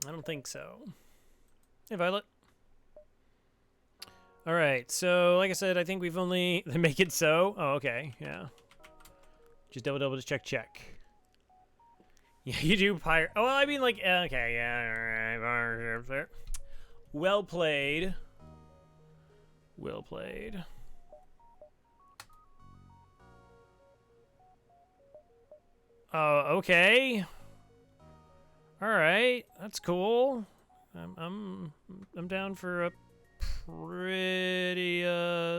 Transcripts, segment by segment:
I don't think so. Hey, Violet. All right, so like I said, I think we've only make it so. Oh, okay, yeah. Just double to check. Yeah, you do pirate. Oh, well, I mean, like, okay, yeah, all right. Well played. Well played. Oh, okay. All right, that's cool. I'm down for a pretty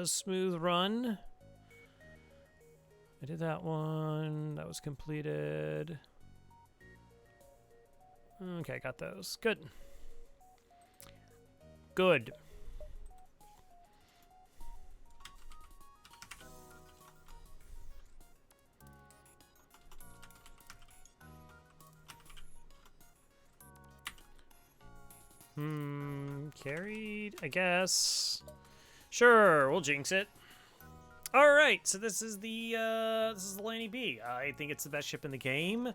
smooth run. I did that one. That was completed. Okay, got those. Good. Good. Carried, I guess. Sure, we'll jinx it. All right, so this is the Lanius B. I think it's the best ship in the game.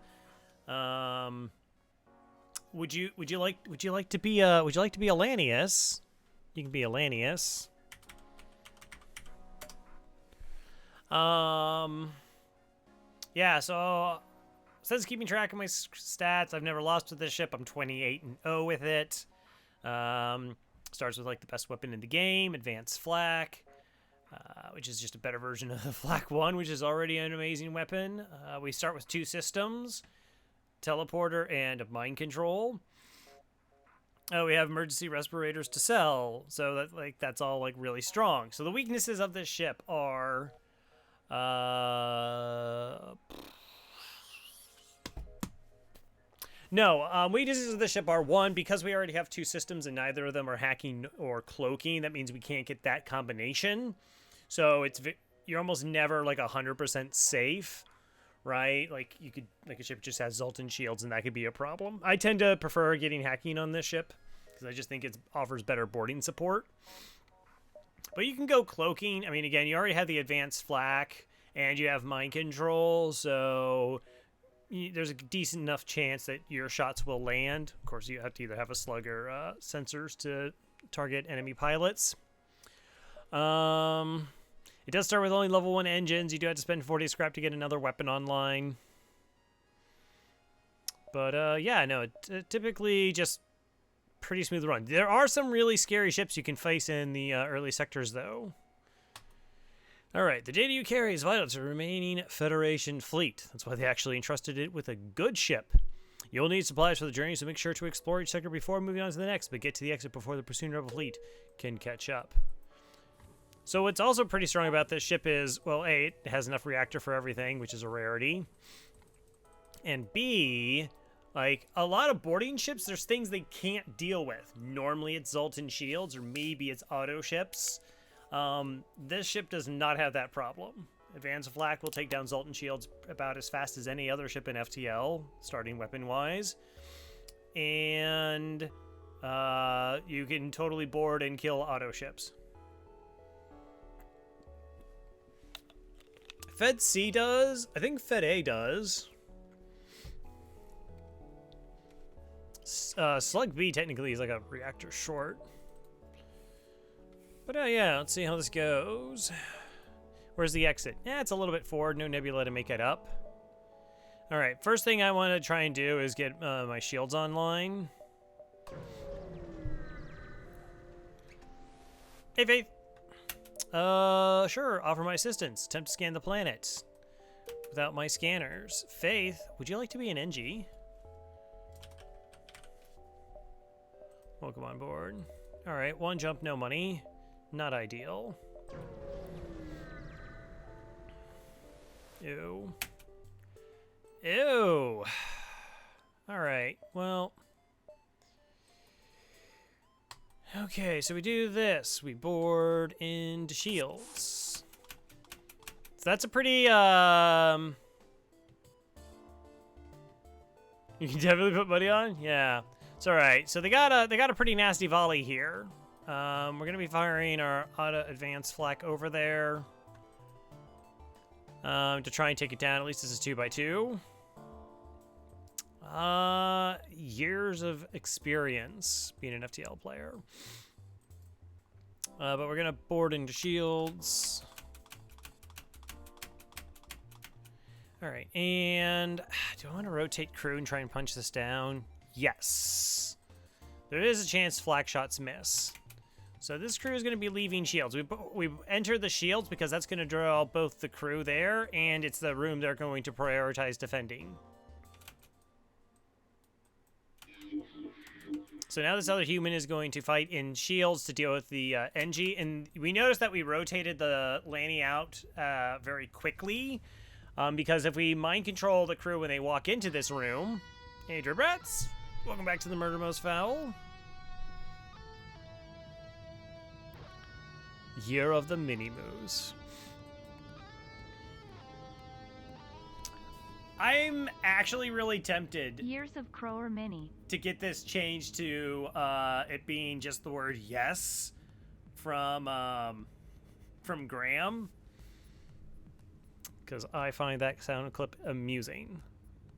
Would you like to be a Lanius? You can be a Lanius. Yeah. So since keeping track of my stats, I've never lost with this ship. I'm 28-0 with it. Starts with like the best weapon in the game, advanced flak. Which is just a better version of the Flak 1, which is already an amazing weapon. We start with 2 systems, teleporter and mind control. Oh, we have emergency respirators to sell, so that's all like really strong. So the weaknesses of this ship are, weaknesses of the ship are, one, because we already have 2 systems and neither of them are hacking or cloaking. That means we can't get that combination. So you're almost never like 100% safe, right? Like a ship just has Zoltan shields and that could be a problem. I tend to prefer getting hacking on this ship because I just think it offers better boarding support. But you can go cloaking. I mean, again, you already have the advanced flak and you have mind control, so there's a decent enough chance that your shots will land. Of course, you have to either have a slug or sensors to target enemy pilots. It does start with only level 1 engines. You do have to spend 40 scrap to get another weapon online. But, yeah, no, typically just pretty smooth run. There are some really scary ships you can face in the early sectors, though. All right, the data you carry is vital to the remaining Federation fleet. That's why they actually entrusted it with a good ship. You'll need supplies for the journey, so make sure to explore each sector before moving on to the next, but get to the exit before the pursuing Rebel fleet can catch up. So what's also pretty strong about this ship is, well, A, it has enough reactor for everything, which is a rarity. And B, like, a lot of boarding ships, there's things they can't deal with. Normally it's Zoltan shields, or maybe it's auto ships. This ship does not have that problem. Advanced flak will take down Zoltan shields about as fast as any other ship in FTL, starting weapon-wise. And you can totally board and kill auto ships. Fed C does. I think Fed A does. Slug B technically is like a reactor short. But yeah, let's see how this goes. Where's the exit? Yeah, it's a little bit forward. No nebula to make it up. All right, first thing I want to try and do is get my shields online. Hey, Faith. Sure, offer my assistance. Attempt to scan the planet without my scanners. Faith, would you like to be an NG? Welcome on board. All right, 1 jump, no money. Not ideal. Ew. Ew. All right, well. Okay, so we do this. We board into shields. So that's a pretty, You can definitely put money on? Yeah. It's alright. So they got a pretty nasty volley here. We're gonna be firing our auto advanced flak over there. To try and take it down. At least this is 2x2. Years of experience being an FTL player. But we're gonna board into shields. All right, and do I want to rotate crew and try and punch this down? Yes. There is a chance flak shots miss. So this crew is going to be leaving shields. We entered the shields because that's going to draw both the crew there, and it's the room they're going to prioritize defending. So now this other human is going to fight in shields to deal with the NG, and we noticed that we rotated the Lanny out very quickly, because if we mind control the crew when they walk into this room... Hey, Dribbrats! Welcome back to the Murder Most Foul. Year of the Mini-Moos. I'm actually really tempted... Years of Crow or Mini. ...to get this changed to it being just the word yes from Graham. Because I find that sound clip amusing.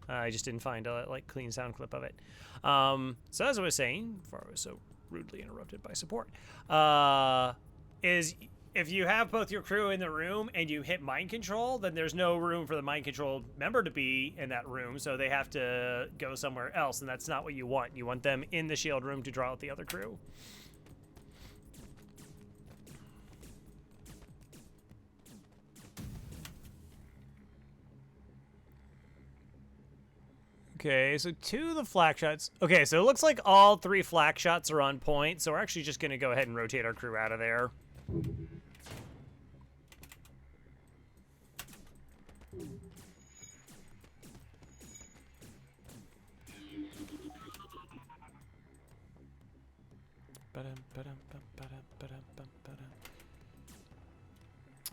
I just didn't find a clean sound clip of it. So as I was saying, before I was so rudely interrupted by support, is if you have both your crew in the room and you hit mind control, then there's no room for the mind control member to be in that room, so they have to go somewhere else, and that's not what you want. You want them in the shield room to draw out the other crew. Okay, so 2 of the flak shots. Okay, so it looks like all 3 flak shots are on point, so we're actually just going to go ahead and rotate our crew out of there.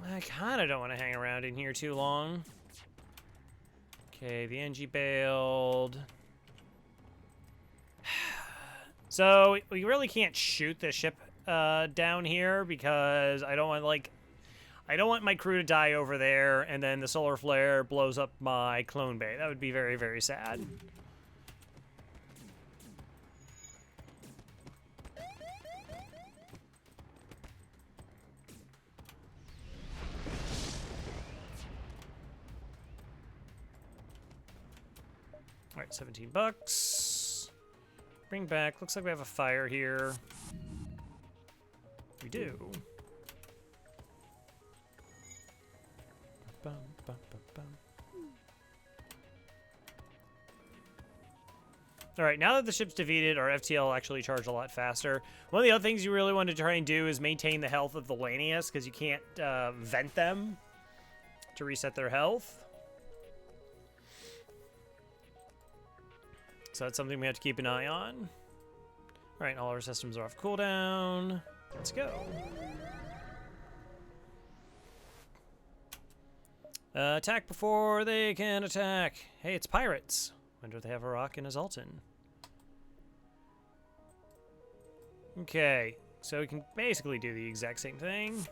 I kind of don't want to hang around in here too long. Okay, the NG bailed. So we really can't shoot the ship down here because I don't want my crew to die over there and then the solar flare blows up my clone bay. That would be very, very sad. All right, $17. Bring back. Looks like we have a fire here. We do. Bum, bum, bum, bum. All right, now that the ship's defeated, our FTL will actually charge a lot faster. One of the other things you really want to try and do is maintain the health of the Lanius, because you can't vent them to reset their health. So that's something we have to keep an eye on. All right, all our systems are off cooldown. Let's go. Attack before they can attack. Hey, it's pirates. Wonder if they have a rock and a Zoltan. Okay, so we can basically do the exact same thing.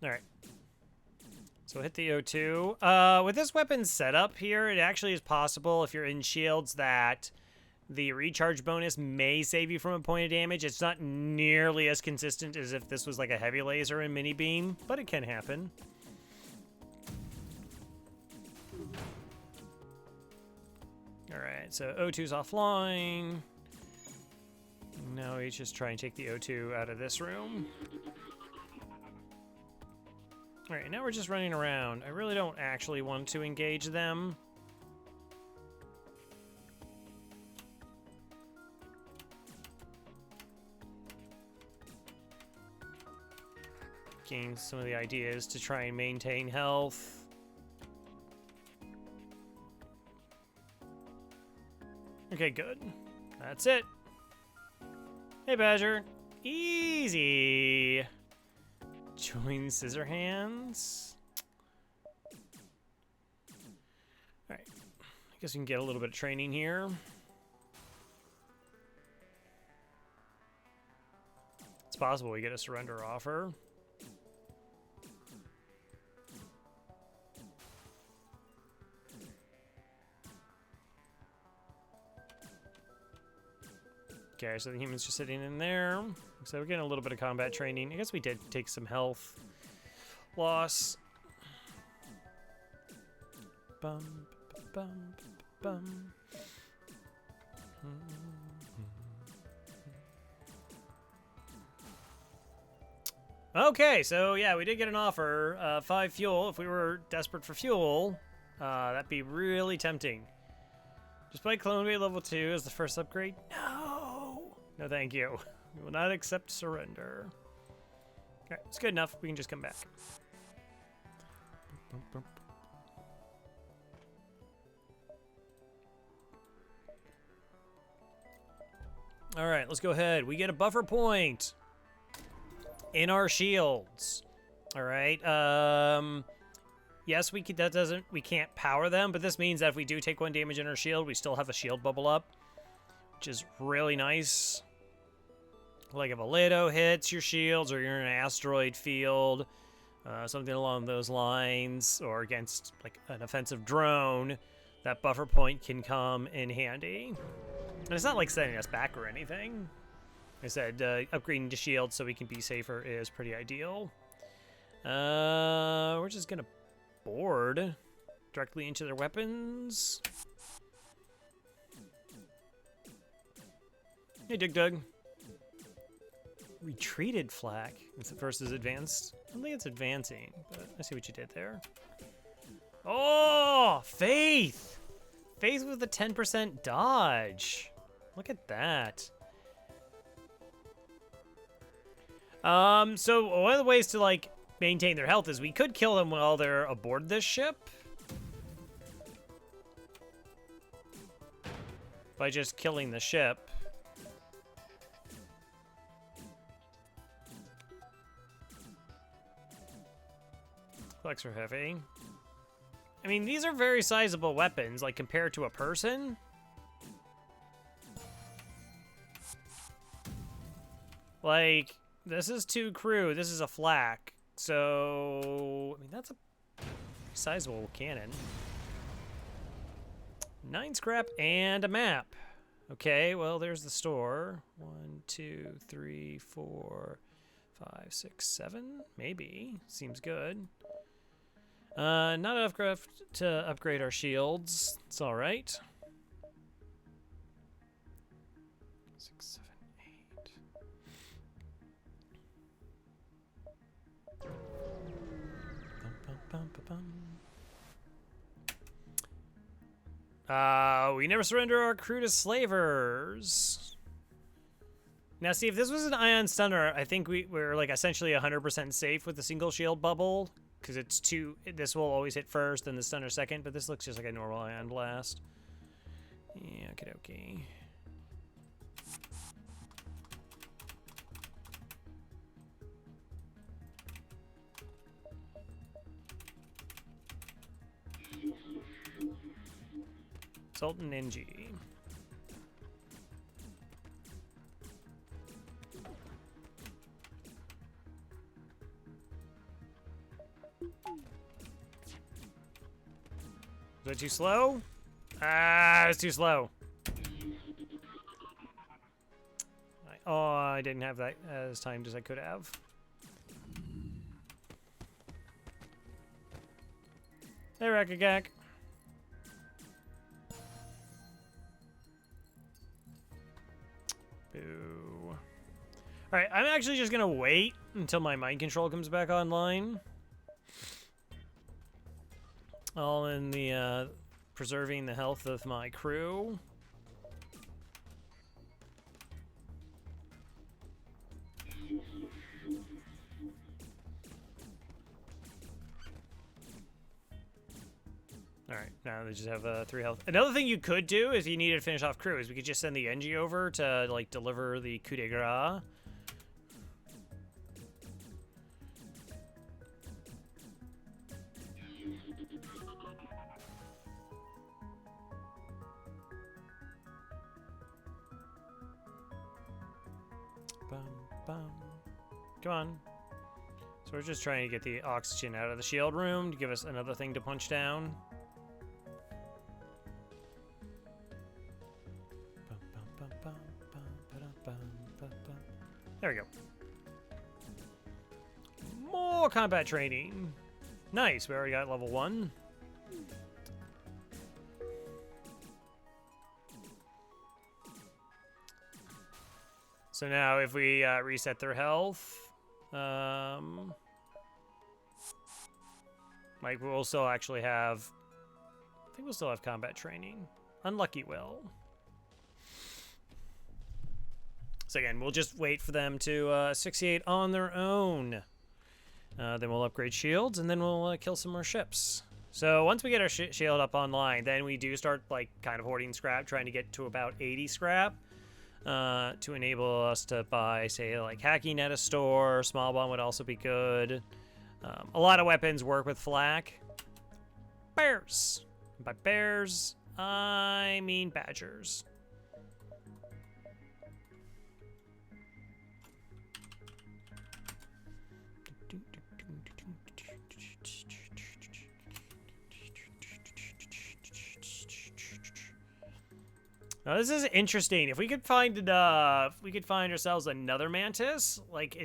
All right. So hit the O2. With this weapon setup here, it actually is possible if you're in shields that the recharge bonus may save you from a point of damage. It's not nearly as consistent as if this was like a heavy laser and mini beam, but it can happen. All right, so O2's offline. Now we just try and take the O2 out of this room. All right, now we're just running around. I really don't actually want to engage them. Gain some of the ideas to try and maintain health. Okay, good. That's it. Hey, Badger. Easy. Join Scissorhands. Alright. I guess we can get a little bit of training here. It's possible we get a surrender offer. Okay, so the human's just sitting in there. So we're getting a little bit of combat training. I guess we did take some health loss. Bum, bum, bum. Okay, so yeah, we did get an offer. 5 fuel. If we were desperate for fuel, that'd be really tempting. Despite clone weight level 2 as the first upgrade? No! No, thank you. We will not accept surrender. Alright, it's good enough. We can just come back. Alright, let's go ahead. We get a buffer point in our shields. Alright, yes, we can't power them, but this means that if we do take 1 damage in our shield, we still have a shield bubble up, which is really nice. Like if a Lido hits your shields, or you're in an asteroid field, something along those lines, or against like an offensive drone, that buffer point can come in handy. And it's not like setting us back or anything. Like I said, upgrading to shield so we can be safer is pretty ideal. We're just gonna board directly into their weapons. Hey, Dig Dug. Retreated flak versus advanced. I don't think it's advancing, but I see what you did there. Oh, Faith! Faith with a 10% dodge. Look at that. So one of the ways to like maintain their health is we could kill them while they're aboard this ship by just killing the ship. Flex are heavy. I mean, these are very sizable weapons, like compared to a person. Like, this is 2 crew, this is a flak. So, I mean, that's a sizable cannon. 9 scrap and a map. Okay, well, there's the store. 1, 2, 3, 4, 5, 6, 7. Maybe. Seems good. Not enough craft to upgrade our shields. It's all right. 6, 7, 8. Bum, bum, bum, bum. We never surrender our crew to slavers. Now, see, if this was an ion stunner, I think we're like essentially 100% safe with the single shield bubble. Because it's 2, this will always hit first and the stunner second, but this looks just like a normal ion blast. Yeah, okie dokie. Sultan NG. Is that too slow? Ah, it's too slow. Oh, I didn't have that as timed as I could have. Hey, Rakagak. Boo. Alright, I'm actually just gonna wait until my mind control comes back online. All in the preserving the health of my crew. Alright, now they just have 3 health. Another thing you could do if you needed to finish off crew is we could just send the NG over to like deliver the coup de grace. Bum, bum. Come on. So we're just trying to get the oxygen out of the shield room to give us another thing to punch down. There we go. More combat training. Nice, we already got level 1. So now if we reset their health, like we'll still actually have, I think we'll still have combat training. Unlucky will. So again, we'll just wait for them to asphyxiate on their own. Then we'll upgrade shields, and then we'll kill some more ships. So once we get our shield up online, then we do start like kind of hoarding scrap, trying to get to about 80 scrap to enable us to buy, say, like hacking at a store. Small bomb would also be good. A lot of weapons work with flak. Bears. By bears, I mean badgers. Now this is interesting. If we could find ourselves another mantis, like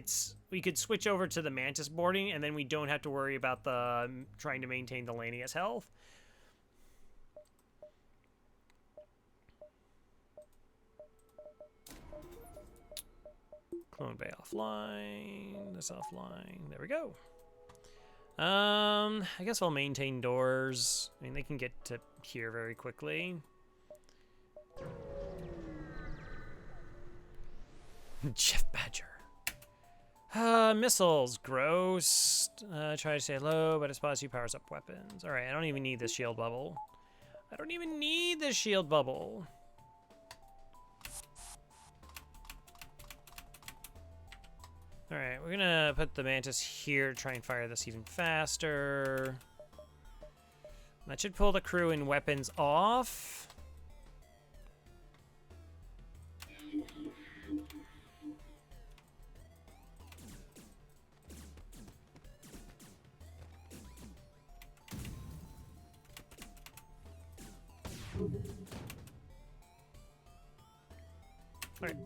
we could switch over to the mantis boarding, and then we don't have to worry about the trying to maintain the Lanius health. Clone Bay offline. This offline. There we go. I guess I'll maintain doors. I mean, they can get to here very quickly. Jeff Badger. Missiles. Gross. Try to stay low, but it spots you, powers up weapons. Alright, I don't even need this shield bubble. I don't even need this shield bubble. Alright, we're gonna put the mantis here to try and fire this even faster. That should pull the crew and weapons off. Alright.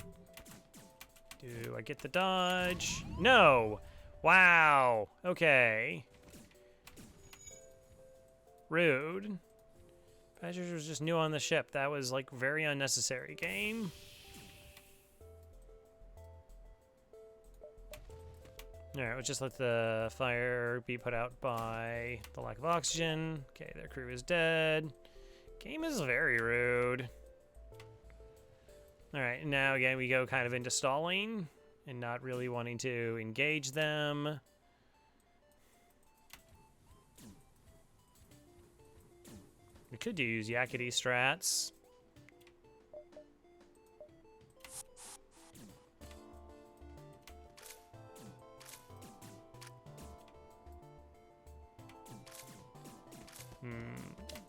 Do I get the dodge? No! Wow! Okay. Rude. Badgers was just new on the ship. That was, like, very unnecessary, game. Alright, we'll just let the fire be put out by the lack of oxygen. Okay, their crew is dead. Game is very rude. Alright, now again we go kind of into stalling and not really wanting to engage them. We could use Yakety strats.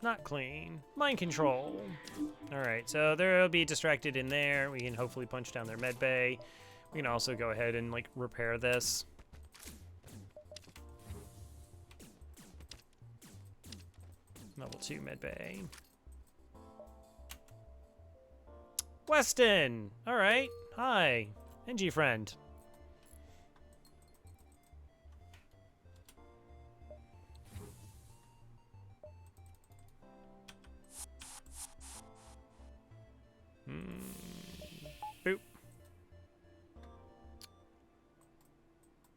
Not clean. Mind control. Alright, so they'll be distracted in there. We can hopefully punch down their med bay. We can also go ahead and, like, repair this. Level 2 med bay. Weston! Alright. Hi. NG friend. Boop.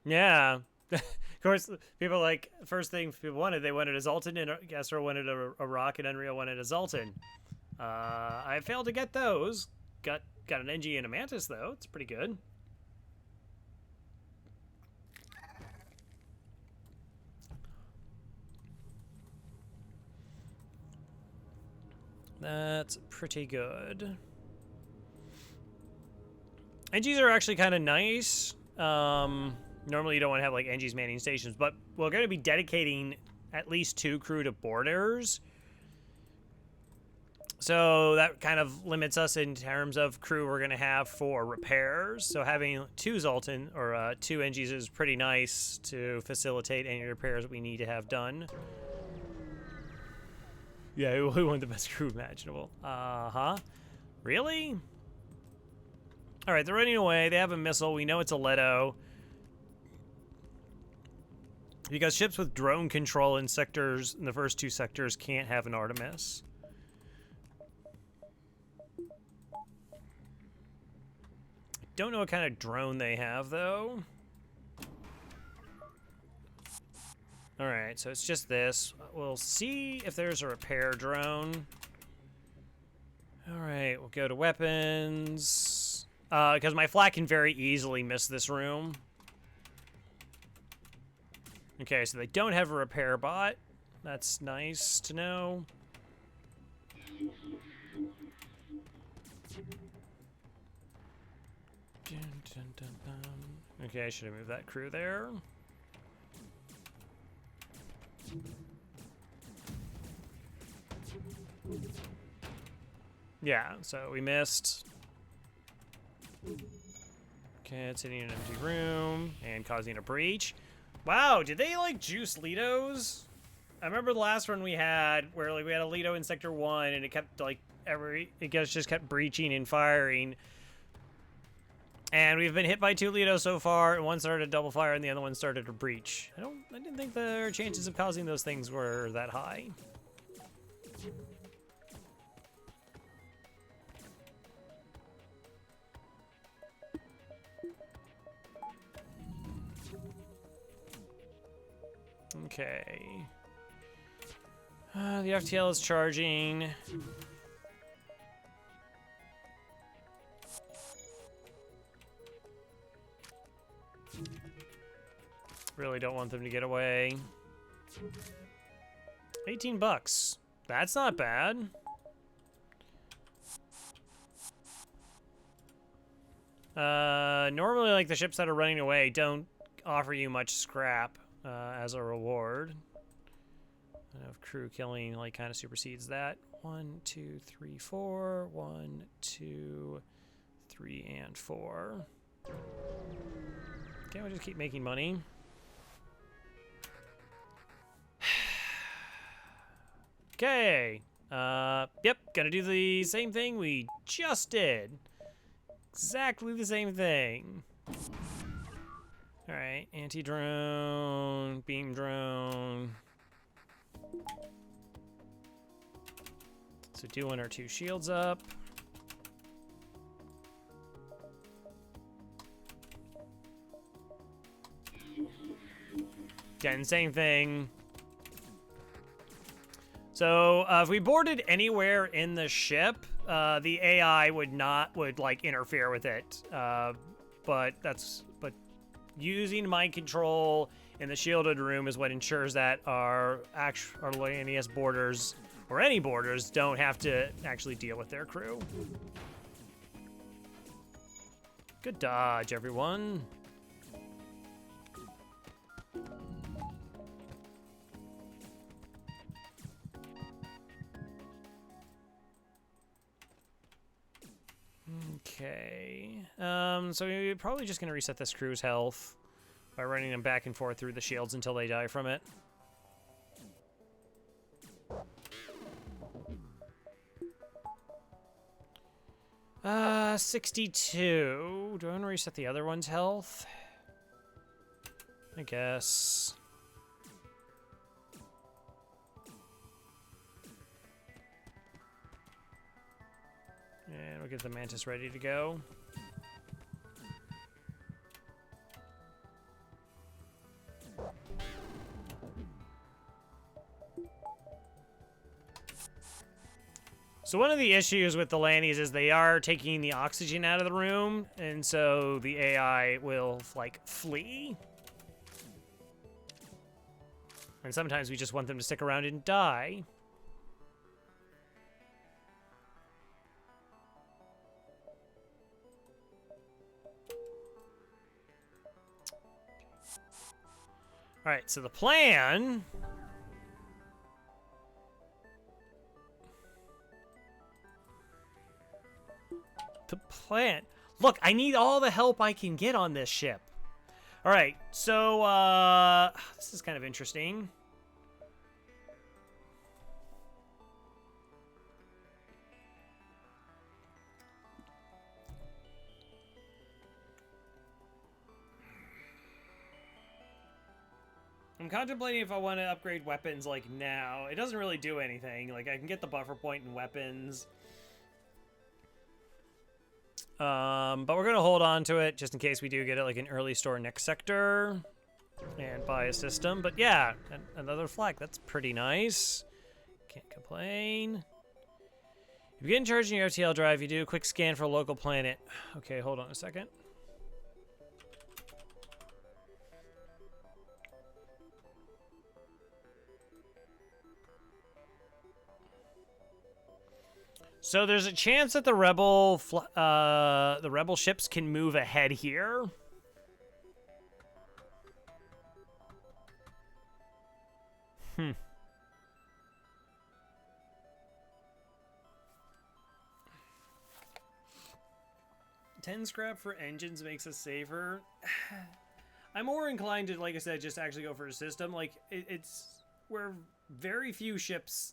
Yeah. Of course, people like, first thing people wanted, they wanted a Zoltan, and Gastro wanted a Rock, and Unreal wanted a Zoltan. I failed to get those. Got an NG and a Mantis, though. It's pretty good. That's pretty good. NGs are actually kind of nice. Normally you don't want to have like NGs manning stations, but we're going to be dedicating at least 2 crew to boarders. So that kind of limits us in terms of crew we're going to have for repairs. So having 2 Zoltan, or 2 NGs is pretty nice to facilitate any repairs that we need to have done. Yeah, we want the best crew imaginable. Uh-huh. Really? Alright, they're running away. They have a missile. We know it's a Leto. Because ships with drone control in sectors, in the first 2 sectors, can't have an Artemis. Don't know what kind of drone they have, though. Alright, so it's just this. We'll see if there's a repair drone. Alright, we'll go to weapons. Because my flak can very easily miss this room. Okay, so they don't have a repair bot. That's nice to know. Okay, I should have moved that crew there. Yeah, so we missed. Okay, it's hitting an empty room and causing a breach. Wow, did they like juice Litos? I remember the last one we had where like we had a Lito in sector 1 and it kept like just kept breaching and firing. And we've been hit by 2 Litos so far, and one started a double fire and the other one started a breach. I didn't think their chances of causing those things were that high. Okay. The FTL is charging. Really don't want them to get away. 18 bucks. That's not bad. Normally, like, the ships that are running away don't offer you much scrap as a reward. I don't know if crew killing, like, kind of supersedes that. 1, 2, 3, 4. 1, 2, 3, and 4. Okay, we'll just keep making money. Okay. Yep, gonna do the same thing we just did. Exactly the same thing. Alright, anti-drone, beam drone. So doing our 2 shields up. Again, same thing. So if we boarded anywhere in the ship, the AI would like interfere with it. But using mind control in the shielded room is what ensures that our Lanius boarders or any boarders don't have to actually deal with their crew. Good dodge, everyone. Okay. So we're probably just going to reset this crew's health by running them back and forth through the shields until they die from it. Uh, 62. Do I want to reset the other one's health? I guess. And we'll get the Mantis ready to go. So one of the issues with the Lanius is they are taking the oxygen out of the room, and so the AI will, like, flee. And sometimes we just want them to stick around and die. Alright, so the plan The plant. Look, I need all the help I can get on this ship. All right, so this is kind of interesting. I'm contemplating if I want to upgrade weapons like now. It doesn't really do anything. Like I can get the buffer point in weapons. But we're gonna hold on to it just in case we do get it like an early store next sector and buy a system. But yeah, another flag. That's pretty nice. Can't complain. If you get in charge in your FTL drive, you do a quick scan for a local planet. Okay, hold on a second. So there's a chance that the rebel ships can move ahead here. Hmm. $10 scrap for engines makes us safer. I'm more inclined to, like I said, just actually go for a system. Like it's where very few ships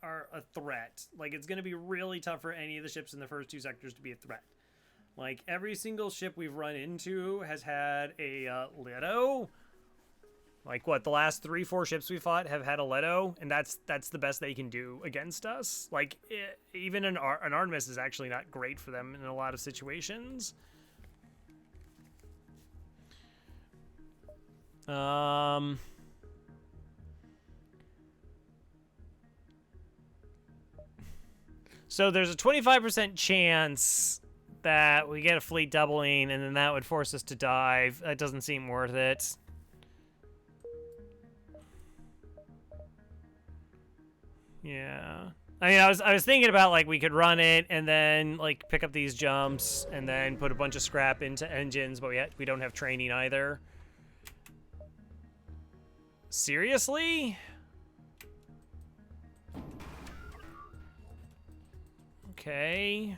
are a threat. Like it's going to be really tough for any of the ships in the first two sectors to be a threat. Like every single ship we've run into has had a Leto. Like what, the last 3-4 ships we fought have had a Leto, and that's the best they can do against us. Like even an Artemis is actually not great for them in a lot of situations. So there's a 25% chance that we get a fleet doubling, and then that would force us to dive. That doesn't seem worth it. Yeah. I mean, I was thinking about, like, we could run it and then, like, pick up these jumps and then put a bunch of scrap into engines, but we don't have training either. Seriously? Okay.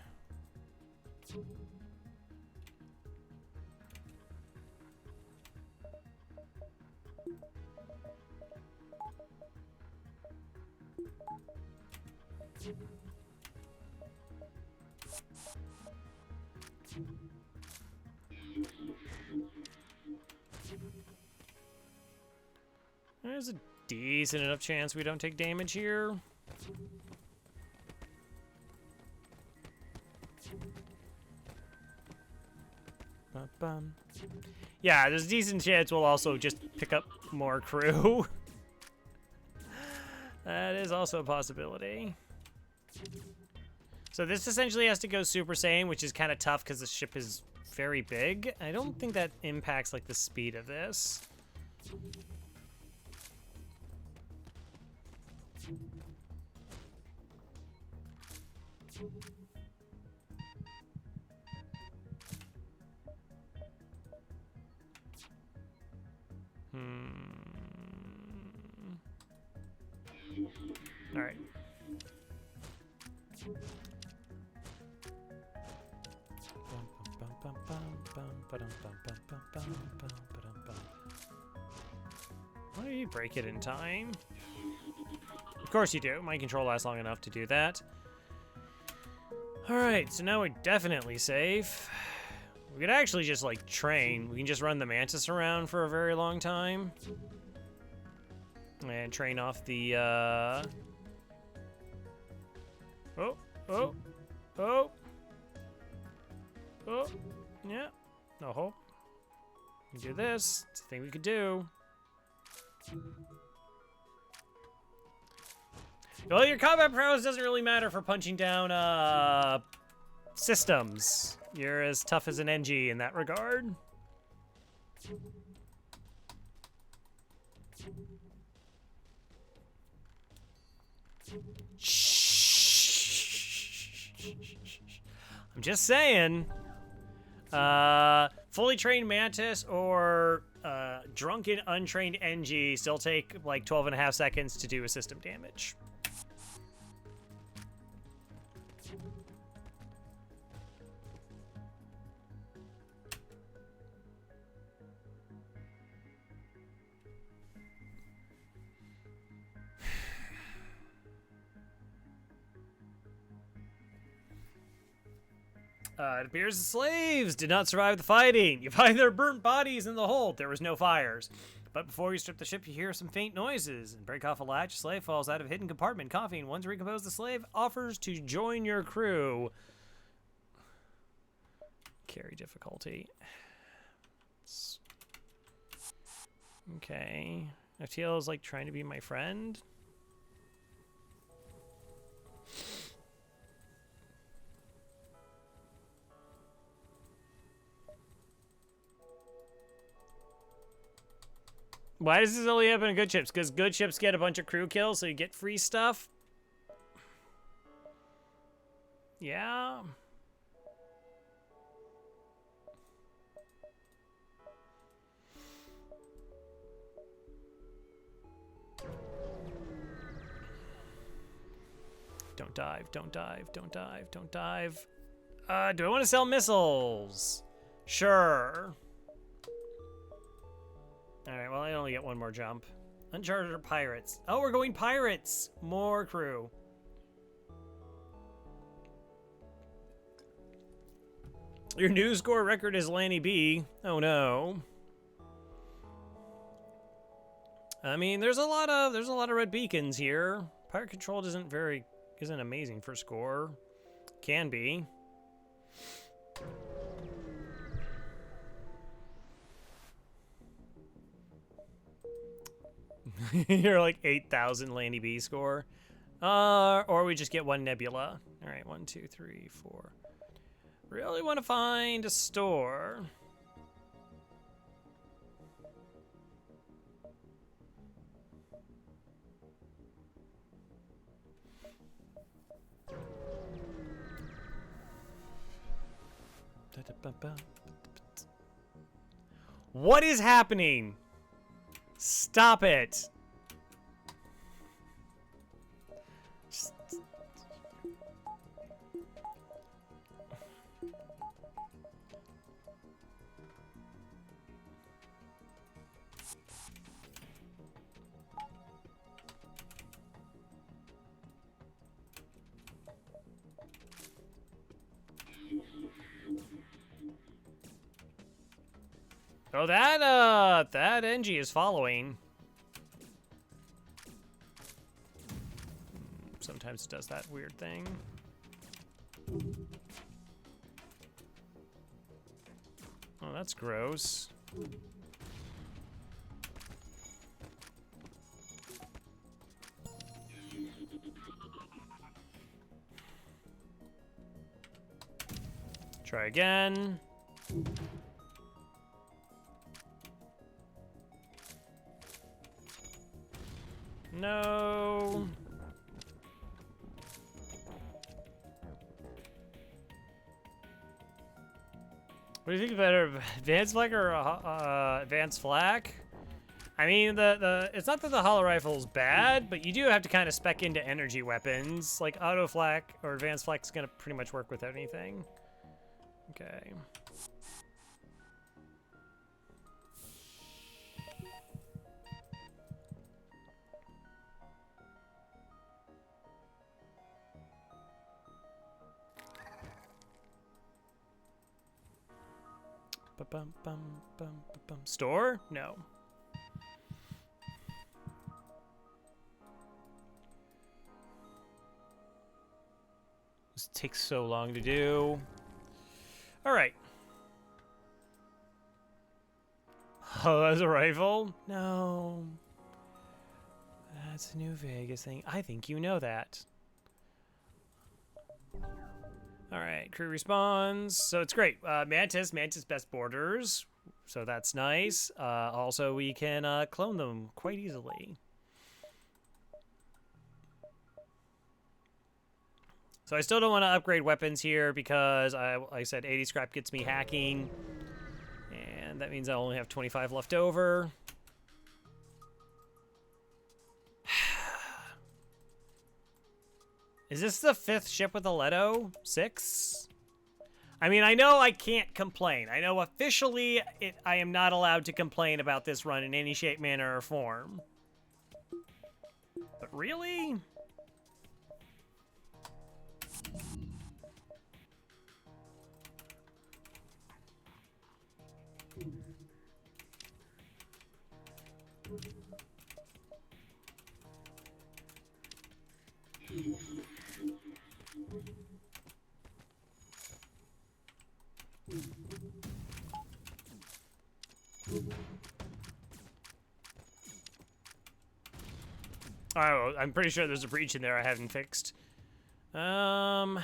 There's a decent enough chance we don't take damage here. Yeah, there's a decent chance we'll also just pick up more crew. That is also a possibility. So this essentially has to go Super Saiyan, which is kind of tough because the ship is very big. I don't think that impacts like the speed of this. All right. Why do you break it in time? Of course you do. My control lasts long enough to do that. Alright, so now we're definitely safe. We could actually just, like, train. We can just run the Mantis around for a very long time. And train off the, Oh, oh, oh. Oh, yeah. No hope. We can do this. It's a thing we could do. Well, your combat prowess doesn't really matter for punching down, systems. You're as tough as an NG in that regard. I'm just saying. Fully trained Mantis or drunken, untrained NG still take like 12.5 seconds to do a system damage. It appears the slaves did not survive the fighting. You find their burnt bodies in the hold. There was no fires. But before you strip the ship, you hear some faint noises and break off a latch. A slave falls out of a hidden compartment, coughing. Once recomposed, the slave offers to join your crew. Carry difficulty. Okay. FTL is like trying to be my friend. Why does this only happen in good ships? Because good ships get a bunch of crew kills, so you get free stuff? Yeah. Don't dive, don't dive, don't dive, don't dive. Do I want to sell missiles? Sure. Alright, well, I only get one more jump. Uncharted or pirates? Oh, we're going pirates! More crew. Your new score record is Lanius B. Oh no. I mean, there's a lot of red beacons here. Pirate control isn't amazing for score. Can be. You're like 8,000 Lanius B score. Or we just get one nebula. All right, 1, 2, 3, 4. Really want to find a store. What is happening? Stop it. Oh, that NG is following. Sometimes it does that weird thing. Oh, that's gross. Try again. No. What do you think better, advanced flak or advanced flak? I mean, it's not that the hollow rifle is bad, but you do have to kind of spec into energy weapons. Like auto flak or advanced flak is gonna pretty much work with anything. Okay. Store? No. This takes so long to do. All right. Oh, that's a rifle? No. That's a new Vegas thing. I think you know that. All right, crew responds. So it's great. Mantis best borders. So that's nice. Also, we can clone them quite easily. So I still don't want to upgrade weapons here because like I said 80 scrap gets me hacking. And that means I only have 25 left over. Is this the 5th ship with a Leto? 6? I mean, I know I can't complain. I know officially I am not allowed to complain about this run in any shape, manner, or form. But really? Oh, I'm pretty sure there's a breach in there I haven't fixed. Yeah,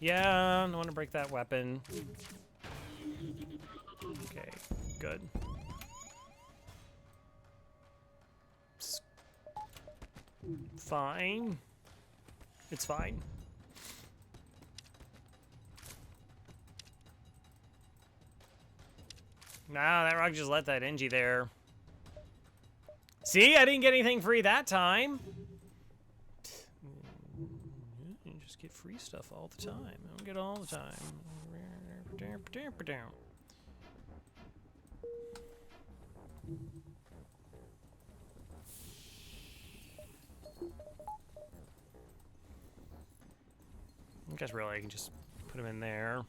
I don't want to break that weapon. Okay, good. It's fine. It's fine. Nah, that rock just let that NG there. See, I didn't get anything free that time. You just get free stuff all the time. I don't get it all the time. I guess really I can just put them in there.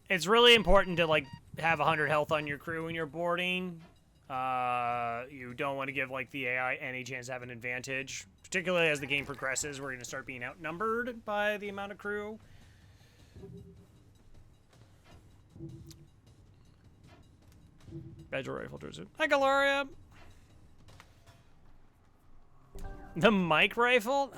It's really important to like have 100 health on your crew when you're boarding. You don't want to give like the AI any chance to have an advantage, particularly as the game progresses. We're going to start being outnumbered by the amount of crew. Badger rifle druid. Hi, Galoria. The mic rifle?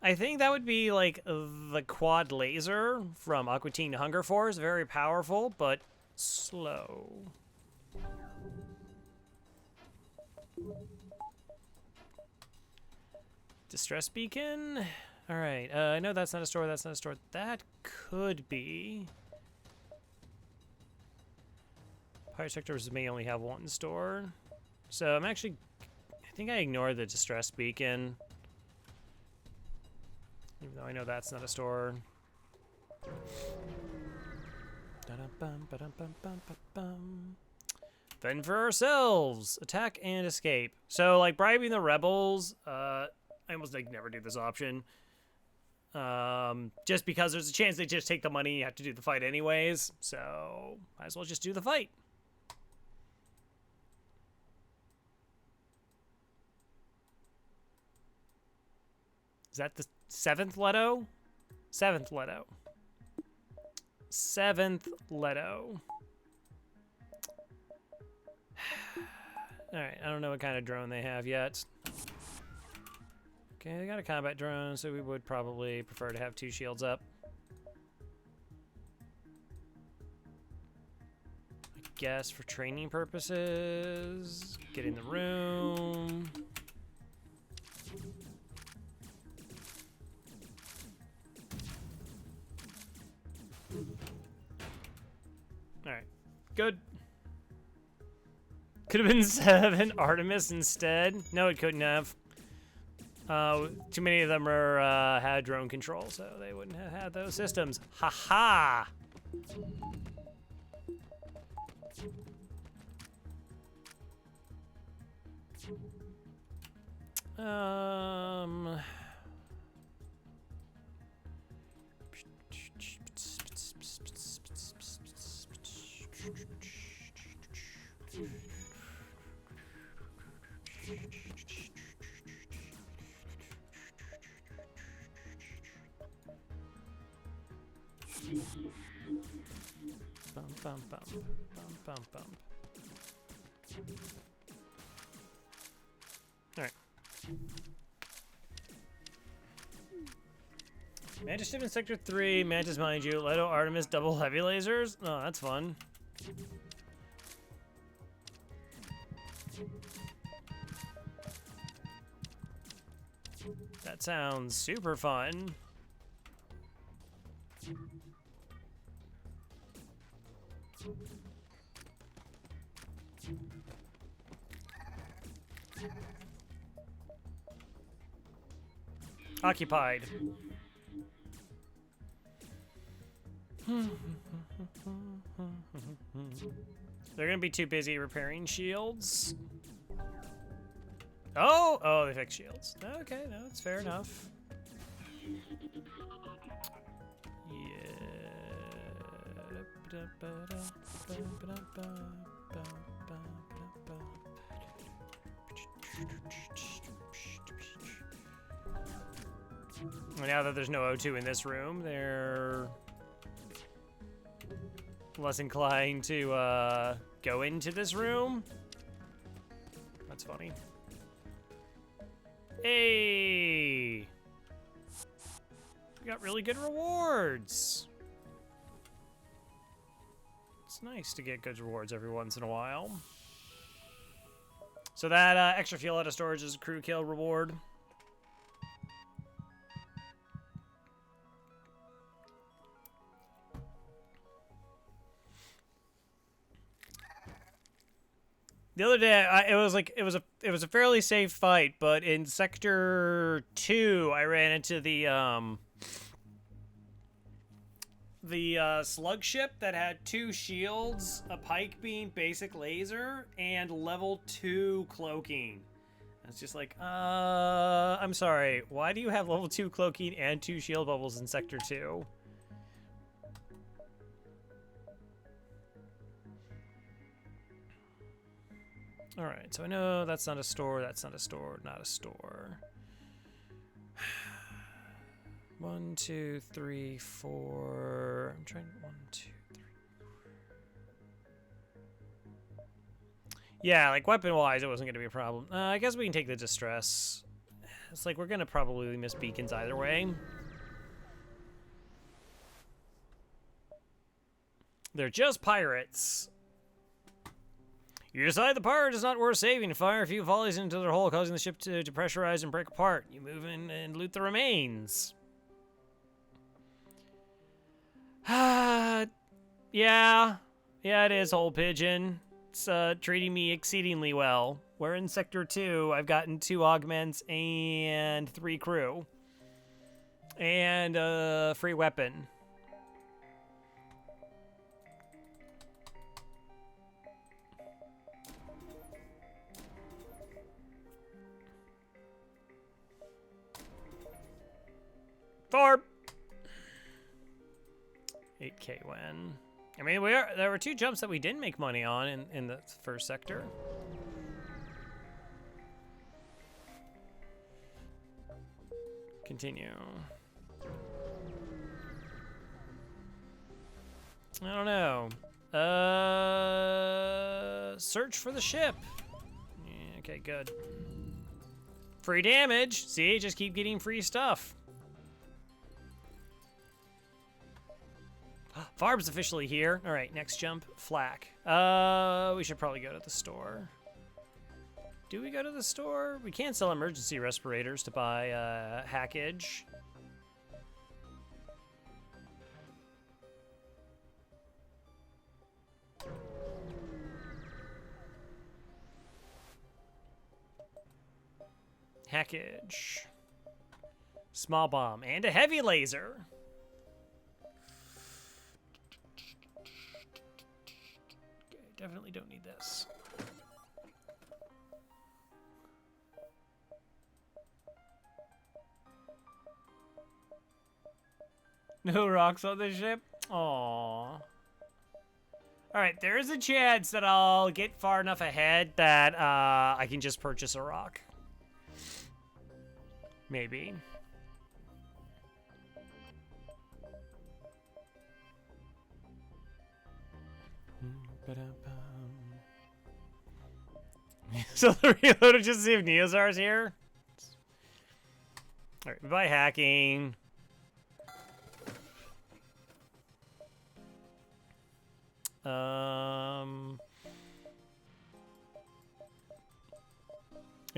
I think that would be like the quad laser from Aqua Teen Hunger Force. Very powerful, but slow. Distress beacon? Alright, I know that's not a store, that's not a store. That could be. Pirate sectors may only have one store. So I'm actually, I think I ignored the distress beacon. Even though I know that's not a store. Fend for ourselves. Attack and escape. So, like, bribing the rebels, I almost, like, never do this option. Just because there's a chance they just take the money, you have to do the fight anyways. So, might as well just do the fight. Is that the 7th Leto? 7th Leto. 7th Leto. Alright, I don't know what kind of drone they have yet. Okay, they got a combat drone, so we would probably prefer to have 2 shields up. I guess for training purposes, get in the room. Alright, good. Could have been 7 Artemis instead. No, it couldn't have. Too many of them are had drone control, so they wouldn't have had those systems. Ha ha. Bump, bump, bump, bump, bump, bump. All right. Mantis ship in Sector 3, Mantis mind you, Leto Artemis double heavy lasers? Oh, that's fun. That sounds super fun. Occupied. They're gonna be too busy repairing shields. Oh, they fixed shields. Okay, no, it's fair enough. Now that there's no O2 in this room, they're less inclined to go into this room. That's funny. Hey! We got really good rewards. It's nice to get good rewards every once in a while. So that extra fuel out of storage is a crew kill reward. The other day, it was a fairly safe fight, but in Sector 2, I ran into the slug ship that had 2 shields, a pike beam, basic laser, and level 2 cloaking. It's just like, I'm sorry, why do you have level 2 cloaking and 2 shield bubbles in Sector 2? Alright, so I know that's not a store, that's not a store, not a store. 1, 2, 3, 4. I'm trying 1, 2, 3. Yeah, like weapon-wise, it wasn't going to be a problem. I guess we can take the distress. It's like we're going to probably miss beacons either way. They're just pirates. You decide the pirate is not worth saving. Fire a few volleys into their hull, causing the ship to depressurize and break apart. You move in and loot the remains. Yeah, it is, Whole Pigeon. It's treating me exceedingly well. We're in Sector 2. I've gotten 2 augments and 3 crew. And a free weapon. Thorpe! 8K win. I mean, there were 2 jumps that we didn't make money on in the first sector. Continue. I don't know. Search for the ship. Yeah, okay, good. Free damage. See, just keep getting free stuff. Farb's officially here. All right, next jump, flak. We should probably go to the store. Do we go to the store? We can't sell emergency respirators to buy hackage. Hackage. Small bomb and a heavy laser. Definitely don't need this. No rocks on the ship? Aww. Alright, there is a chance that I'll get far enough ahead that I can just purchase a rock. Maybe. So the reloader just to see if Neozar's here. All right, by hacking. I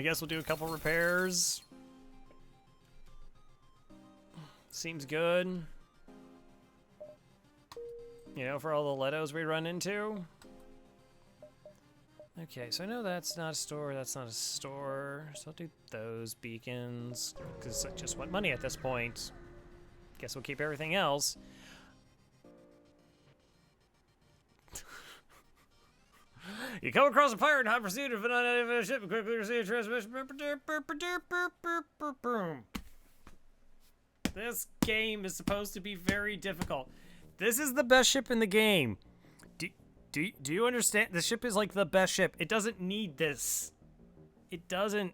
guess we'll do a couple repairs. Seems good. You know, for all the Letos we run into. Okay, so I know that's not a store, that's not a store. So I'll do those beacons, because I just want money at this point. Guess we'll keep everything else. You come across a pirate in hot pursuit of an unidentified ship and quickly receive a transmission. This game is supposed to be very difficult. This is the best ship in the game. Do you understand? This ship is like the best ship. It doesn't need this. It doesn't.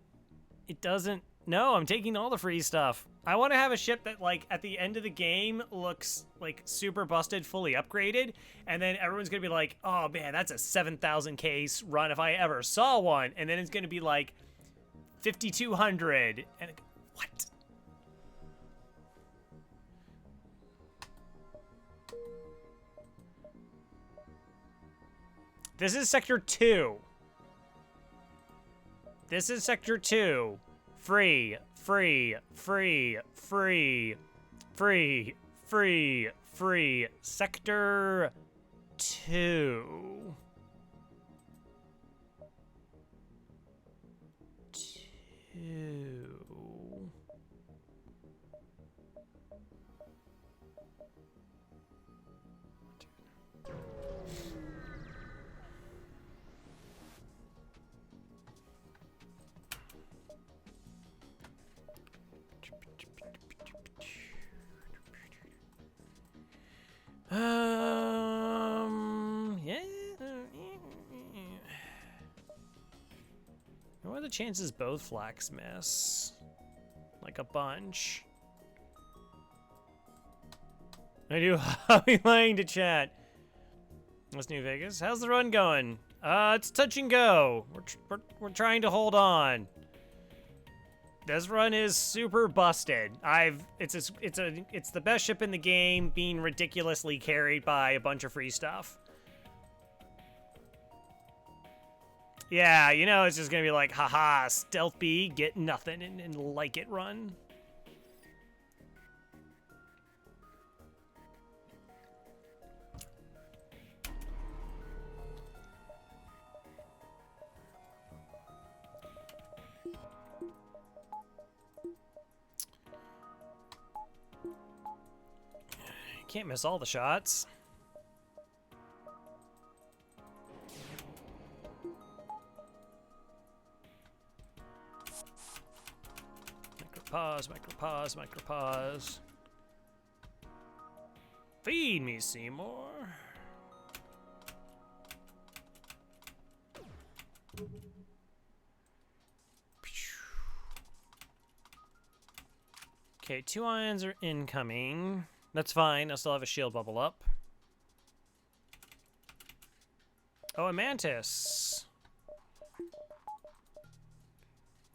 No, I'm taking all the free stuff. I want to have a ship that, like, at the end of the game looks, like, super busted, fully upgraded, and then everyone's going to be like, oh, man, that's a 7,000 case run if I ever saw one, and then it's going to be, like, 5,200, and what? This is Sector 2. This is Sector 2. Free, free, free, free, free, free, free. Sector 2. 2. Yeah. What are the chances both flags miss? Like a bunch. I do. I'll be lying to chat. What's New Vegas? How's the run going? It's touch and go. We're trying to hold on. This run is super busted. It's the best ship in the game, being ridiculously carried by a bunch of free stuff. Yeah, you know it's just gonna be like, haha, Stealth B, get nothing and like it run. Can't miss all the shots. Micropause, micropause, micropause. Feed me, Seymour. Okay, 2 ions are incoming. That's fine. I still have a shield bubble up. Oh, a mantis.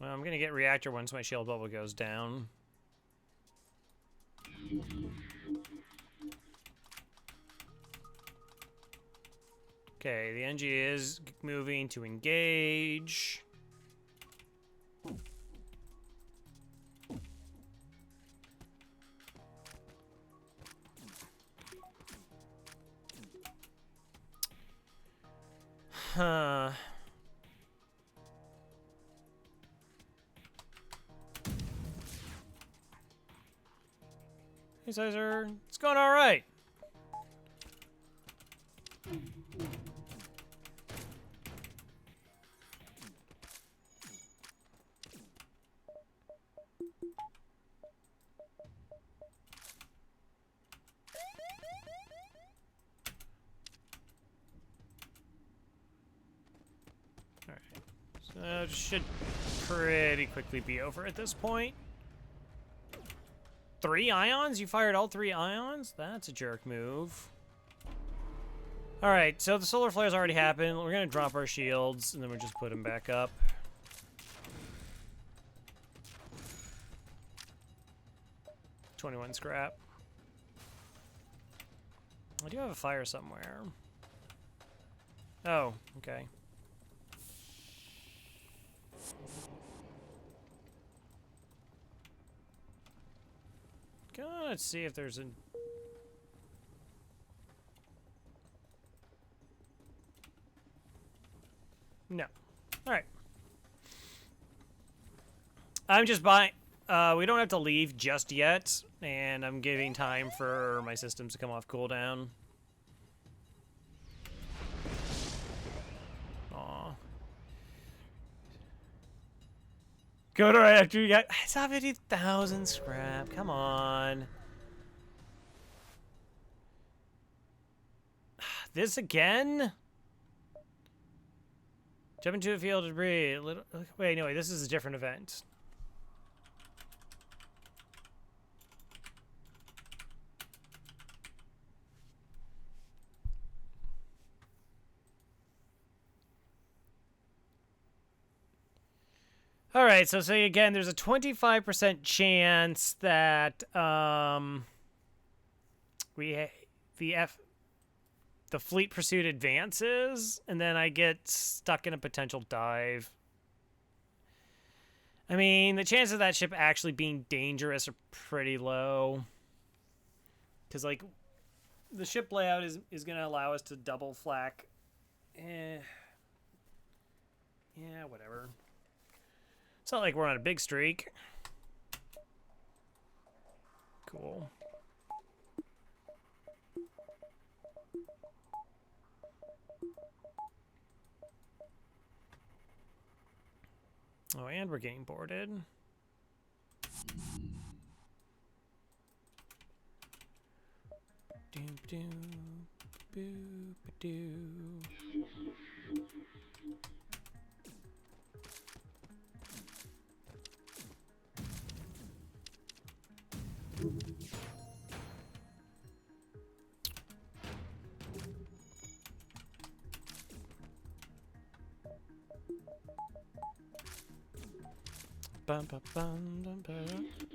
Well, I'm gonna get reactor once my shield bubble goes down. Okay, the NG is moving to engage. Huh. Hey, Sizer. It's going all right. It should pretty quickly be over at this point. 3 ions? You fired all 3 ions? That's a jerk move. Alright, so the solar flare's already happened. We're gonna drop our shields, and then we'll just put them back up. $21 scrap. I do have a fire somewhere. Oh, okay. Let's see if there's a... No. Alright. I'm just buying... we don't have to leave just yet, and I'm giving time for my systems to come off cooldown. Aw. Go to reactor, you got... I saw 50,000 scrap, come on. This again? Jump into a field of debris. Wait, no, wait, this is a different event. All right, so say again, there's a 25% chance that the fleet pursuit advances, and then I get stuck in a potential dive. I mean, the chances of that ship actually being dangerous are pretty low. Because, like, the ship layout is going to allow us to double flak. Yeah, whatever. It's not like we're on a big streak. Cool. Oh, and we're getting boarded.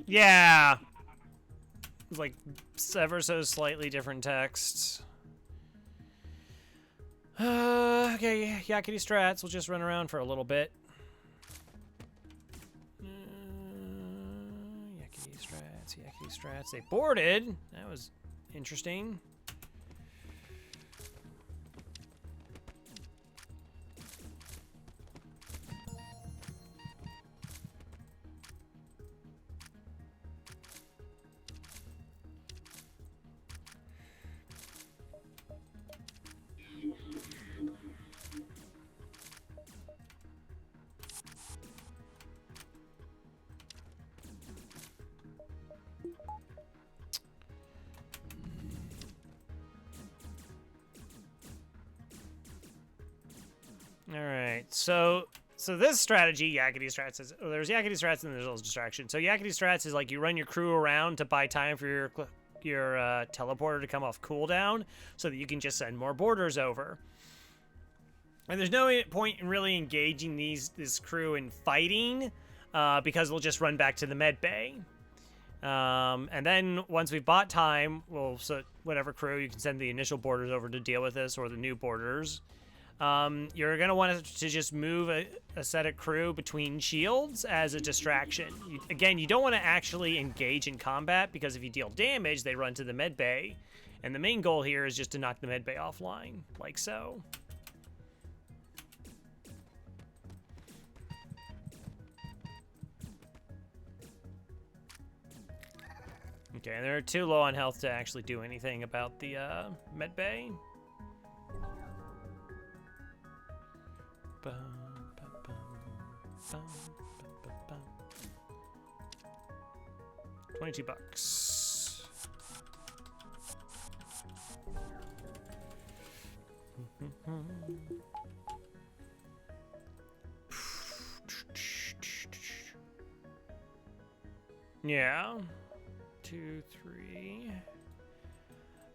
Yeah! It's like ever so slightly different text. Okay, yakety strats. We'll just run around for a little bit. Yakety strats. They boarded. That was interesting. Alright, so this strategy, yakety strats, is there's yakety strats and there's also distraction. So yakety strats is like you run your crew around to buy time for your teleporter to come off cooldown so that you can just send more boarders over. And there's no point in really engaging this crew in fighting because they'll just run back to the med bay. And then once we've bought time, so whatever crew, you can send the initial boarders over to deal with this or the new boarders. You're going to want to just move a set of crew between shields as a distraction. Again, you don't want to actually engage in combat because if you deal damage, they run to the med bay. And the main goal here is just to knock the med bay offline, like so. Okay, and they're too low on health to actually do anything about the med bay. 22 bucks. Yeah. 2, 3.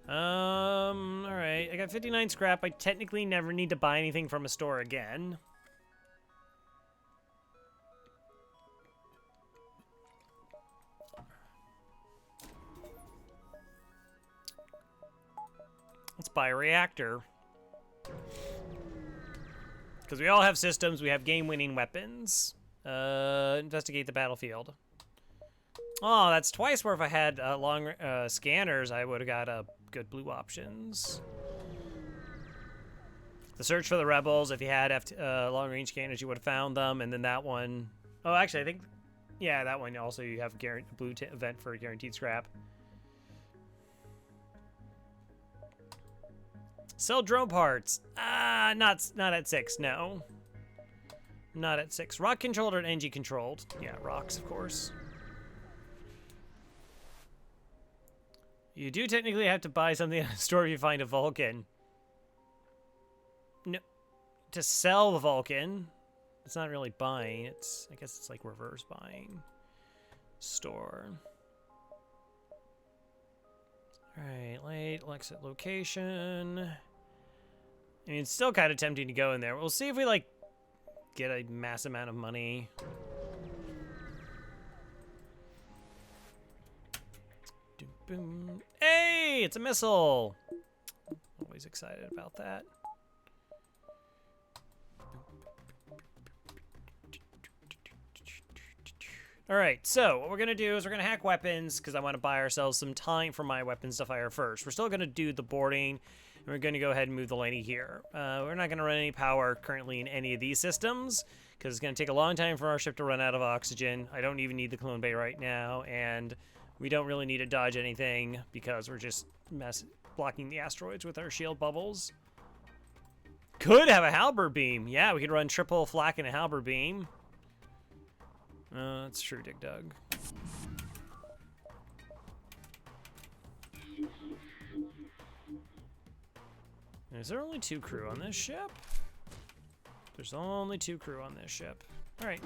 All right. I got 59 scrap. I technically never need to buy anything from a store again. Let's buy a reactor. Because we all have systems. We have game-winning weapons. Investigate the battlefield. Oh, that's twice where if I had long scanners, I would have got good blue options. The search for the rebels, if you had long-range scanners, you would have found them. And then that one... Oh, actually, I think... Yeah, that one also you have a blue event for guaranteed scrap. Sell drone parts. Not at 6, no. Not at 6. Rock controlled or NG controlled? Yeah, rocks, of course. You do technically have to buy something at a store if you find a Vulcan. No, to sell the Vulcan, it's not really buying. I guess it's like reverse buying. Store. All right, late exit location. I mean, it's still kind of tempting to go in there. We'll see if we like get a mass amount of money. Boom. Hey, it's a missile. Always excited about that. All right, so what we're going to do is we're going to hack weapons because I want to buy ourselves some time for my weapons to fire first. We're still going to do the boarding, and we're going to go ahead and move the Laney here. We're not going to run any power currently in any of these systems because it's going to take a long time for our ship to run out of oxygen. I don't even need the clone bay right now, and we don't really need to dodge anything because we're just blocking the asteroids with our shield bubbles. Could have a halberd beam. Yeah, we could run triple flak and a halberd beam. That's true, Dig Dug. Is there only 2 crew on this ship? There's only 2 crew on this ship. All right.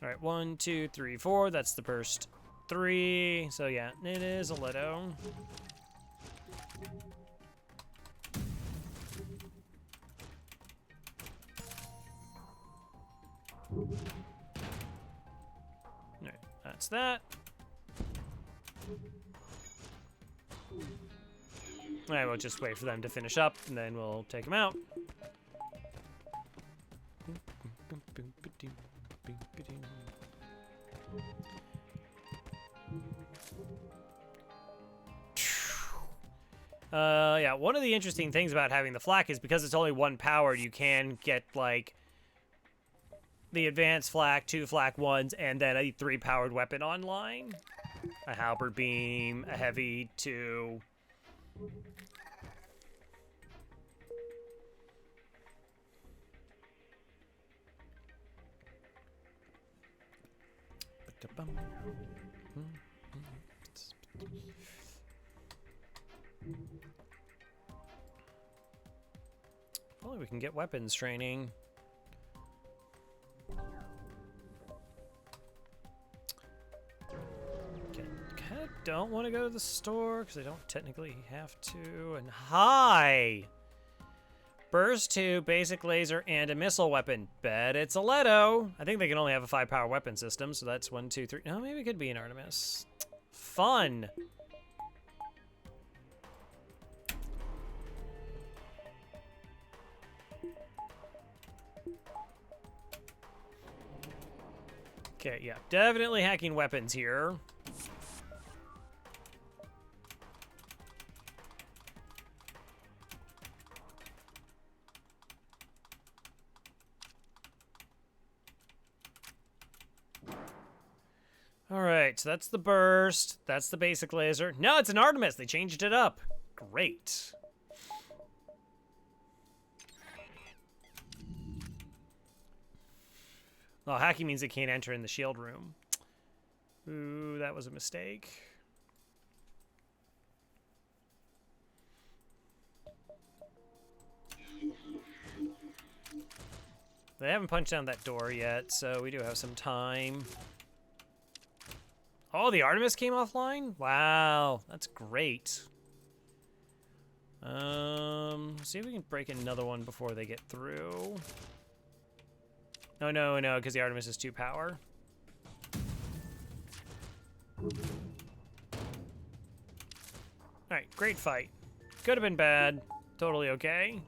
All right, 1, 2, 3, 4. That's the burst 3. So yeah, it is a Leto. Alright, that's that. Alright, we'll just wait for them to finish up, and then we'll take them out. Yeah, one of the interesting things about having the flak is because it's only 1 powered, you can get, like, the advanced flak, 2 flak 1s, and then a 3 powered weapon online. A halberd beam, a heavy 2. If only we can get weapons training. Kind of don't want to go to the store because I don't technically have to. And hi! Burst 2, basic laser, and a missile weapon. Bet it's a Leto. I think they can only have a 5 power weapon system, so that's 1, 2, 3. No, maybe it could be an Artemis. Fun! Okay, yeah, definitely hacking weapons here. All right, so that's the burst. That's the basic laser. No, it's an Artemis. They changed it up. Great. Well, hacking means it can't enter in the shield room. Ooh, that was a mistake. They haven't punched down that door yet, so we do have some time. Oh, the Artemis came offline? Wow, that's great. See if we can break another one before they get through. Oh, no, because the Artemis is 2 power. Alright, great fight. Could have been bad. Totally okay.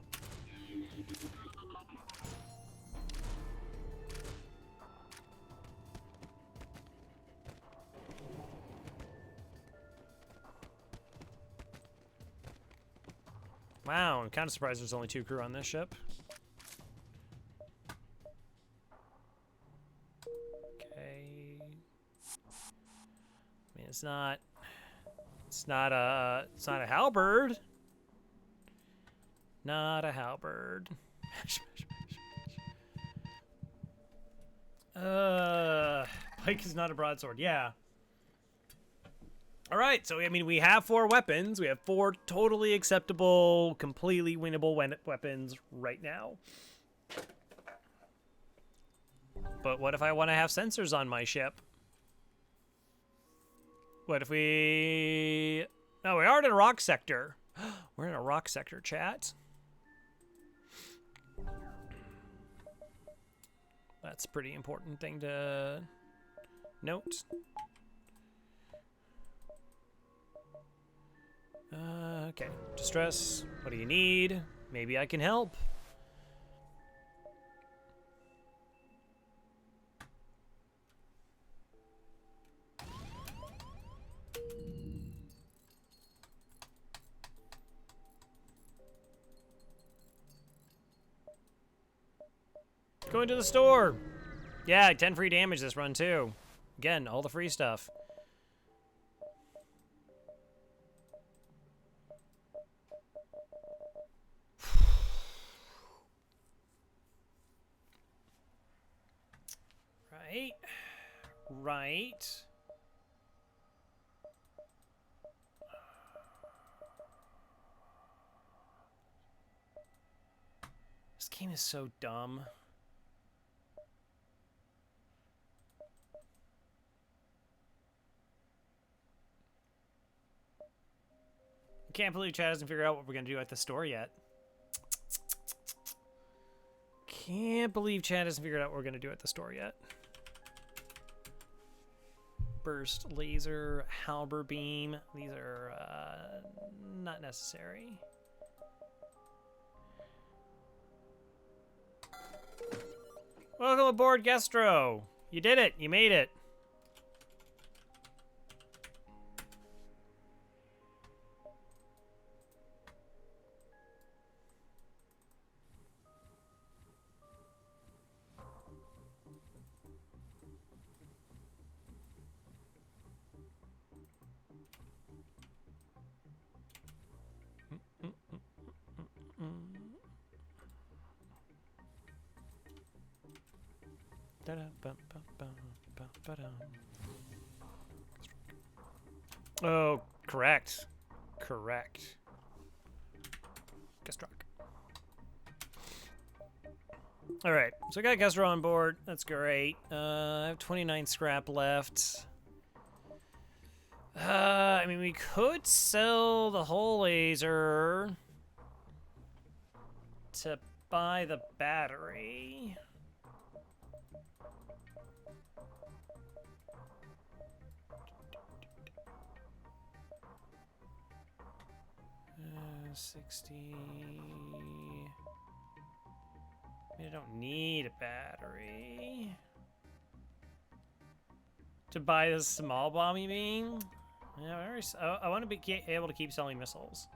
Wow, I'm kind of surprised there's only 2 crew on this ship. Okay. I mean, it's not a halberd. Not a halberd. Pike is not a broadsword. Yeah. All right, so I mean, we have 4 weapons. We have 4 totally acceptable, completely winnable weapons right now. But what if I want to have sensors on my ship? What if we... No, we are in a rock sector. We're in a rock sector, chat. That's a pretty important thing to note. Okay. Distress. What do you need? Maybe I can help. Going to the store. Yeah, 10 free damage this run too. Again, all the free stuff. Right. Right. This game is so dumb. Can't believe Chad hasn't figured out what we're going to do at the store yet. Can't believe Chad hasn't figured out what we're going to do at the store yet. Burst, laser, halber beam. These are not necessary. Welcome aboard, Gestro. You did it. You made it. Oh, correct. Correct. Gestrock. All right, so I got Gestro on board. That's great. I have 29 scrap left. I mean, we could sell the whole laser to buy the battery. Uh, 60. I don't need a battery. To buy this small bomb, you mean? Yeah, I want to be able to keep selling missiles.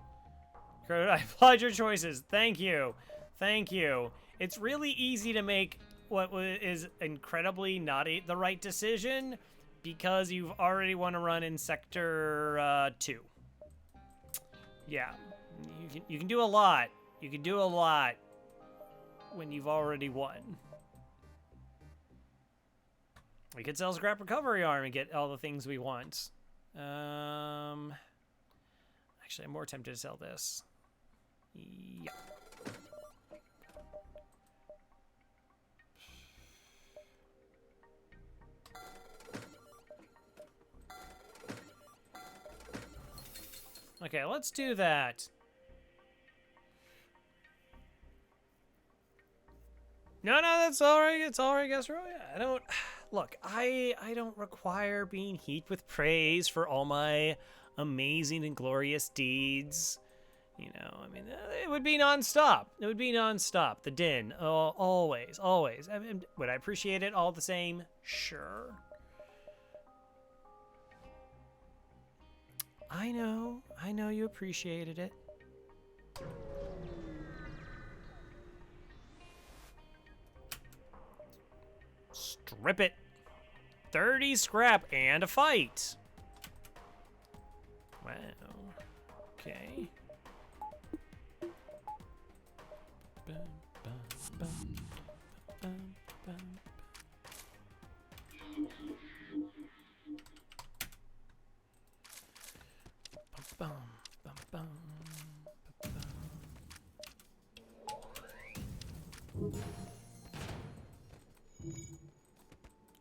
I applaud your choices. Thank you. Thank you. It's really easy to make what is incredibly not the right decision because you've already won a run in Sector 2. Yeah. You can do a lot. You can do a lot when you've already won. We could sell scrap recovery arm and get all the things we want. Actually, I'm more tempted to sell this. Yeah. Okay, let's do that. No, that's all right. It's all right, Gestro. I don't... Look, I don't require being heaped with praise for all my amazing and glorious deeds. You know, I mean, it would be nonstop. It would be nonstop. The din. Oh, always, always. I mean, would I appreciate it all the same? Sure. I know you appreciated it. Strip it. 30 scrap and a fight. Wow. Okay.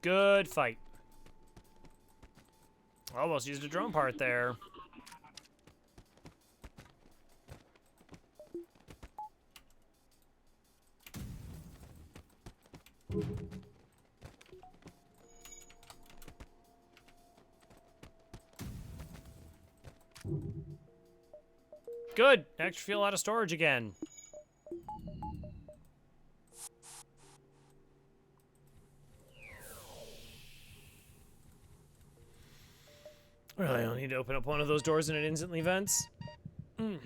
Good fight. Almost used a drone part there. Good. Extra fuel out of storage again. Really, I don't need to open up one of those doors and it instantly vents. Mm.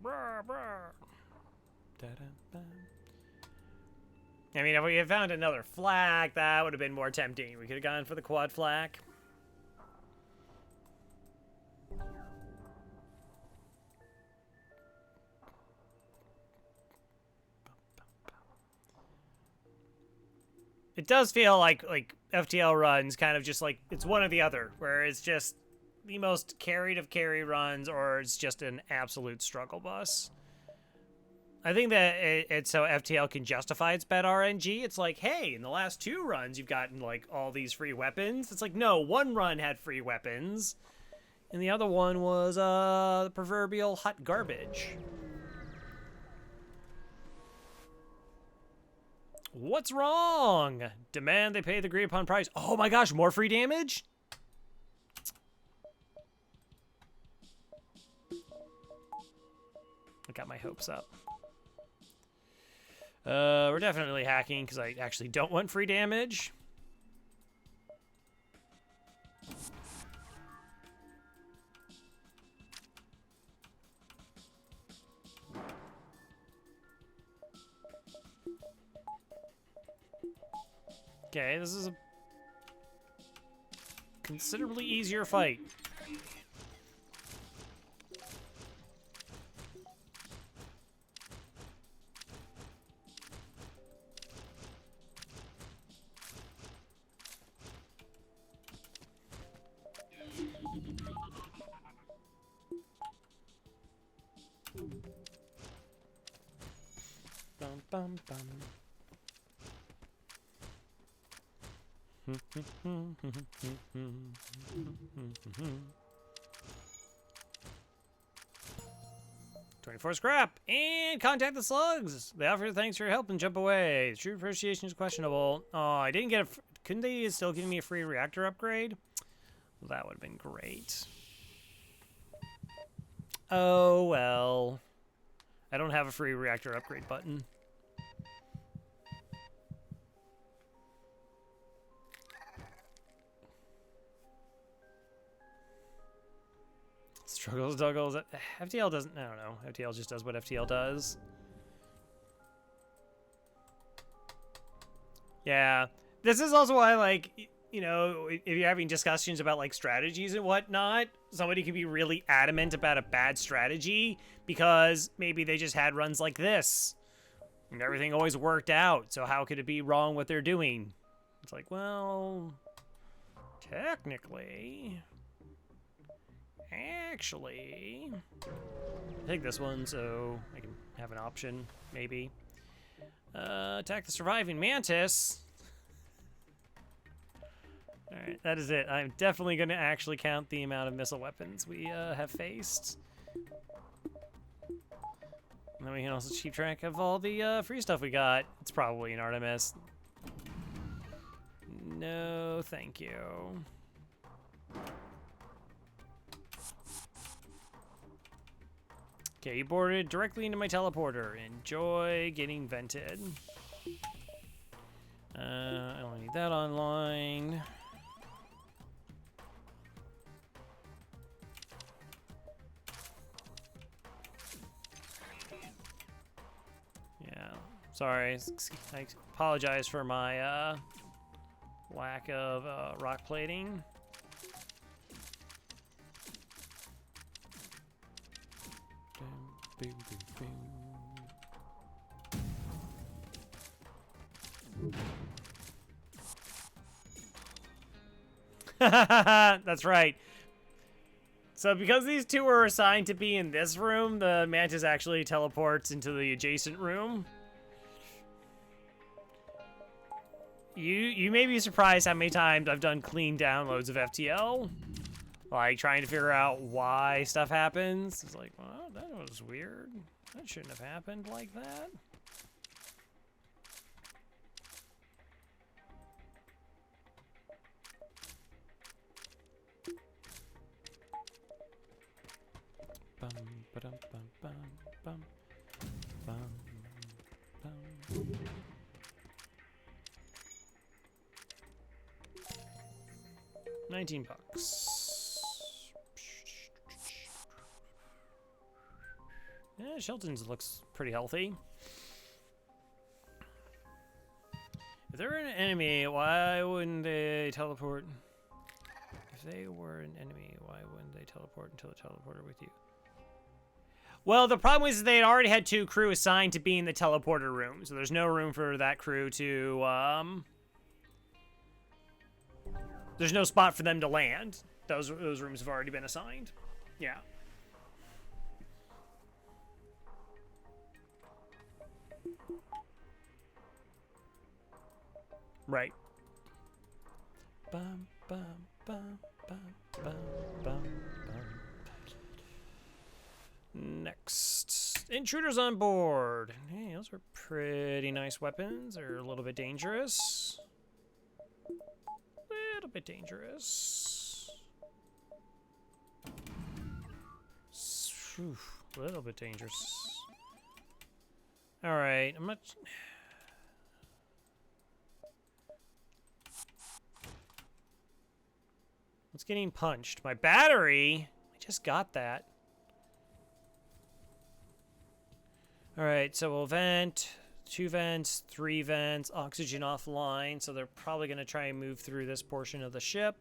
Brr, brr. I mean, if we had found another flak, that would have been more tempting. We could have gone for the quad flak. It does feel like FTL runs kind of just like it's one or the other, where it's just the most carried of carry runs, or it's just an absolute struggle bus. I think that it's so FTL can justify its bad RNG. It's like, hey, in the last 2 runs, you've gotten like all these free weapons. It's like, no, 1 run had free weapons, and the other one was the proverbial hot garbage. What's wrong? Demand they pay the agreed upon price. Oh my gosh, more free damage? I got my hopes up. We're definitely hacking because I actually don't want free damage. Okay, this is a considerably easier fight. Bum, bum, bum. 24 scrap and contact the slugs. They offer thanks for your help and jump away. True appreciation is questionable. Oh, I didn't get a. Couldn't they still give me a free reactor upgrade? Well, that would have been great. Oh well. I don't have a free reactor upgrade button. Struggles, duggles. FTL doesn't. I don't know. FTL just does what FTL does. Yeah. This is also why, like, you know, if you're having discussions about, like, strategies and whatnot, somebody can be really adamant about a bad strategy because maybe they just had runs like this and everything always worked out. So how could it be wrong what they're doing? It's like, well, technically... Actually, I take this one so I can have an option, maybe. Attack the surviving mantis. Alright, that is it. I'm definitely going to actually count the amount of missile weapons we have faced. And then we can also keep track of all the free stuff we got. It's probably an Artemis. No, thank you. Okay, you boarded directly into my teleporter. Enjoy getting vented. I don't need that online. Yeah, sorry. I apologize for my lack of rock plating. That's right. So because these two were assigned to be in this room, the mantis actually teleports into the adjacent room. You may be surprised how many times I've done clean downloads of FTL. Like, trying to figure out why stuff happens. It's like, well, that was weird. That shouldn't have happened like that. Bum, ba-dum, bum, bum, bum, bum, bum. $19. Yeah, Shelton's looks pretty healthy. If they're an enemy, why wouldn't they teleport? If they were an enemy, why wouldn't they teleport until the teleporter with you? Well, the problem is they already had 2 crew assigned to be in the teleporter room, so there's no room for that crew to, there's no spot for them to land. Those rooms have already been assigned. Yeah. Right. Bum, bum, bum, bum, bum, bum, bum. Next. Intruders on board. Hey, those are pretty nice weapons. They're a little bit dangerous. Little bit dangerous. A little bit dangerous. Alright, I'm not... What's getting punched? My battery? I just got that. Alright, so we'll vent. 2 vents, 3 vents, oxygen offline, so they're probably going to try and move through this portion of the ship.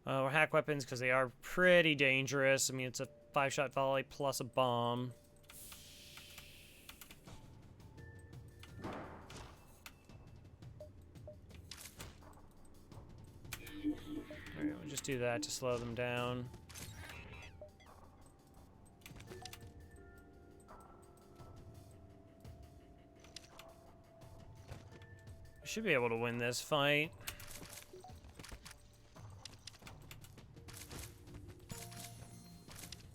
Or hack weapons, because they are pretty dangerous. I mean, it's a 5-shot volley plus a bomb. Alright, we'll just do that to slow them down. We should be able to win this fight.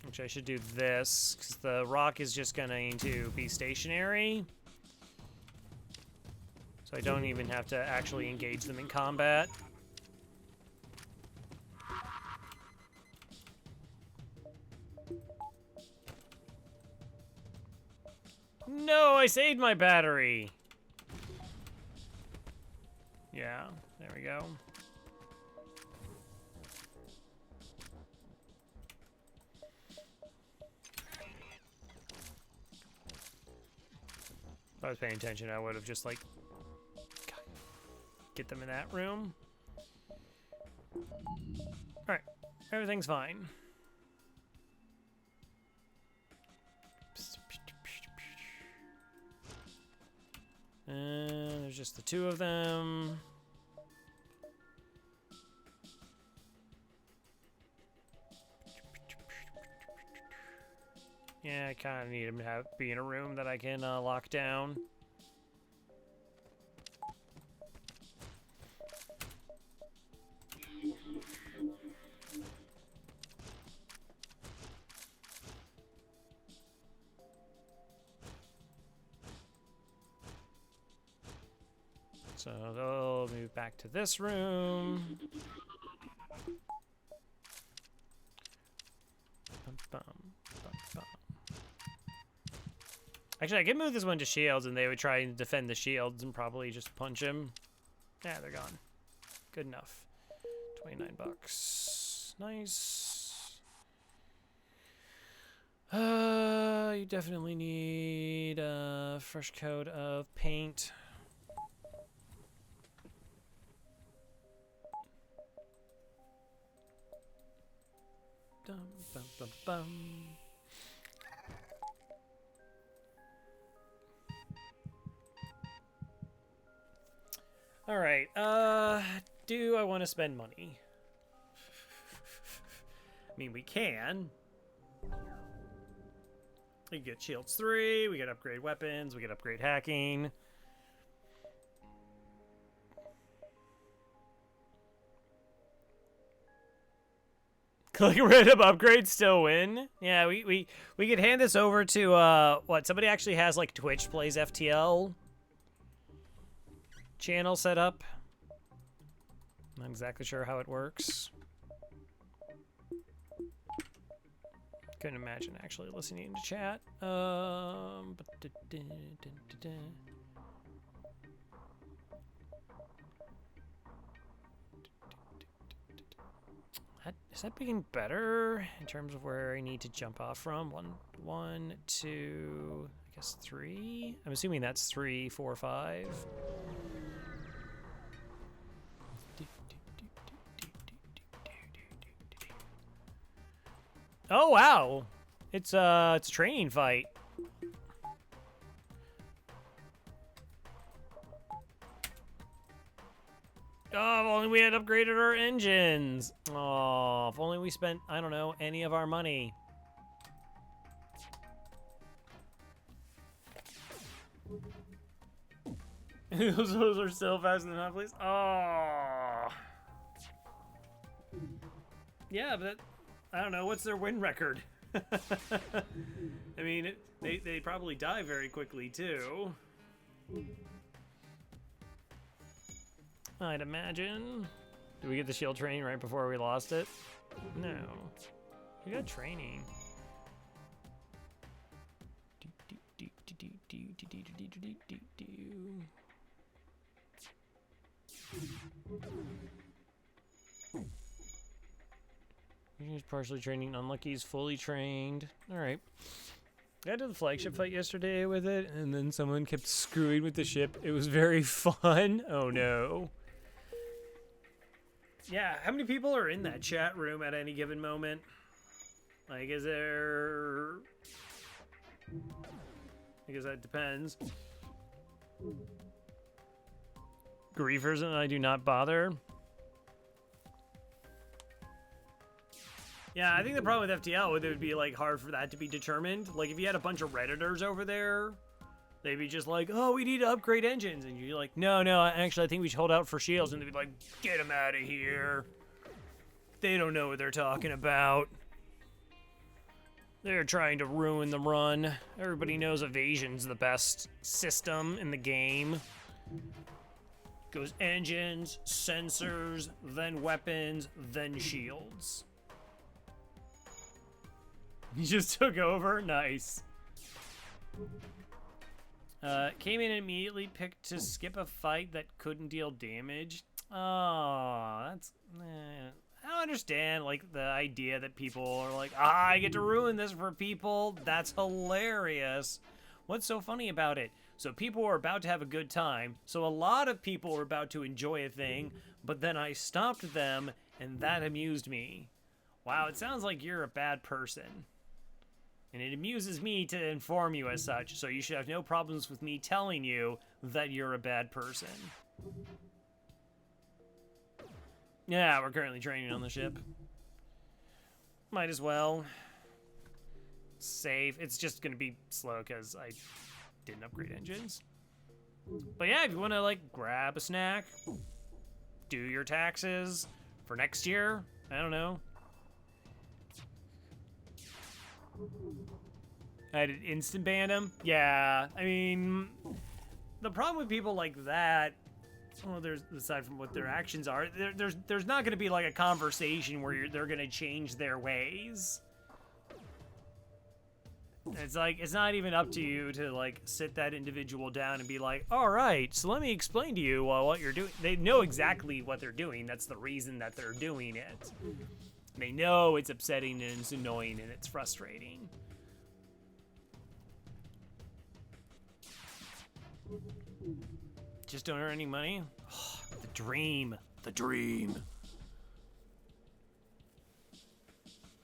Which I should do this, because the rock is just going to be stationary. So I don't even have to actually engage them in combat. No, I saved my battery! Yeah, there we go. If I was paying attention, I would have just, like, get them in that room. Alright, everything's fine. And there's just the 2 of them. Yeah, I kind of need him to be in a room that I can lock down. So they'll move back to this room. Bum, bum, bum, bum. Actually, I could move this one to shields, and they would try and defend the shields and probably just punch him. Yeah, they're gone. Good enough. $29. Nice. You definitely need a fresh coat of paint. Dum, bum, bum, bum. All right. Do I want to spend money? I mean, we can. We get shields 3. We get upgrade weapons. We get upgrade hacking. Click random upgrades, still win. Yeah, we could hand this over to what? Somebody actually has like Twitch plays FTL channel set up. Not exactly sure how it works. couldn't imagine actually listening to chat. Is that being better in terms of where I need to jump off from? One, two, I guess 3. I'm assuming that's 3, 4, 5. Oh wow, it's a training fight. Oh, if only we had upgraded our engines. Oh, if only we spent, I don't know, any of our money. Those are so fast in the hot place. Oh. Yeah, but I don't know. What's their win record? I mean, they probably die very quickly, too. I'd imagine. Did we get the shield training right before we lost it? No. We got training. He's partially training. Unlucky's fully trained. Alright. I did the flagship fight yesterday with it, and then someone kept screwing with the ship. It was very fun. Oh no. Yeah, how many people are in that chat room at any given moment? Like, is there... I guess that depends. Griefers and I do not bother. Yeah, I think the problem with FTL would it would be like hard for that to be determined. Like if you had a bunch of Redditors over there, they'd be just like, oh, we need to upgrade engines. And you're like, no, actually I think we should hold out for shields. And they'd be like, get them out of here. They don't know what they're talking about. They're trying to ruin the run. Everybody knows evasion's the best system in the game. Goes engines, sensors, then weapons, then shields. You just took over? Nice. Came in and immediately picked to skip a fight that couldn't deal damage. Oh, that's... I don't understand, like, the idea that people are like, I get to ruin this for people. That's hilarious. What's so funny about it? So people were about to have a good time. So a lot of people were about to enjoy a thing, but then I stopped them, and that amused me. Wow, it sounds like you're a bad person. And it amuses me to inform you as such, so you should have no problems with me telling you that you're a bad person. Yeah, we're currently training on the ship. Might as well. Safe. It's just gonna be slow because I didn't upgrade engines. But yeah, if you want to, like, grab a snack, do your taxes for next year, I don't know. I did instant ban them. Yeah, I mean, the problem with people like that, well, there's aside from what their actions are, there's not going to be like a conversation where they're going to change their ways. It's like it's not even up to you to like sit that individual down and be like, all right, so let me explain to you what you're doing. They know exactly what they're doing. That's the reason that they're doing it. They know it's upsetting and it's annoying and it's frustrating. Just don't earn any money? Oh, the dream. The dream.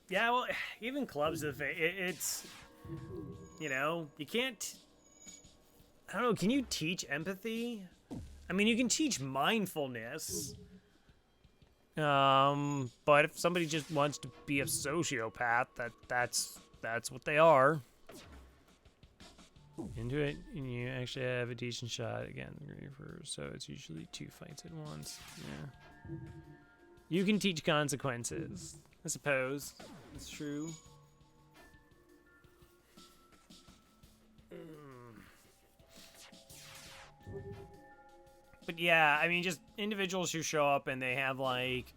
Yeah, well, even clubs, it's, you know, you can't, I don't know, can you teach empathy? I mean, you can teach mindfulness. But if somebody just wants to be a sociopath, that's what they are. Into it, and you actually have a decent shot again, so it's usually 2 fights at once. Yeah. You can teach consequences, I suppose. That's true. But yeah, I mean, just individuals who show up and they have like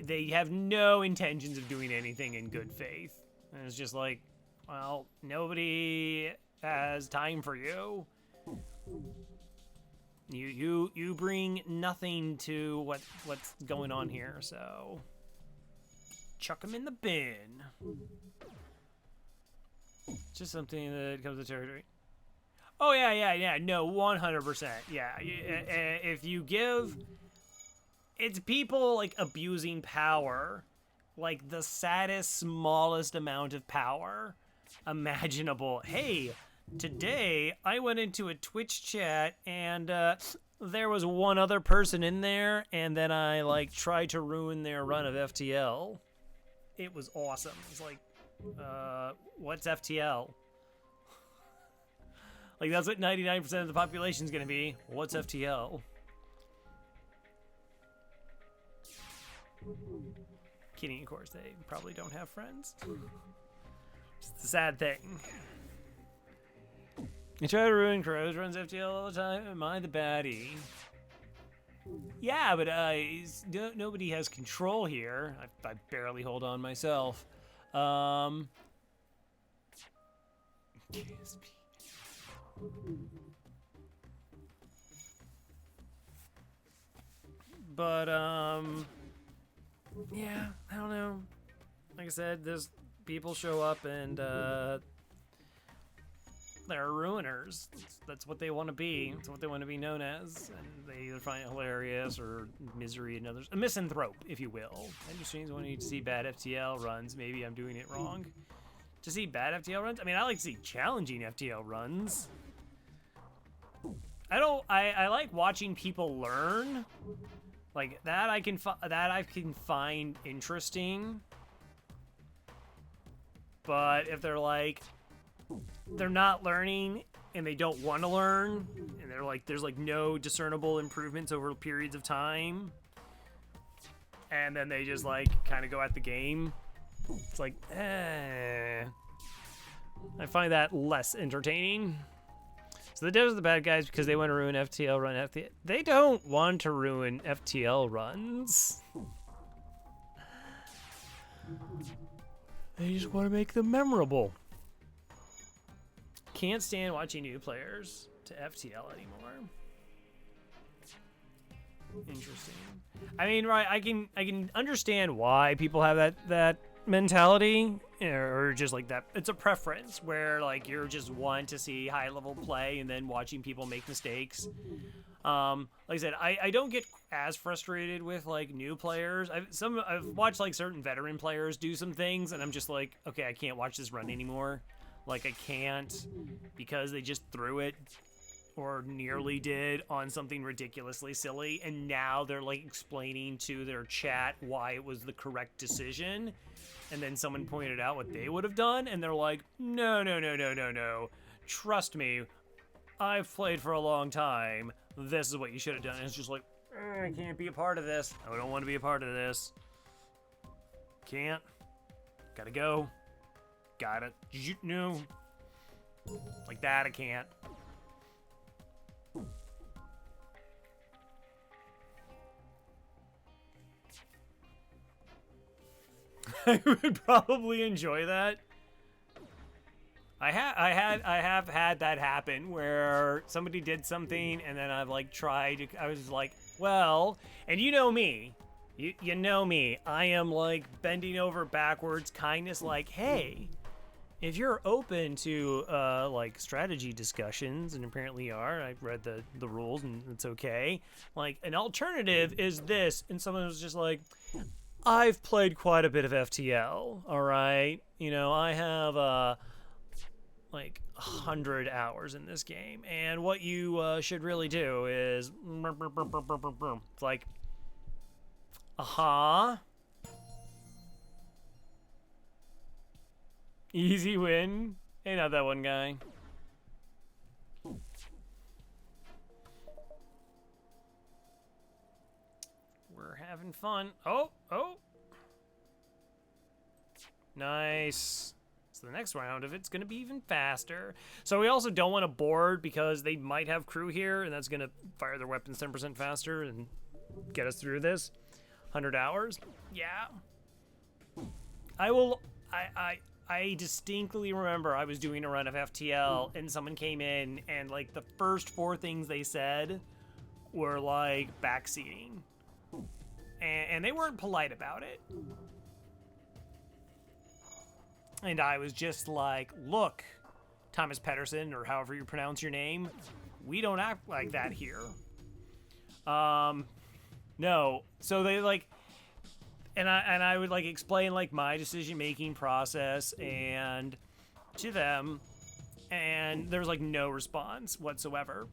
they have no intentions of doing anything in good faith. And it's just like, well, nobody has time for you. You bring nothing to what's going on here, so chuck them in the bin. Just something that comes to territory. Oh yeah. No, 100%. Yeah, if you give, it's people like abusing power, like the saddest, smallest amount of power imaginable. Hey, today I went into a Twitch chat and there was one other person in there, and then I like tried to ruin their run of FTL. It was awesome. It's like, what's FTL? Like, that's what 99% of the population is going to be. What's FTL? Kidding, of course. They probably don't have friends. It's a sad thing. You try to ruin Crows, runs FTL all the time. Am I the baddie? Yeah, but nobody has control here. I barely hold on myself. KSP. But, yeah, I don't know. Like I said, there's people show up and, they're ruiners. That's what they want to be. That's what they want to be known as. And they either find it hilarious or misery and others. A misanthrope, if you will. Industries want you to see bad FTL runs. Maybe I'm doing it wrong. To see bad FTL runs? I mean, I like to see challenging FTL runs. I like watching people learn. Like that I can find interesting. But if they're like, they're not learning and they don't want to learn, and they're like, there's like no discernible improvements over periods of time, and then they just like kind of go at the game, it's like, I find that less entertaining. So the devs are the bad guys because they want to ruin FTL run. They don't want to ruin FTL runs. They just want to make them memorable. Can't stand watching new players to FTL anymore. Interesting. I mean, right? I can understand why people have that mentality, or just like that. It's a preference where like you're just want to see high level play and then watching people make mistakes. Like I said, I don't get as frustrated with like new players. I've watched like certain veteran players do some things, and I'm just like, okay, I can't watch this run anymore. Like, I can't, because they just threw it, or nearly did, on something ridiculously silly, and now they're, like, explaining to their chat why it was the correct decision, and then someone pointed out what they would have done, and they're like, no. Trust me, I've played for a long time. This is what you should have done. And it's just like, I can't be a part of this. I don't want to be a part of this. Can't. Gotta go. Got it. No. Like that, I can't. I would probably enjoy that. I have had that happen where somebody did something and then I've like tried. I was like, well, and you know me. You know me. I am like bending over backwards, kindness, like, hey, if you're open to like strategy discussions, and apparently you are, I've read the rules and it's okay. Like, an alternative is this, and someone was just like, I've played quite a bit of FTL, all right? You know, I have like 100 hours in this game, and what you should really do is, it's like, easy win. Hey, not that one guy. We're having fun. Oh. Nice. So the next round of it's going to be even faster. So we also don't want to board because they might have crew here, and that's going to fire their weapons 10% faster and get us through this. 100 hours? Yeah. I distinctly remember I was doing a run of FTL and someone came in and like the first 4 things they said were like backseating. And they weren't polite about it. And I was just like, look, Thomas Pedersen, or however you pronounce your name, we don't act like that here. No. So they like, and I would like explain like my decision-making process and to them, and there was like no response whatsoever.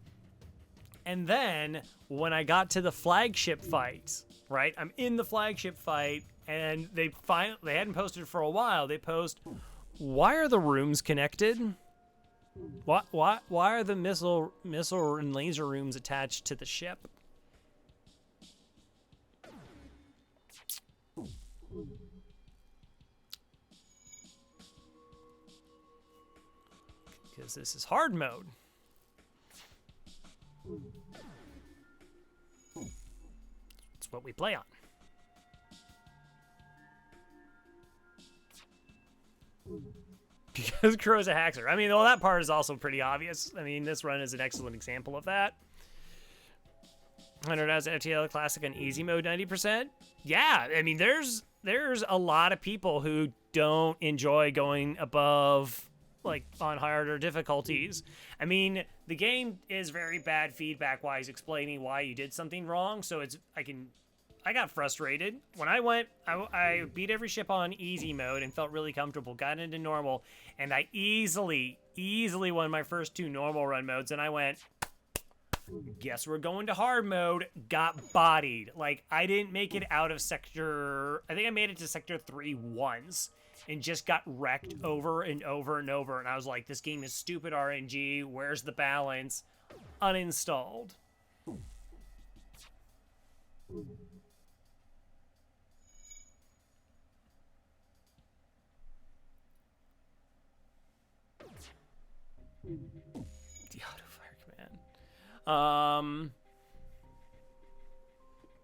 And then when I got to the flagship fight, right? I'm in the flagship fight, and they hadn't posted for a while. They post, why are the rooms connected? Why are the missile and laser rooms attached to the ship? Because this is hard mode. It's what we play on. Because Crow's a hacker. I mean, well, that part is also pretty obvious. I mean, this run is an excellent example of that. 100 hours FTL Classic on easy mode, 90%. Yeah, I mean, there's a lot of people who don't enjoy going above, like, on harder difficulties. I mean, the game is very bad feedback-wise explaining why you did something wrong, so I got frustrated. When I went, I beat every ship on easy mode and felt really comfortable, got into normal, and I easily won my first 2 normal run modes, and I went, guess we're going to hard mode, got bodied. Like, I didn't make it out of sector, I think I made it to sector 3 once, and just got wrecked over and over and over, and I was like, this game is stupid RNG, where's the balance? Uninstalled. The Autofire command.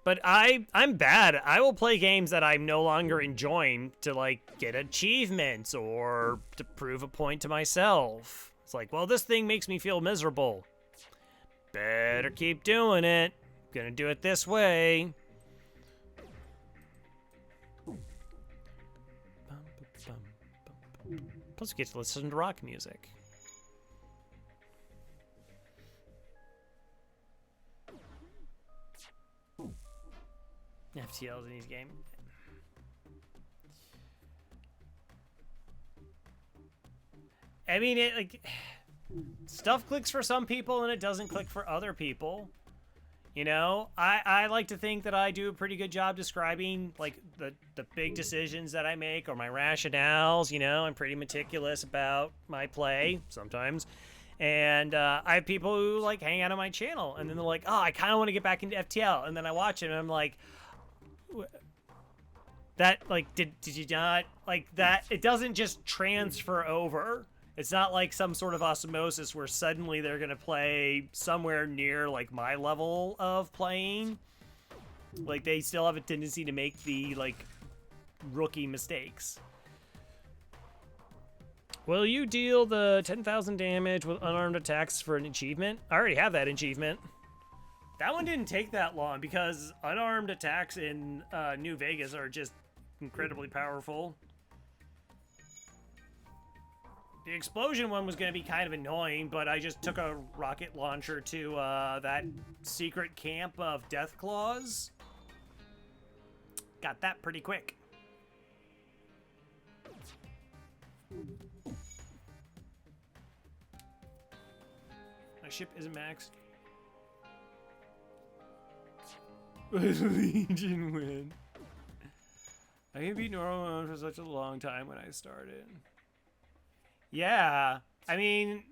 But I'm bad. I will play games that I'm no longer enjoying to like get achievements or to prove a point to myself. It's like, well, this thing makes me feel miserable. Better keep doing it. Gonna do it this way. Plus, we get to listen to rock music. FTL's in these game. I mean, it like stuff clicks for some people and it doesn't click for other people. You know, I like to think that I do a pretty good job describing like the big decisions that I make or my rationales. You know, I'm pretty meticulous about my play sometimes. And I have people who like hang out on my channel and then they're like, oh, I kind of want to get back into FTL. And then I watch it and I'm like, that like did you not like that? It doesn't just transfer over. It's not like some sort of osmosis where suddenly they're gonna play somewhere near like my level of playing. Like they still have a tendency to make the like rookie mistakes. Will you deal the 10,000 damage with unarmed attacks for an achievement? I already have that achievement. That one didn't take that long because unarmed attacks in New Vegas are just incredibly powerful. The explosion one was going to be kind of annoying, but I just took a rocket launcher to that secret camp of Death Claws. Got that pretty quick. My ship isn't maxed. Legion win. I can beat normal mode for such a long time when I started. Yeah, I mean,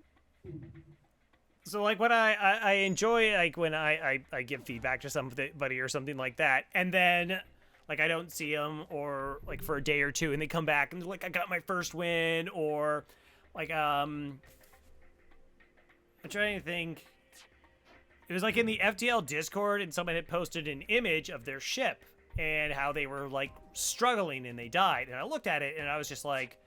so like what I enjoy like when I give feedback to somebody or something like that, and then like I don't see them or like for a day or two, and they come back and they're like, I got my first win, or like I'm trying to think. It was like in the FTL Discord, and someone had posted an image of their ship, and how they were like struggling and they died. And I looked at it and I was just like,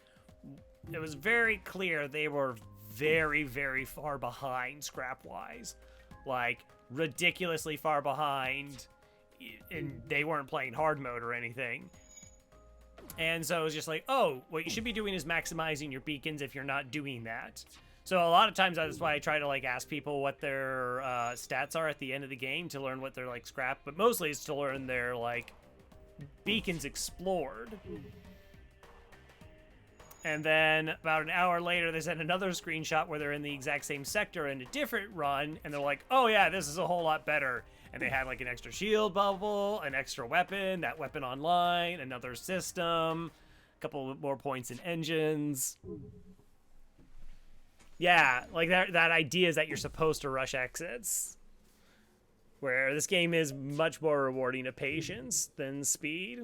it was very clear they were very, very far behind scrap-wise. Like, ridiculously far behind, and they weren't playing hard mode or anything. And so it was just like, oh, what you should be doing is maximizing your beacons if you're not doing that. So a lot of times that's why I try to like ask people what their stats are at the end of the game to learn what their like scrap, but mostly it's to learn their like beacons explored. And then about an hour later, they sent another screenshot where they're in the exact same sector in a different run, and they're like, oh yeah, this is a whole lot better. And they had like an extra shield bubble, an extra weapon, that weapon online, another system, a couple more points in engines. Yeah, like that idea is that you're supposed to rush exits. Where this game is much more rewarding to patience than speed.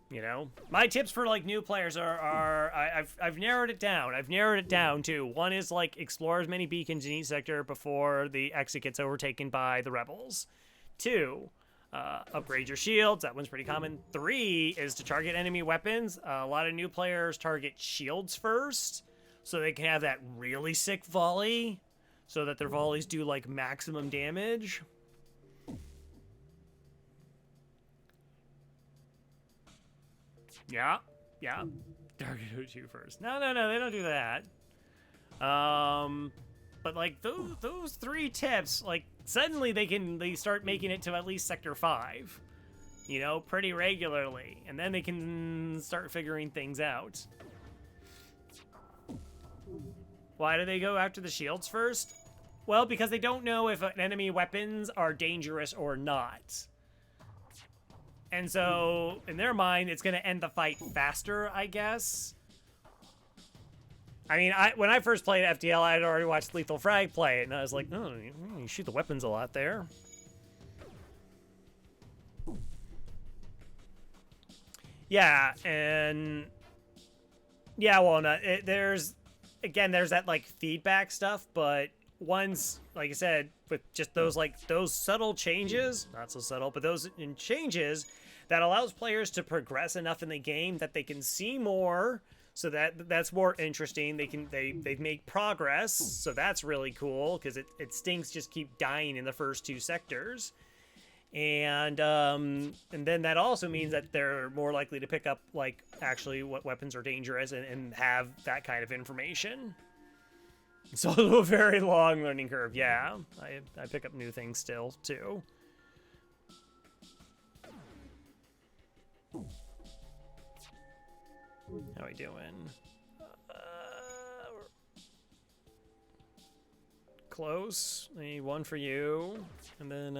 You know, my tips for like new players are I've narrowed it down. I've narrowed it down to one is like explore as many beacons in each sector before the exit gets overtaken by the rebels. 2, upgrade your shields. That one's pretty common. 3 is to target enemy weapons. A lot of new players target shields first, so they can have that really sick volley, so that their volleys do like maximum damage. Yeah. Target O2 first. No, they don't do that. But like those 3 tips, like suddenly they start making it to at least sector 5, you know, pretty regularly, and then they can start figuring things out. Why do they go after the shields first? Well, because they don't know if enemy weapons are dangerous or not. And so, in their mind, it's going to end the fight faster, I guess. I mean, when I first played FTL, I had already watched Lethal Frag play it, and I was like, oh, you shoot the weapons a lot there. Yeah, and... yeah, well, no, there's that, like, feedback stuff, but once, like I said, with just those subtle changes, not so subtle, but those changes that allows players to progress enough in the game that they can see more, so that's more interesting. They make progress, so that's really cool, because it stinks just keep dying in the first 2 sectors. And then that also means that they're more likely to pick up, like, actually what weapons are dangerous and have that kind of information. It's also a very long learning curve. Yeah, I pick up new things still, too. How we doing? Close. I need 1 for you. And then,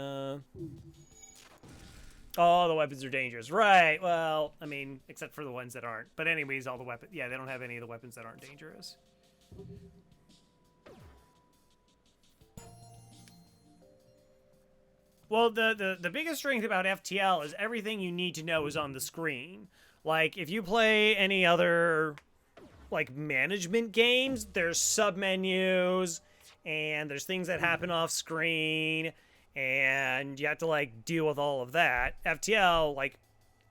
all the weapons are dangerous. Right, well, I mean, except for the ones that aren't. But anyways, all the weapons... yeah, they don't have any of the weapons that aren't dangerous. Well, the biggest strength about FTL is everything you need to know is on the screen. Like, if you play any other, like, management games, there's submenus, and there's things that happen off screen, and you have to, like, deal with all of that. FTL, like,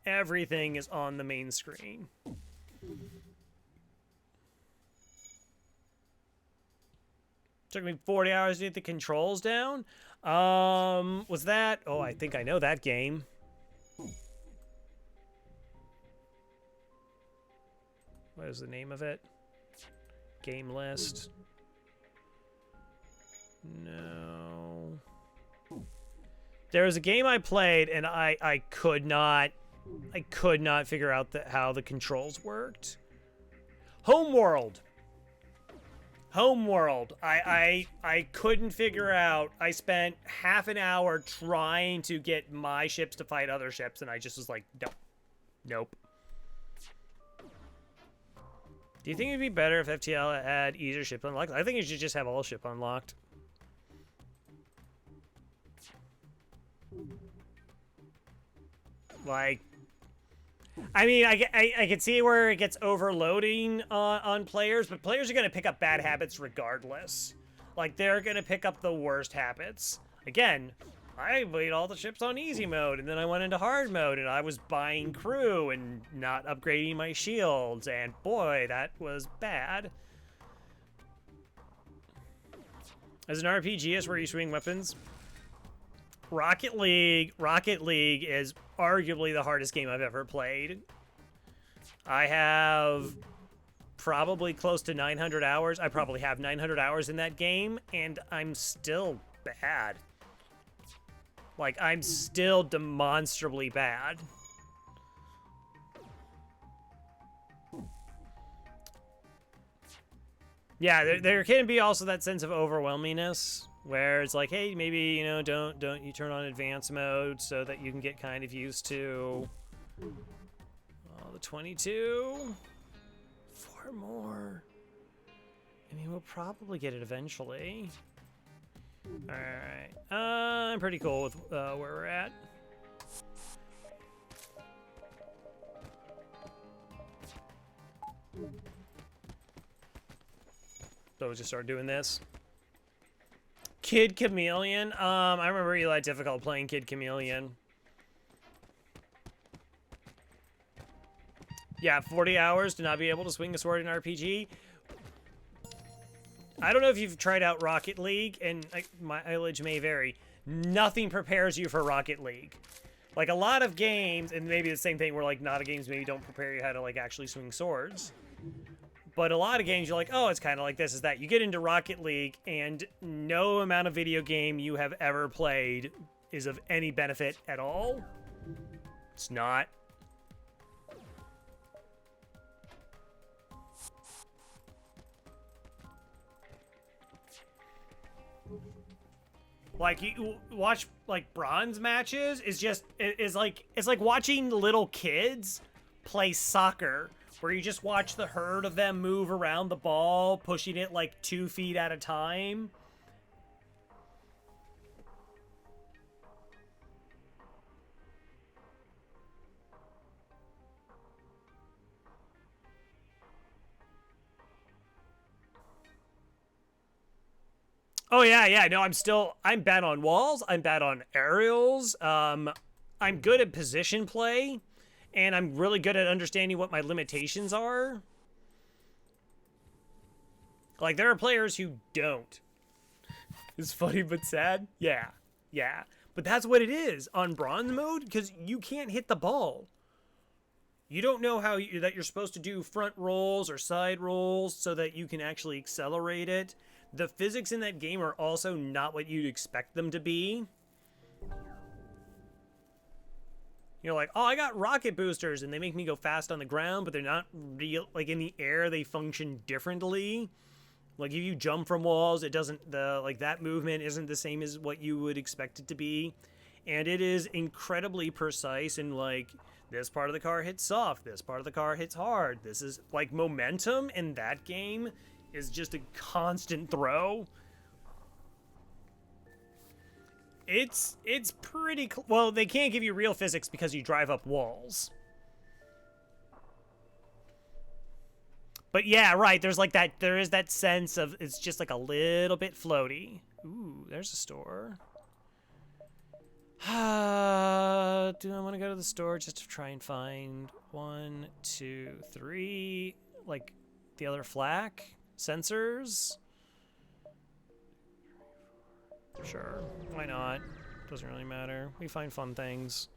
everything is on the main screen. Took me 40 hours to get the controls down. Was that... oh, I think I know that game. What is the name of it? Game list. No. There was a game I played, and I could not figure out how the controls worked. Homeworld. I couldn't figure out. I spent half an hour trying to get my ships to fight other ships, and I just was like, nope. Do you think it'd be better if FTL had either ship unlocked? I think it should just have all ship unlocked. Like, I mean, I can see where it gets overloading on players, but players are going to pick up bad habits regardless. Like, they're going to pick up the worst habits. Again, I played all the ships on easy mode, and then I went into hard mode, and I was buying crew and not upgrading my shields, and boy, that was bad. As an RPG, is where you swing weapons. Rocket League is arguably the hardest game I've ever played. I have probably close to 900 hours. I probably have 900 hours in that game, and I'm still bad. Like, I'm still demonstrably bad. Yeah, there can be also that sense of overwhelmingness where it's like, hey, maybe, you know, don't you turn on advanced mode so that you can get kind of used to the 22. 4 more. I mean, we'll probably get it eventually. All right, I'm pretty cool with where we're at. So we'll just start doing this. Kid Chameleon. I remember Eli difficult playing Kid Chameleon. Yeah, 40 hours to not be able to swing a sword in RPG. I don't know if you've tried out Rocket League, and my mileage may vary. Nothing prepares you for Rocket League. Like, a lot of games, and maybe the same thing where, like, not a games maybe don't prepare you how to, like, actually swing swords. But a lot of games, you're like, oh, it's kind of like this is that. You get into Rocket League, and no amount of video game you have ever played is of any benefit at all. It's not. Like, you watch, like, bronze matches is just, it's like watching little kids play soccer, where you just watch the herd of them move around the ball, pushing it, like, 2 feet at a time. Oh, yeah, no, I'm bad on walls, I'm bad on aerials, I'm good at position play, and I'm really good at understanding what my limitations are. Like, there are players who don't. It's funny but sad. Yeah. But that's what it is on bronze mode, because you can't hit the ball. You don't know that you're supposed to do front rolls or side rolls so that you can actually accelerate it. The physics in that game are also not what you'd expect them to be. You're like, oh, I got rocket boosters, and they make me go fast on the ground, but they're not real. Like, in the air, they function differently. Like, if you jump from walls, it doesn't, that movement isn't the same as what you would expect it to be. And it is incredibly precise in, like, this part of the car hits soft, this part of the car hits hard. This is, like, momentum in that game is just a constant throw. It's pretty well, they can't give you real physics because you drive up walls. But yeah, right, there is that sense of it's just like a little bit floaty. Ooh, there's a store. Do I want to go to the store just to try and find 1, 2, 3, like the other flak sensors? Sure, why not? Doesn't really matter. We find fun things.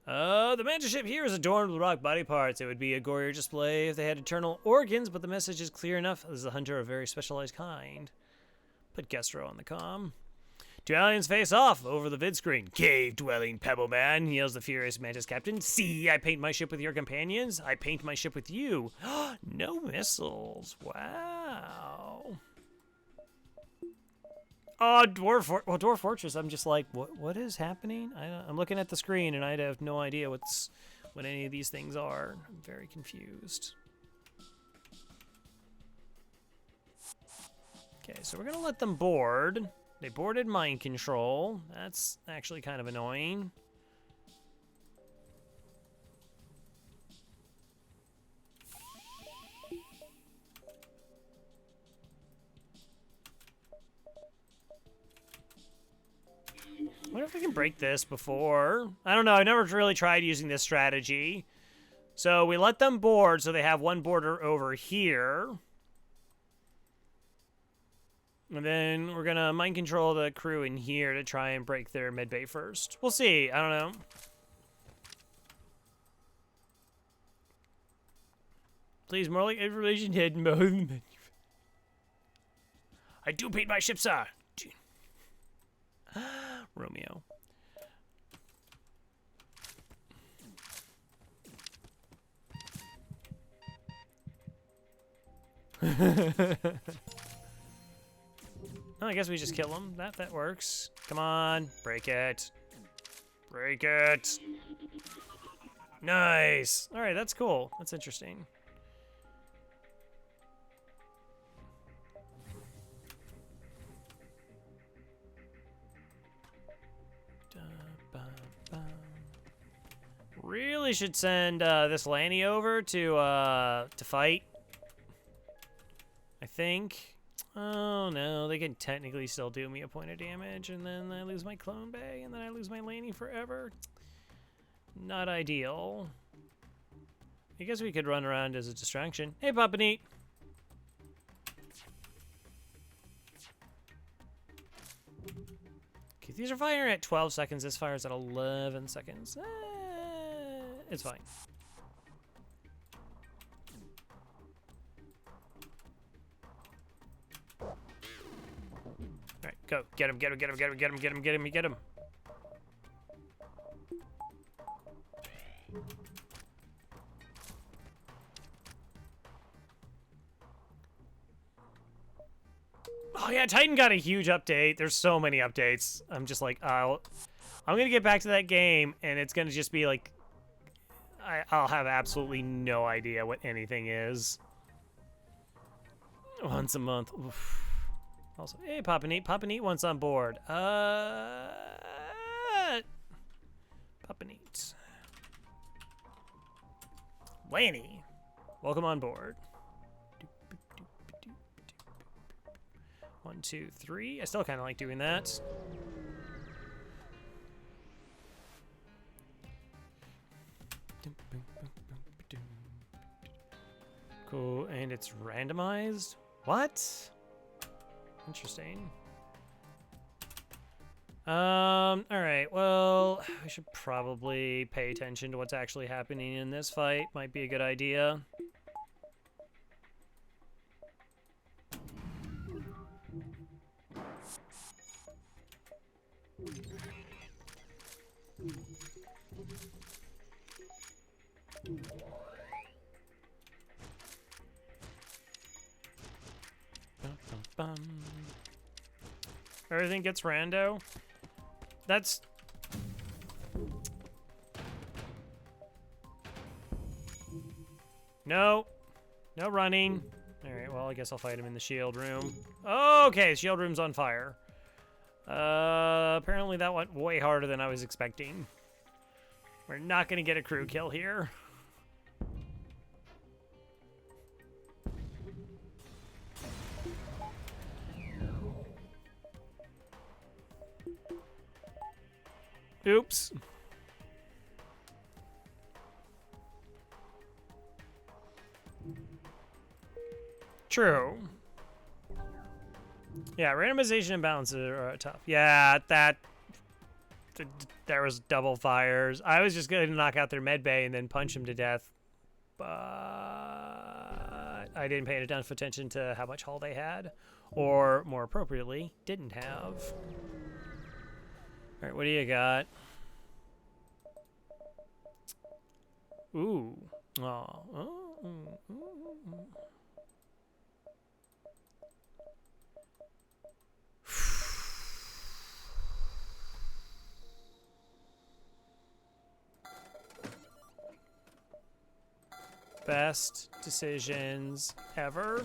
The mantis ship here is adorned with rock body parts. It would be a gorier display if they had eternal organs, but the message is clear enough as the hunter of a very specialized kind. Put Gestro on the comm. 2 aliens face off over the vid screen. Cave-dwelling pebble man, yells the furious mantis captain. See, I paint my ship with your companions. I paint my ship with you. No missiles. Wow. Oh, Dwarf Fortress. I'm just like, what is happening? I'm looking at the screen and I have no idea what any of these things are. I'm very confused. Okay, so we're gonna let them board. They boarded mind control. That's actually kind of annoying. if we can break this before? I don't know. I never really tried using this strategy. So we let them board, so they have one border over here. And then we're going to mind control the crew in here to try and break their mid bay first. We'll see. I don't know. Please, more like information hidden behind the menu. I do paint my ships, sir. Romeo. Oh, I guess we just kill him. That works. Come on, break it. Break it. Nice. All right, that's cool. That's interesting. Really should send this Lanny over to fight. I think. Oh no, they can technically still do me a point of damage, and then I lose my clone bay, and then I lose my Lanny forever. Not ideal. I guess we could run around as a distraction. Hey, Papa Neat. Okay, these are firing at 12 seconds. This fires at 11 seconds. It's fine. All right, go. Get him, get him, get him, get him, get him, get him, get him, get him. Oh yeah, Titan got a huge update. There's so many updates. I'm just like, I'm gonna get back to that game, and it's gonna just be like, I'll have absolutely no idea what anything is. Once a month. Oof. Also, hey, Papa Neat wants on board. Papa Neat. Lanny, welcome on board. 1, 2, 3. I still kind of like doing that. Cool, and it's randomized? What? Interesting. Alright, well, we should probably pay attention to what's actually happening in this fight. Might be a good idea. Everything gets rando. That's... No. No running. Alright, well, I guess I'll fight him in the shield room. Okay, the shield room's on fire. Apparently that went way harder than I was expecting. We're not gonna get a crew kill here. Oops. True. Yeah, randomization and balances are tough. Yeah, there was double fires. I was just going to knock out their med bay and then punch them to death. But I didn't pay enough attention to how much hull they had. Or, more appropriately, didn't have. Alright, what do you got? Ooh. Oh. Best decisions ever.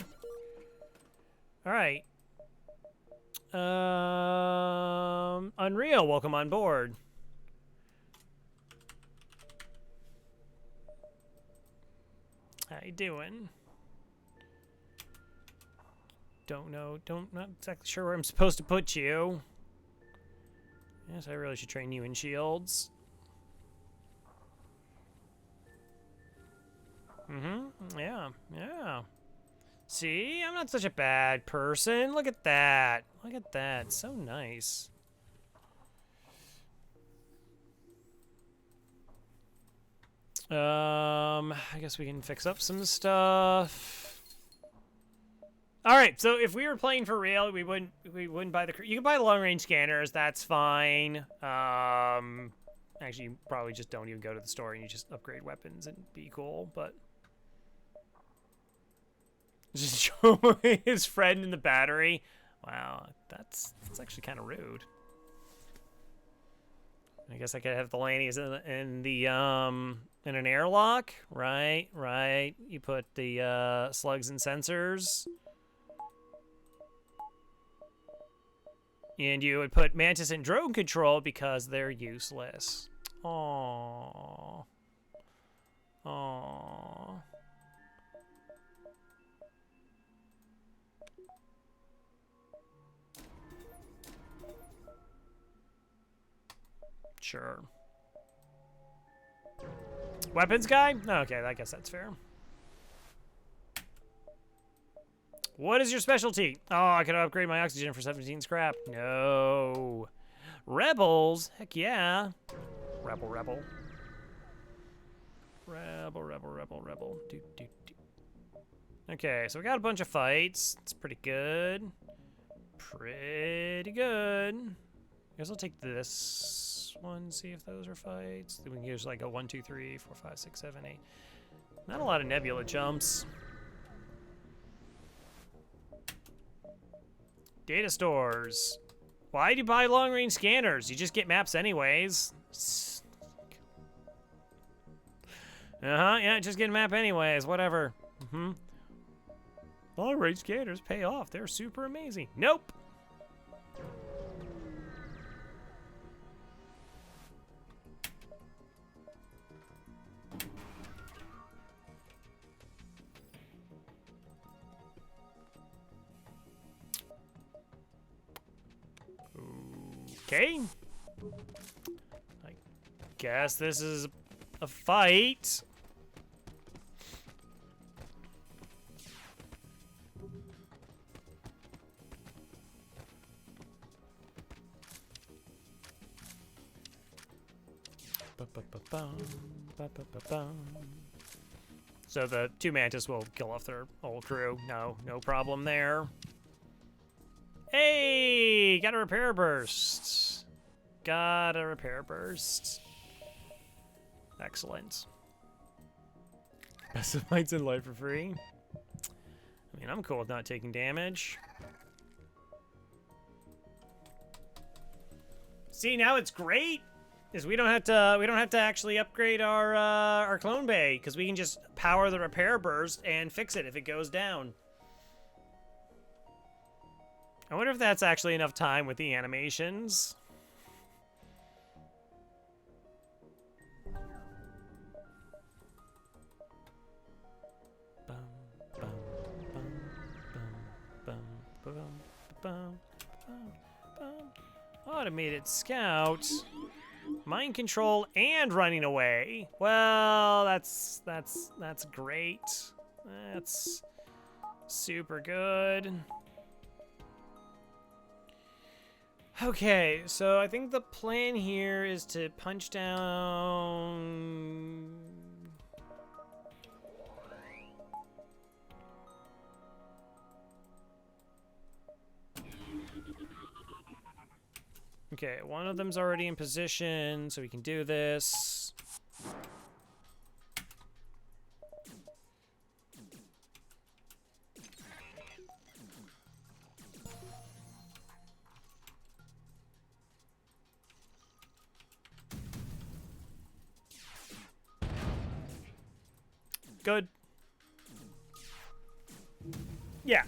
Alright. Unreal, welcome on board. How you doing? Don't know, not exactly sure where I'm supposed to put you. Yes, I really should train you in shields. Yeah, yeah. See, I'm not such a bad person. Look at that. Look at that. So nice. I guess we can fix up some stuff. All right, so if we were playing for real, we wouldn't buy the. You can buy the long range scanners. That's fine. Actually, you probably just don't even go to the store and you just upgrade weapons and be cool. But just show his friend in the battery. Wow, that's actually kind of rude. I guess I could have the Lanius in an airlock, right? Right. You put the slugs and sensors. And you would put Mantis in drone control because they're useless. Aww. Aww. Sure. Weapons guy? Okay, I guess that's fair. What is your specialty? Oh, I could upgrade my oxygen for 17 scrap. No. Rebels? Heck yeah. Rebel. Rebel. Okay, so we got a bunch of fights. It's pretty good. Pretty good. I guess I'll take this one, see if those are fights. Then we can use like a 1, 2, 3, 4, 5, 6, 7, 8. Not a lot of nebula jumps. Data stores. Why do you buy long-range scanners? You just get maps anyways. Yeah, just get a map anyways, whatever. Long-range scanners pay off. They're super amazing. Nope. Okay. I guess this is a fight. So the 2 Mantis will kill off their whole crew. No problem there. Hey, got a repair burst. Got a repair burst. Excellent. Best of fights in life for free. I mean, I'm cool with not taking damage. See, now it's great. Is we don't have to actually upgrade our clone bay because we can just power the repair burst and fix it if it goes down. I wonder if that's actually enough time with the animations. Automated scout, mind control, and running away. Well, that's great. That's super good. Okay, so I think the plan here is to punch down. Okay, one of them's already in position, so we can do this. Good. Yeah. I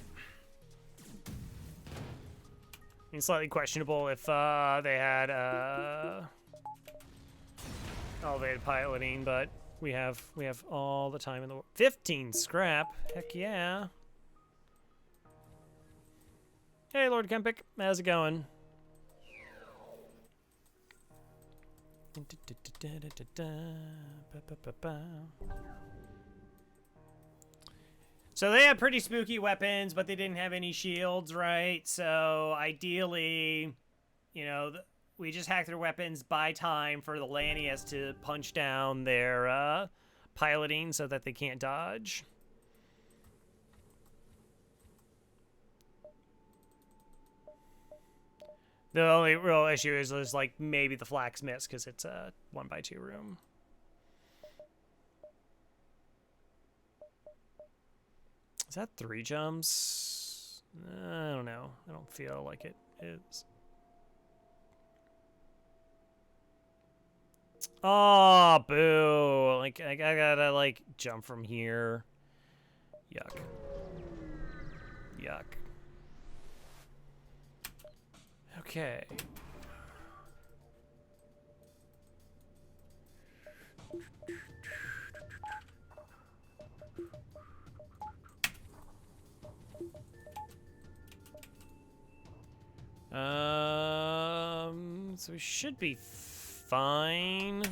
mean, slightly questionable if they had elevated piloting, but we have all the time in the world. 15 scrap. Heck yeah. Hey, Lord Kempic, how's it going? So they had pretty spooky weapons, but they didn't have any shields, right? So ideally, you know, we just hack their weapons, buy time for the Lanius to punch down their piloting so that they can't dodge. The only real issue is like maybe the flak's miss because it's a 1x2 room. Is that 3 jumps? I don't know. I don't feel like it is. Oh, boo. Like, I gotta, like, jump from here. Yuck. Yuck. Okay. So we should be fine.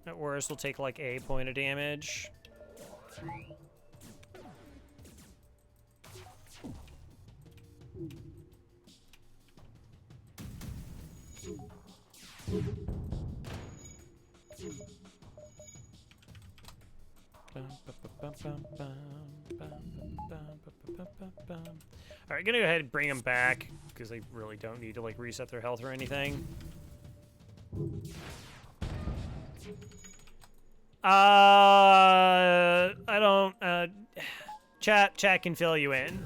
At worst, we'll take like a point of damage. Alright, gonna go ahead and bring them back, because they really don't need to, like, reset their health or anything. I don't, chat can fill you in.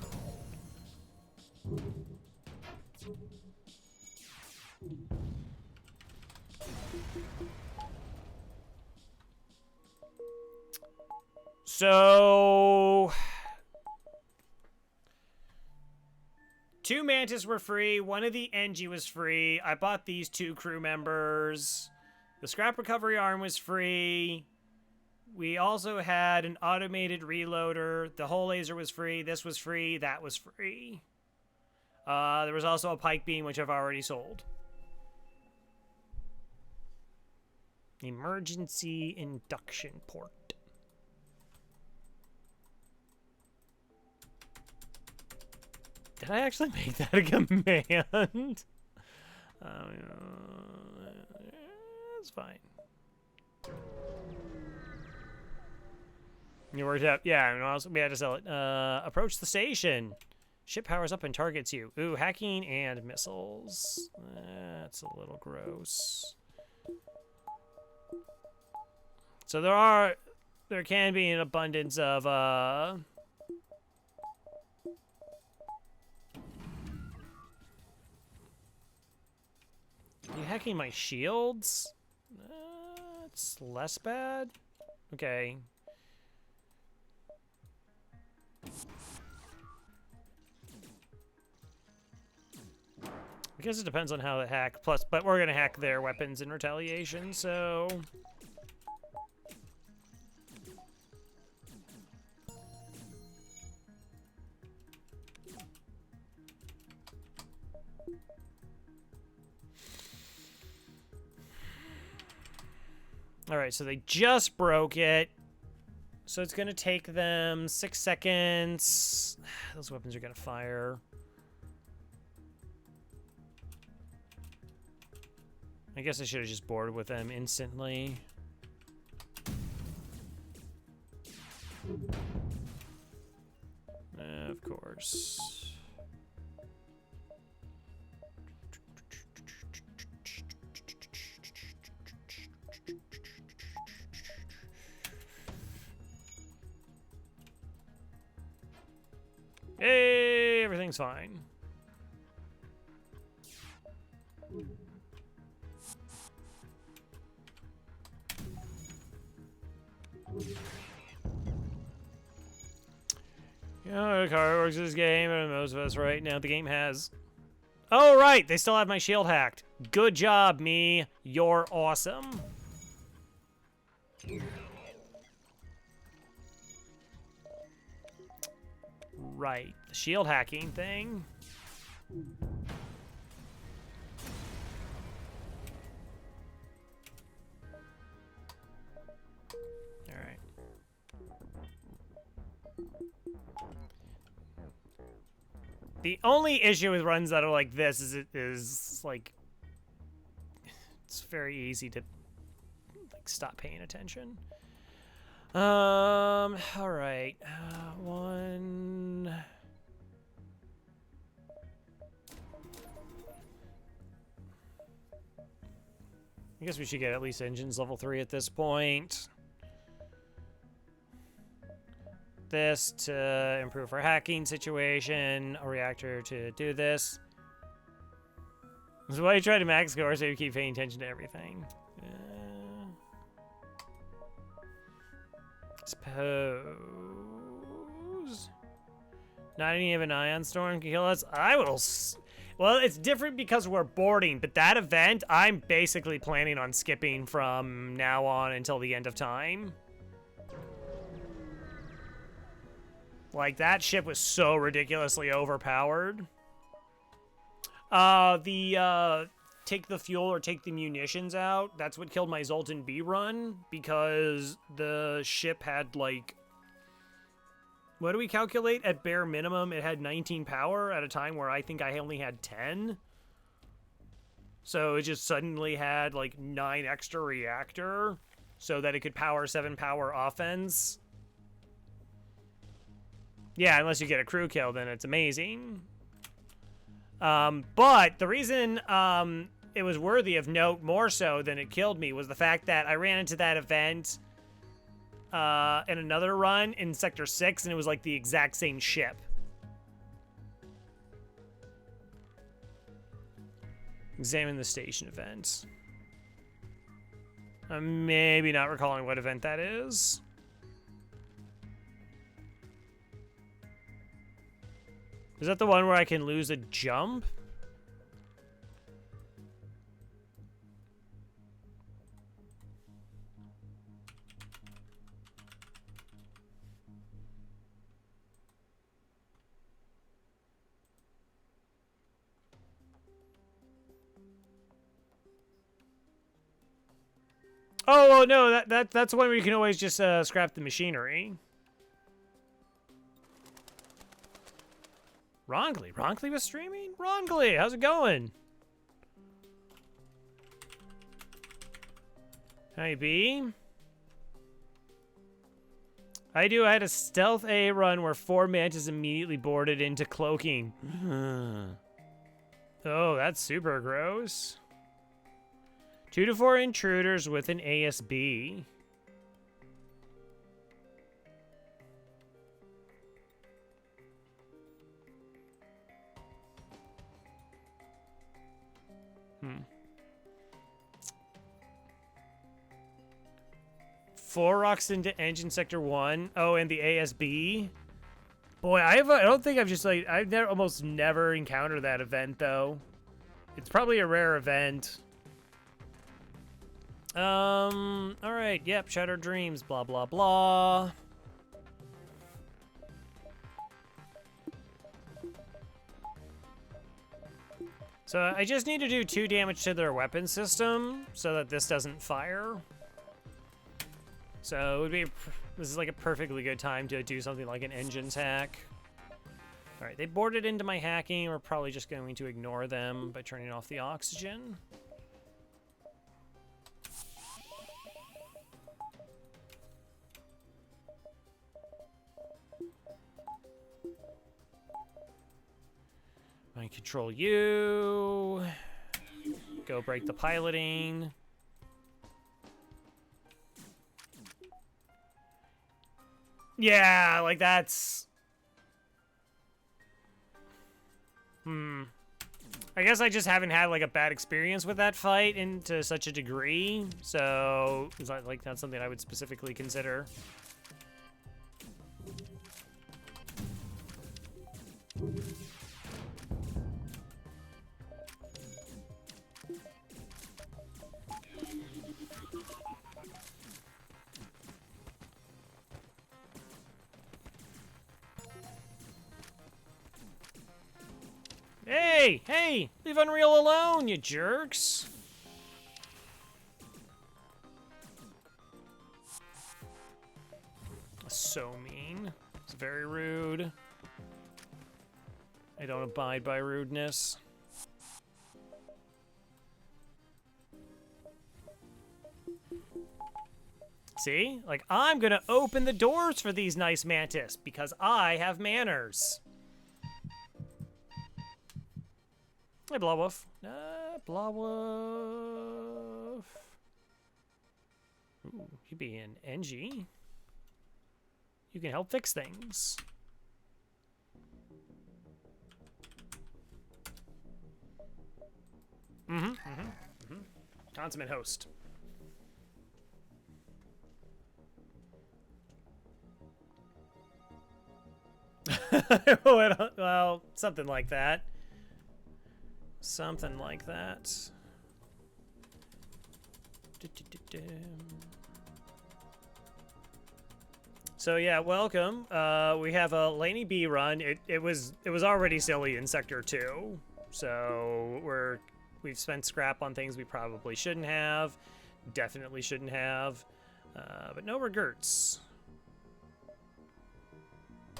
So 2 Mantis were free, 1 of the NG was free. I bought these 2 crew members. The scrap recovery arm was free. We also had an automated reloader. The whole laser was free. This was free. That was free. There was also a pike beam, which I've already sold. Emergency induction port. Did I actually make that a command? It's fine. You worked out. Yeah, and also we had to sell it. Approach the station. Ship powers up and targets you. Ooh, hacking and missiles. That's a little gross. So there can be an abundance of Are you hacking my shields? It's less bad. Okay. I guess it depends on how they hack. Plus, but we're gonna hack their weapons in retaliation, so. All right, so they just broke it. So it's gonna take them 6 seconds. Those weapons are gonna fire. I guess I should have just boarded with them instantly. Of course. Hey, everything's fine. You know how it works this game, and most of us right now, the game has. Oh, right, they still have my shield hacked. Good job, me. You're awesome. Right, the shield hacking thing. The only issue with runs that are like this is it is like it's very easy to like stop paying attention. All right, one. I guess we should get at least engines level 3 at this point. This to improve our hacking situation, a reactor to do this. This is why you try to max score so you keep paying attention to everything. Suppose not any of an ion storm can kill us. I will. Well, it's different because we're boarding, but that event I'm basically planning on skipping from now on until the end of time. Like, that ship was so ridiculously overpowered. Take the fuel or take the munitions out. That's what killed my Zoltan B run, because the ship had, like... What do we calculate? At bare minimum, it had 19 power at a time where I think I only had 10. So it just suddenly had, like, 9 extra reactor so that it could power 7 power offense. Yeah, unless you get a crew kill, then it's amazing. But the reason it was worthy of note more so than it killed me was the fact that I ran into that event in another run in Sector 6, and it was like the exact same ship. Examine the station event. I'm maybe not recalling what event that is. Is that the one where I can lose a jump? Oh no, that's the one where you can always just scrap the machinery. Rongley was streaming? Rongley, how's it going? Hi, B. I had a stealth A run where 4 mantis immediately boarded into cloaking. Oh, that's super gross. 2 to 4 intruders with an ASB. Four rocks into engine sector 1. Oh, and the ASB. Boy, I don't think I've almost never encountered that event though. It's probably a rare event. All right. Yep. Shattered dreams. Blah blah blah. So I just need to do 2 damage to their weapon system so that this doesn't fire. So it would be, this is like a perfectly good time to do something like an engines hack. All right, they boarded into my hacking. We're probably just going to ignore them by turning off the oxygen. I control you. Go break the piloting. Yeah, like that's... I guess I just haven't had like a bad experience with that fight to such a degree, so it's not like that's something I would specifically consider. Hey! Leave Unreal alone, you jerks! So mean. It's very rude. I don't abide by rudeness. See? Like, I'm gonna open the doors for these nice mantis because I have manners. Hey, Blawwolf. Blawwolf. Ooh, you be an NG. You can help fix things. Consummate host. Well, something like that. Something like that. So yeah, welcome. We have a Lanius B run. It was already silly in Sector 2. So we've spent scrap on things we probably shouldn't have. Definitely shouldn't have. But no regrets.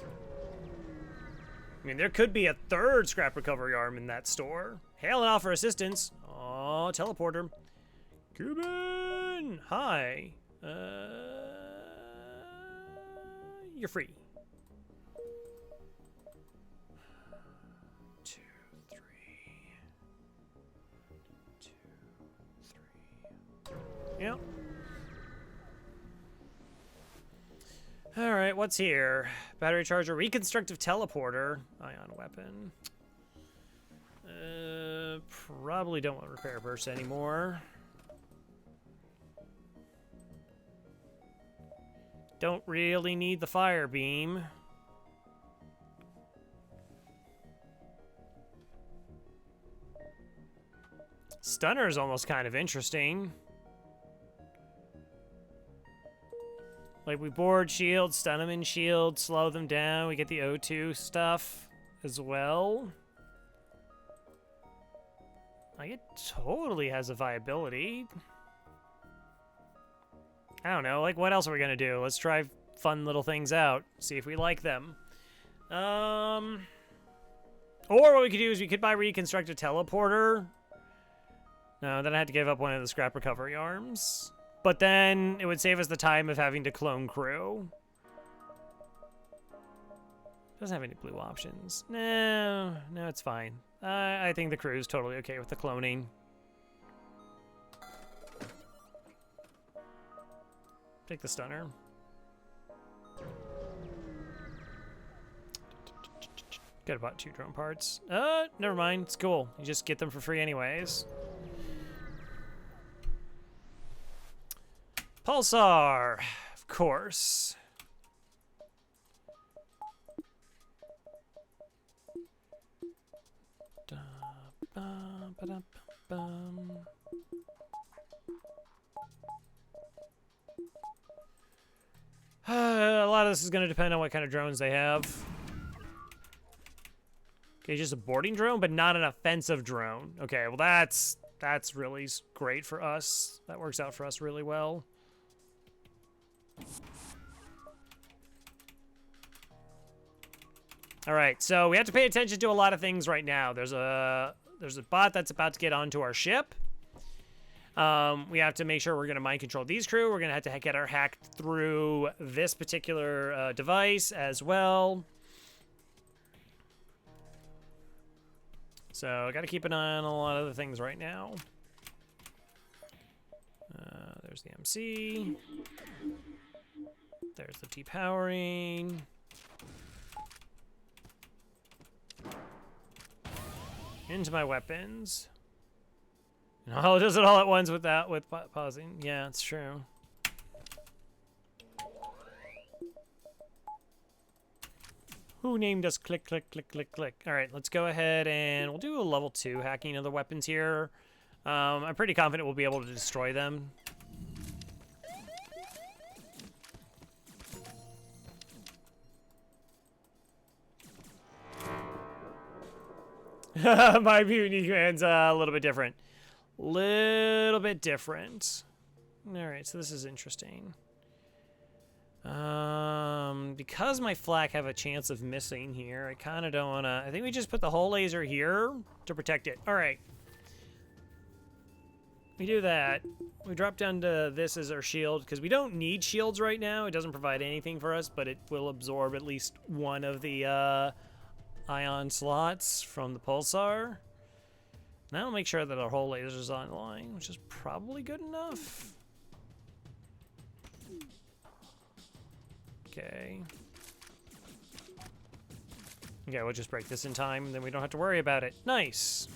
I mean, there could be a third scrap recovery arm in that store. Hailing off for assistance. Oh, teleporter. Cuban! Hi. You're free. 2, 3. 2, 3. Yep. Alright, what's here? Battery charger, reconstructive teleporter, ion weapon. Probably don't want repair burst anymore. Don't really need the fire beam. Stunner is almost kind of interesting. Like, we board shield, stun them in shield, slow them down. We get the O2 stuff as well. Like, it totally has a viability. I don't know, like, what else are we gonna do? Let's try fun little things out, see if we like them. Or what we could do is we could buy reconstructed teleporter. No, then I had to give up one of the scrap recovery arms. But then it would save us the time of having to clone crew. Doesn't have any blue options. No, it's fine. I think the crew is totally okay with the cloning. Take the stunner. Got about 2 drone parts. Never mind. It's cool. You just get them for free anyways. Pulsar, of course. A lot of this is going to depend on what kind of drones they have. Okay, just a boarding drone, but not an offensive drone. Okay, well that's really great for us. That works out for us really well. All right, so we have to pay attention to a lot of things right now. There's a bot that's about to get onto our ship. We have to make sure we're going to mind control these crew. We're going to have to get our hack through this particular device as well. So I got to keep an eye on a lot of the things right now. There's the MC. There's the depowering. Into my weapons. Oh, it does it all at once with pausing. Yeah, it's true. Who named us click, click, click, click, click? All right, let's go ahead and we'll do a level 2 hacking of the weapons here. I'm pretty confident we'll be able to destroy them. My mutiny command's a little bit different. Little bit different. All right, so this is interesting. Because because my flak have a chance of missing here, I kind of don't want to... I think we just put the hull laser here to protect it. All right. We do that. We drop down to this as our shield, because we don't need shields right now. It doesn't provide anything for us, but it will absorb at least one of the ion slots from the pulsar. Now we'll make sure that our hull laser is online, which is probably good enough. Okay. Okay, we'll just break this in time, then we don't have to worry about it. Nice.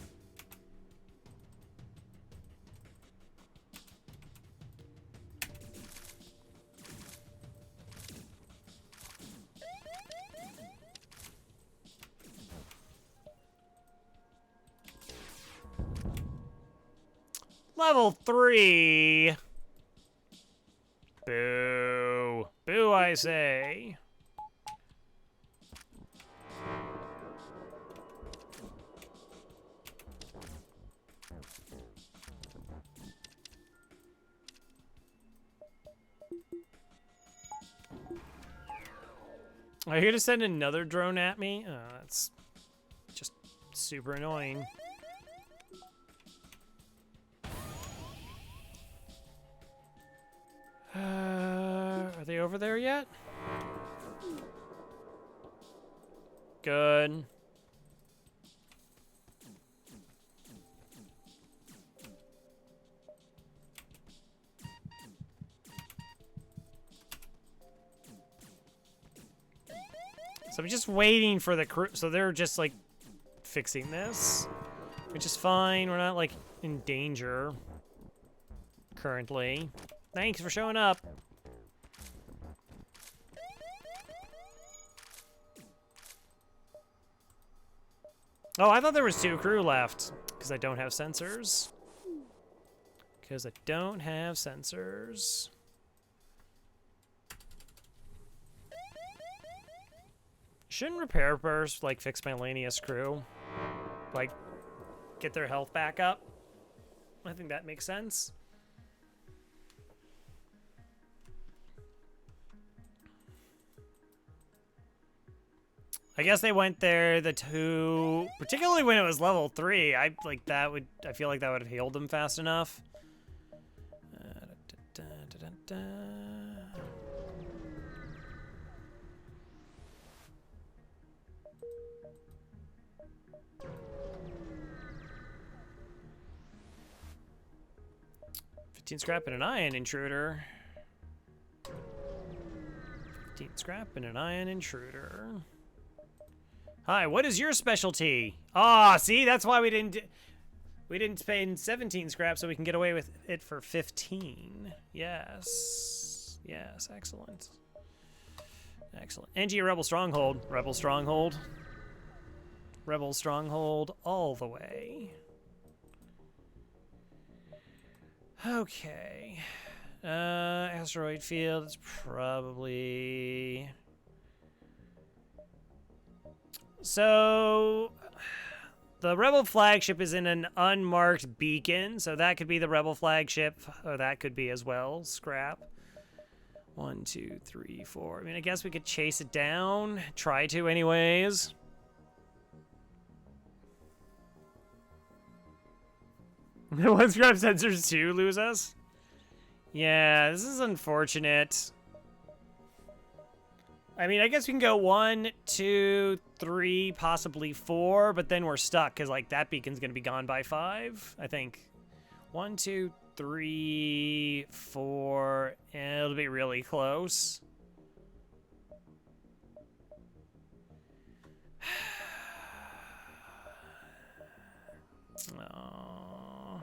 Level 3. Boo. Boo, I say. Are you gonna send another drone at me? Oh, that's just super annoying. Are they over there yet? Good. So I'm just waiting for the crew. So they're just like fixing this, which is fine. We're not like in danger currently. Thanks for showing up. Oh, I thought there was 2 crew left because I don't have sensors. Because I don't have sensors. Shouldn't repair burst like fix my Lanius crew? Like get their health back up? I think that makes sense. I guess they went there, the 2, particularly when it was level 3. I feel like that would have healed them fast enough. 15 scrap and an ion intruder. 15 scrap and an ion intruder. Hi, what is your specialty? Ah, see, that's why we didn't spend 17 scrap so we can get away with it for 15. Yes. Yes, excellent. Excellent. NG Rebel Stronghold. Rebel Stronghold. Rebel Stronghold all the way. Okay. Asteroid field is probably... So, the Rebel flagship is in an unmarked beacon, so that could be the Rebel flagship, or that could be as well. Scrap. 1, 2, 3, 4. I mean, I guess we could chase it down. Try to, anyways. One scrap sensors too lose us? Yeah, this is unfortunate. I mean, I guess we can go 1, 2, 3, possibly 4, but then we're stuck because, like, that beacon's going to be gone by 5, I think. 1, 2, 3, 4, and it'll be really close. Oh.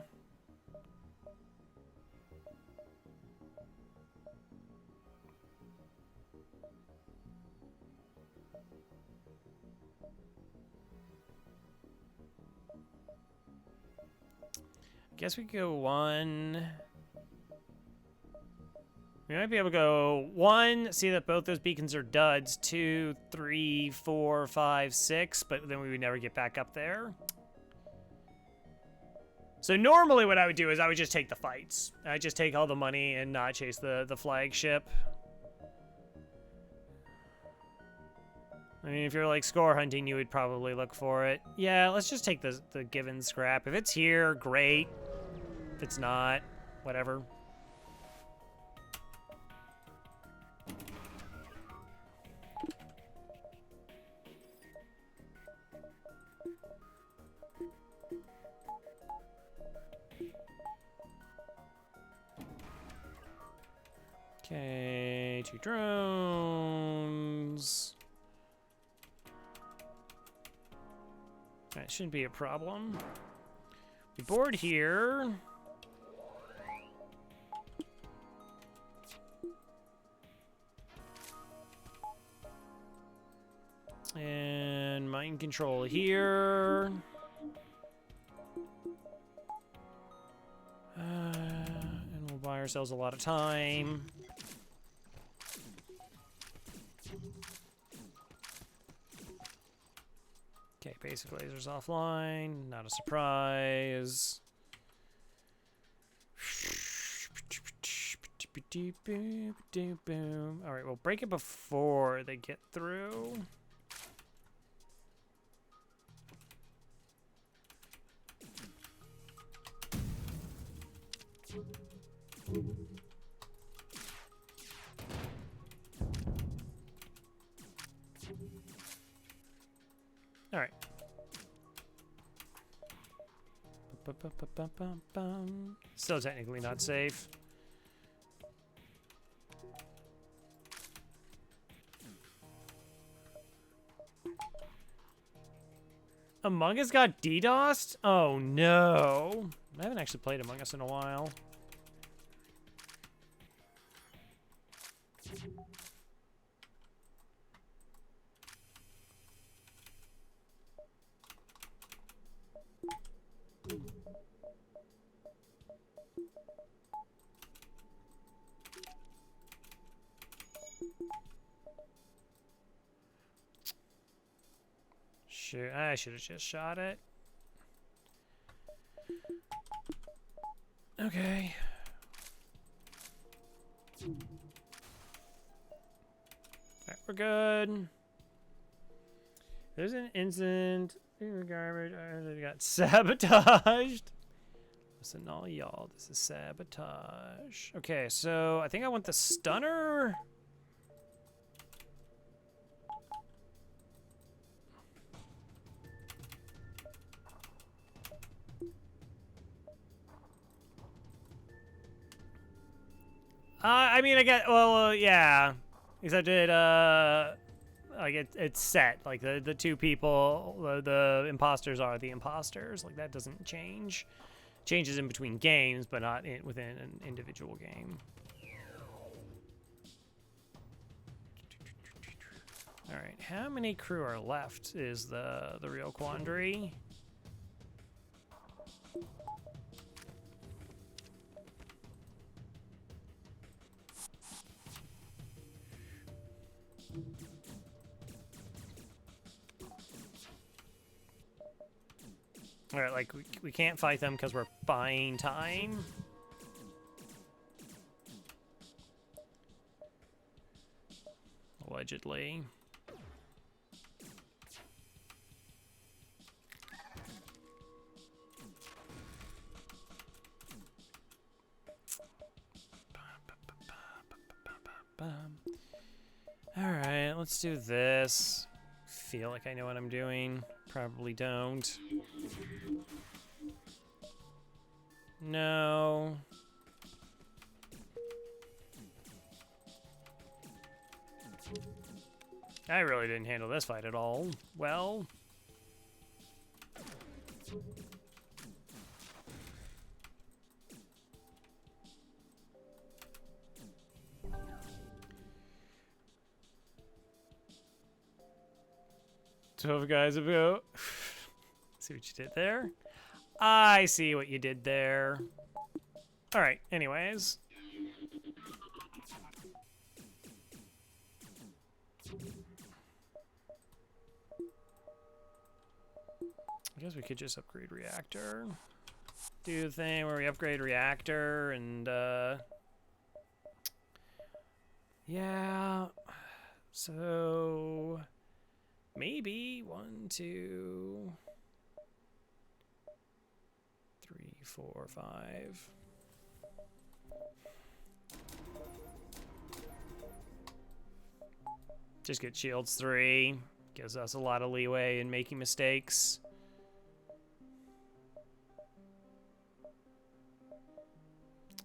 Guess we could go 1. We might be able to go 1, see that both those beacons are duds. 2, 3, 4, 5, 6, but then we would never get back up there. So normally what I would do is I would just take the fights. I'd just take all the money and not chase the flagship. I mean, if you're like score hunting, you would probably look for it. Yeah, let's just take the given scrap. If it's here, great. If it's not, whatever. Okay, 2 drones. That shouldn't be a problem. We board here. And mind control here. And we'll buy ourselves a lot of time. Okay, basic lasers offline. Not a surprise. All right, we'll break it before they get through. All right. Still technically not safe. Among Us got DDoSed? Oh no. I haven't actually played Among Us in a while. Sure, I should have just shot it. Okay. Alright, we're good. There's an incident. Garbage. I got sabotaged. Listen, all y'all, this is sabotage. Okay, so I think I want the stunner. I mean, I get, well, yeah. Except it, like, it's set. Like, the two people, the imposters are the imposters. Like, that doesn't change. Changes in between games, but not within an individual game. All right, how many crew are left is the real quandary. All right, like, we can't fight them because we're buying time. Allegedly. All right, let's do this. Feel like I know what I'm doing. Probably don't. No. I really didn't handle this fight at all well. "12 guys ago." See what you did there? I see what you did there. All right, anyways. I guess we could just upgrade reactor. Do the thing where we upgrade reactor and, yeah. So Maybe 1, 2, 3, 4, 5. Just get shields 3. Gives us a lot of leeway in making mistakes.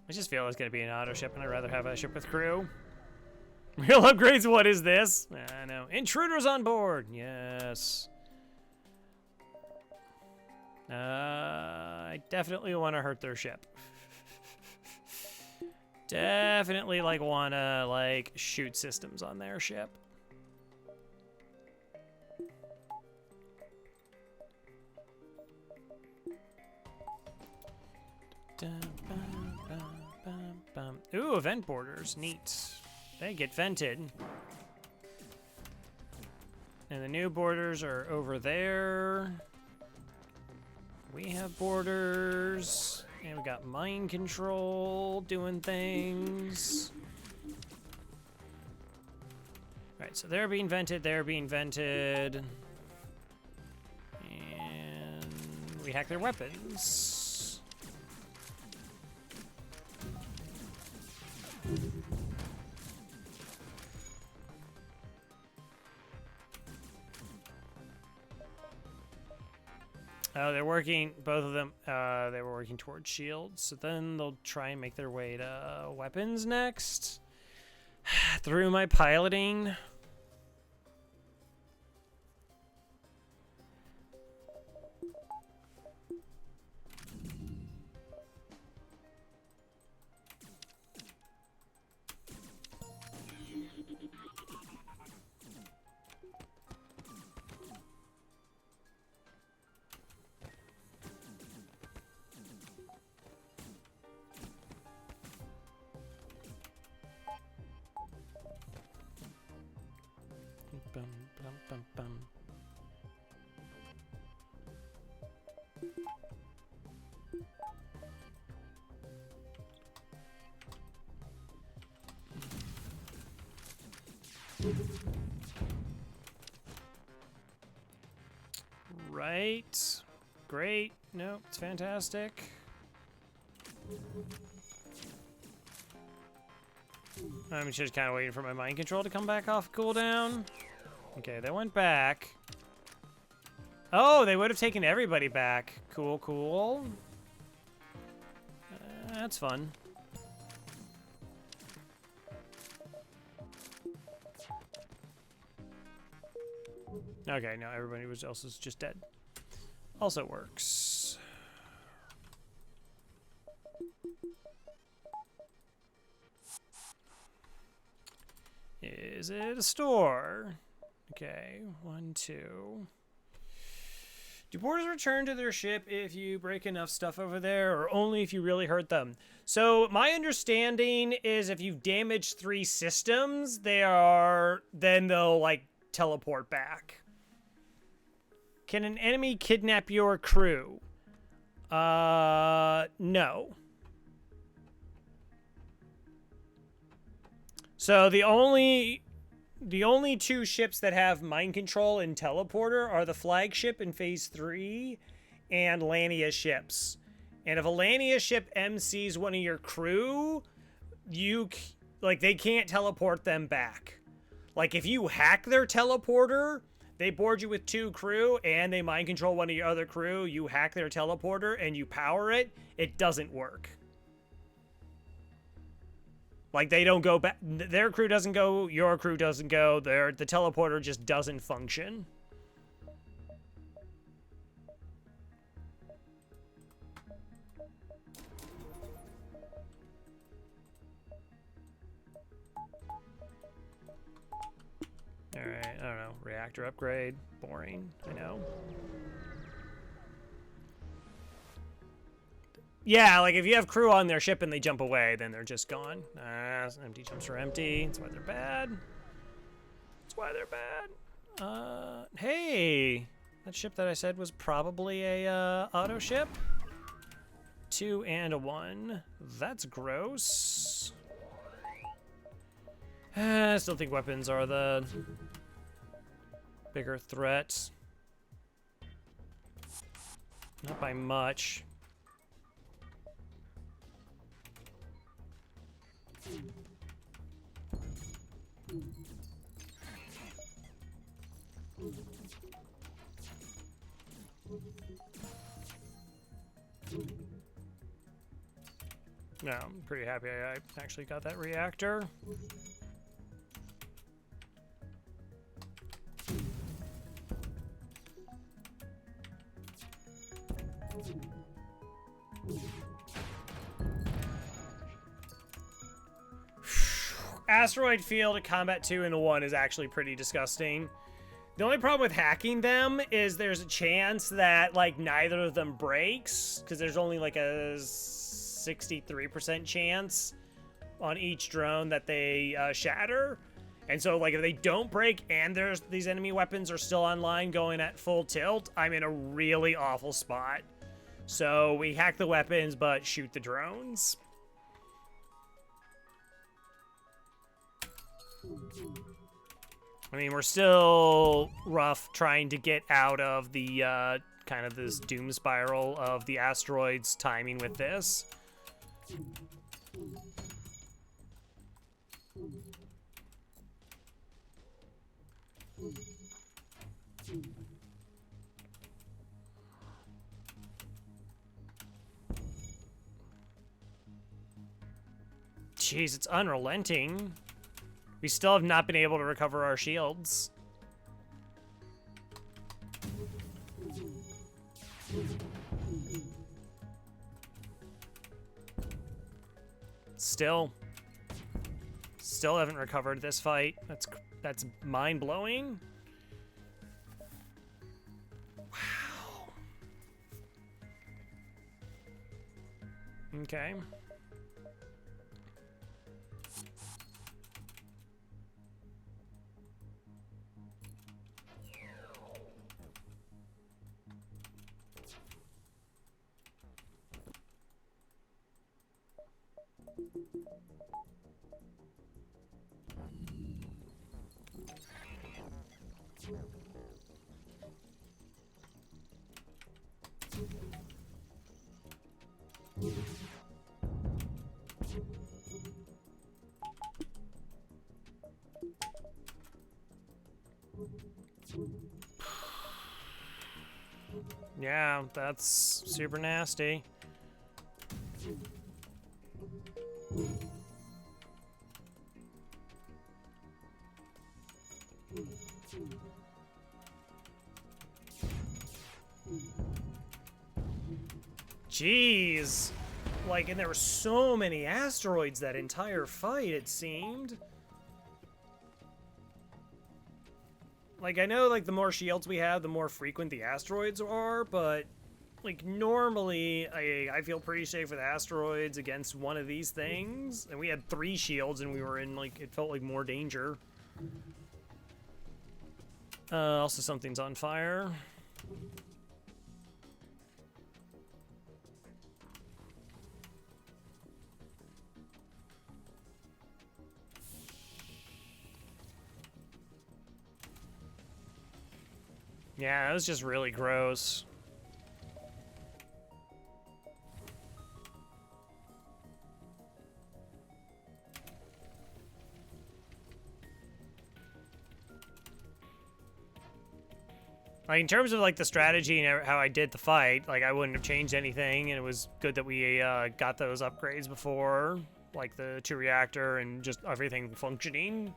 I just feel it's going to be an auto ship, and I'd rather have a ship with crew. Real upgrades, what is this? I know. Intruders on board! Yes. I definitely want to hurt their ship. Definitely, like, want to, like, shoot systems on their ship. Ooh, event borders. Neat. They get vented. And the new borders are over there. We have borders. And we got mind control doing things. Alright, so they're being vented, they're being vented. And we hack their weapons. Oh, they're working, both of them, they were working towards shields. So then they'll try and make their way to weapons next. Through my piloting. Bum, bum, bum, bum. Right. Great. No, it's fantastic. I'm just kind of waiting for my mind control to come back off cooldown. Okay, they went back. Oh, they would have taken everybody back. Cool, cool. That's fun. Okay, no, everybody else is just dead. Also works. Is it a store? Okay, 1, 2. Do boarders return to their ship if you break enough stuff over there, or only if you really hurt them? So my understanding is if you've damaged 3 systems, then they'll, like, teleport back. Can an enemy kidnap your crew? No. So the only 2 ships that have mind control and teleporter are the flagship in Phase 3 and Lanius ships. And if a Lanius ship MCs one of your crew, they can't teleport them back. Like, if you hack their teleporter, they board you with 2 crew, and they mind control one of your other crew, you hack their teleporter, and you power it, it doesn't work. Like, they don't go back. Their crew doesn't go. Your crew doesn't go. The teleporter just doesn't function. Alright, I don't know. Reactor upgrade. Boring. I know. Yeah, like if you have crew on their ship and they jump away, then they're just gone. Empty jumps are empty. That's why they're bad. That's why they're bad. Hey, that ship that I said was probably a auto ship. 2 and a 1. That's gross. I still think weapons are the Bigger threat. Not by much. No, I'm pretty happy I actually got that reactor. Asteroid field at combat 2 and a 1 is actually pretty disgusting. The only problem with hacking them is there's a chance that like neither of them breaks, because there's only like a 63% chance on each drone that they shatter. And so like if they don't break and there's these enemy weapons are still online going at full tilt, I'm in a really awful spot. So we hack the weapons but shoot the drones. I mean, we're still rough trying to get out of the kind of this doom spiral of the asteroids timing with this. Jeez, it's unrelenting. We still have not been able to recover our shields. Still haven't recovered this fight. That's mind-blowing. Wow. Okay. Yeah, that's super nasty. Jeez. Like, and there were so many asteroids that entire fight, it seemed. Like, I know, like, the more shields we have, the more frequent the asteroids are, but, like, normally, I feel pretty safe with asteroids against one of these things. And we had 3 shields, and we were in, like, it felt like more danger. Also, something's on fire. Yeah, it was just really gross. Like, in terms of, like, the strategy and how I did the fight, like, I wouldn't have changed anything, and it was good that we got those upgrades before, like the 2 reactor and just everything functioning.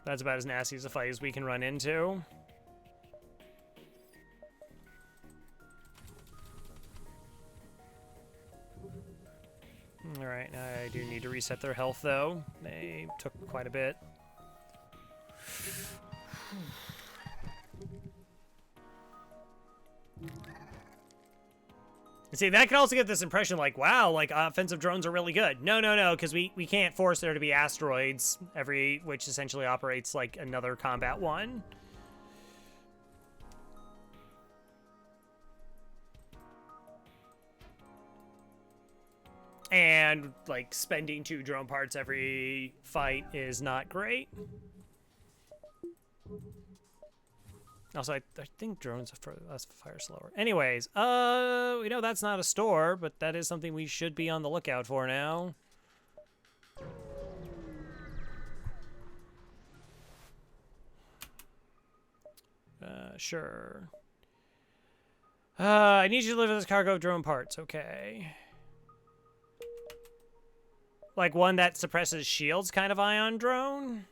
That's about as nasty as a fight as we can run into. Alright, I do need to reset their health, though. They took quite a bit. And see, that could also get this impression like, wow, like, offensive drones are really good. No, because we can't force there to be asteroids, which essentially operates like another combat one. And, like, spending 2 drone parts every fight is not great. Also, I think drones fire slower. Anyways, we know that's not a store, but that is something we should be on the lookout for now. Sure. I need you to deliver this cargo of drone parts. Okay. Like one that suppresses shields kind of ion drone?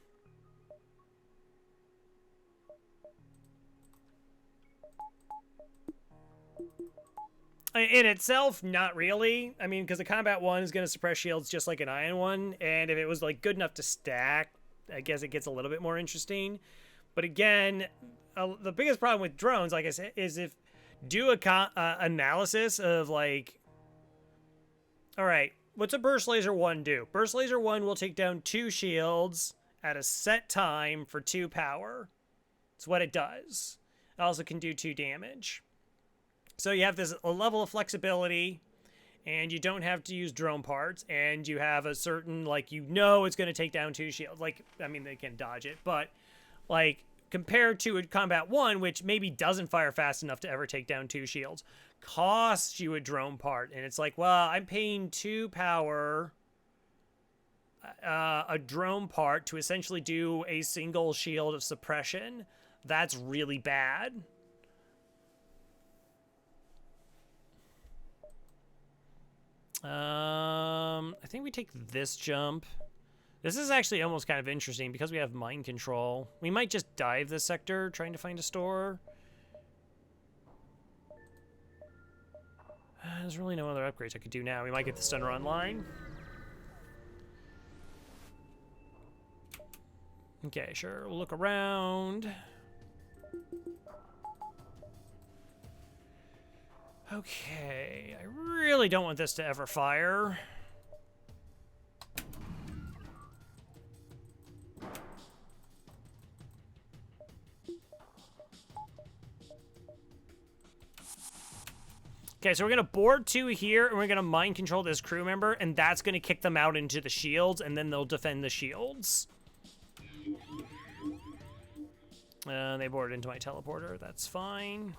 In itself, not really. I mean, because the combat one is going to suppress shields just like an ion one, and if it was like good enough to stack, I guess it gets a little bit more interesting. But again, the biggest problem with drones, like I said, is if do a analysis of like, all right, what's a burst laser 1 do? Burst laser 1 will take down 2 shields at a set time for 2 power. That's what it does. It also can do 2 damage. So you have this a level of flexibility, and you don't have to use drone parts, and you have a certain, like, you know it's going to take down 2 shields. Like, I mean, they can dodge it, but, like, compared to a Combat 1, which maybe doesn't fire fast enough to ever take down 2 shields, costs you a drone part. And it's like, well, I'm paying 2 power a drone part to essentially do a single shield of suppression. That's really bad. I think we take this jump. This is actually almost kind of interesting because we have mind control. We might just dive this sector trying to find a store. There's really no other upgrades I could do now. We might get the stunner online. Okay, sure. We'll look around. Okay, I really don't want this to ever fire. Okay, so we're gonna board 2 here, and we're gonna mind control this crew member, and that's gonna kick them out into the shields, and then they'll defend the shields. They boarded into my teleporter. That's fine.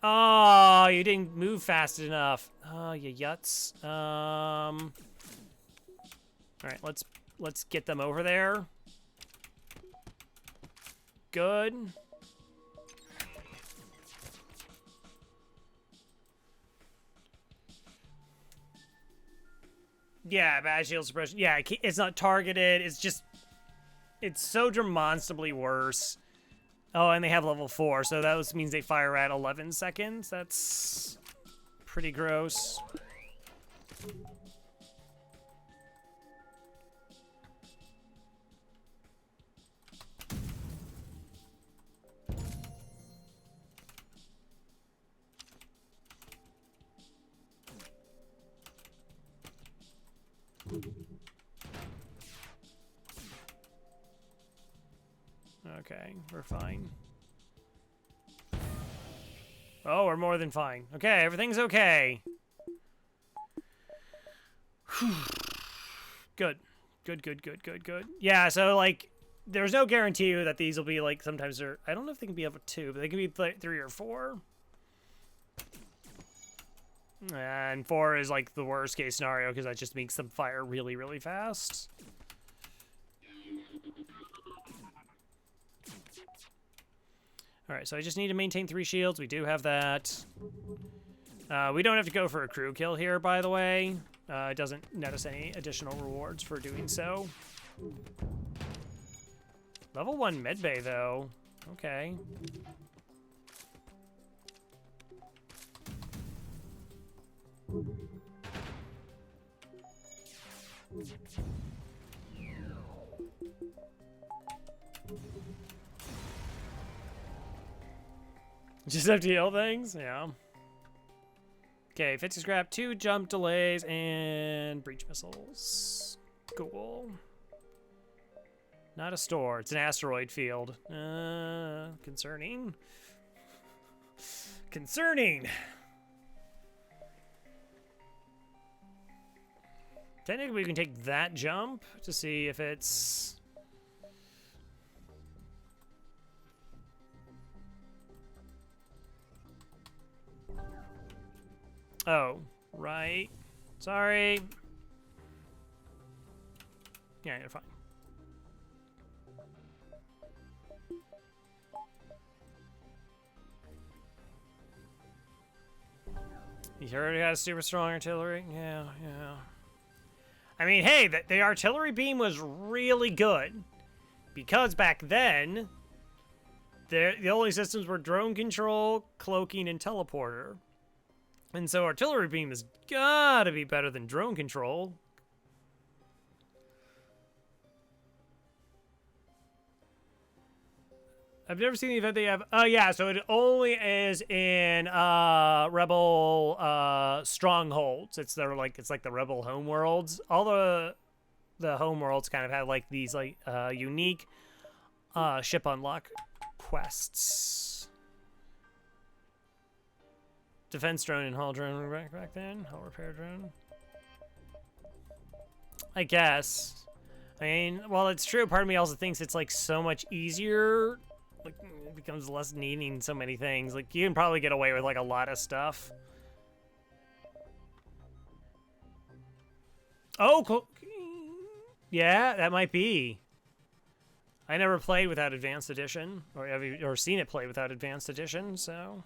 Oh, you didn't move fast enough. Oh, you yuts. All right, let's get them over there. Good. Yeah, bad shield suppression. Yeah, it's not targeted. It's just, it's so demonstrably worse. Oh, and they have level 4, so that means they fire at 11 seconds. That's pretty gross. Okay, we're fine. Oh, we're more than fine. Okay, everything's okay. Good. Good. Yeah, so, like, there's no guarantee that these will be, like, sometimes they're... I don't know if they can be up to 2, but they can be 3 or 4. And 4 is, like, the worst case scenario, because that just makes them fire really, really fast. Alright, so I just need to maintain 3 shields. We do have that. We don't have to go for a crew kill here, by the way. It doesn't net us any additional rewards for doing so. Level 1 medbay, though. Okay. Just have to heal things? Yeah. Okay, 50 scrap, 2 jump delays, and breach missiles. Cool. Not a store. It's an asteroid field. Concerning. Concerning. Technically, we can take that jump to see if it's... Oh, right. Sorry. Yeah, you're fine. You already got a super strong artillery? Yeah, yeah. I mean, hey, the artillery beam was really good. Because back then, the only systems were drone control, cloaking, and teleporter. And so artillery beam has gotta be better than drone control. I've never seen the event they have. Oh, yeah, so it only is in Rebel strongholds. It's like the Rebel homeworlds. All the homeworlds kind of have like these like unique ship unlock quests. Defense drone and hull drone back then. Hull repair drone. I guess. I mean, well, it's true. Part of me also thinks it's like so much easier. Like, it becomes less needing so many things. Like, you can probably get away with, like, a lot of stuff. Oh, cool. Yeah, that might be. I never played without Advanced Edition. Or seen it play without Advanced Edition, so...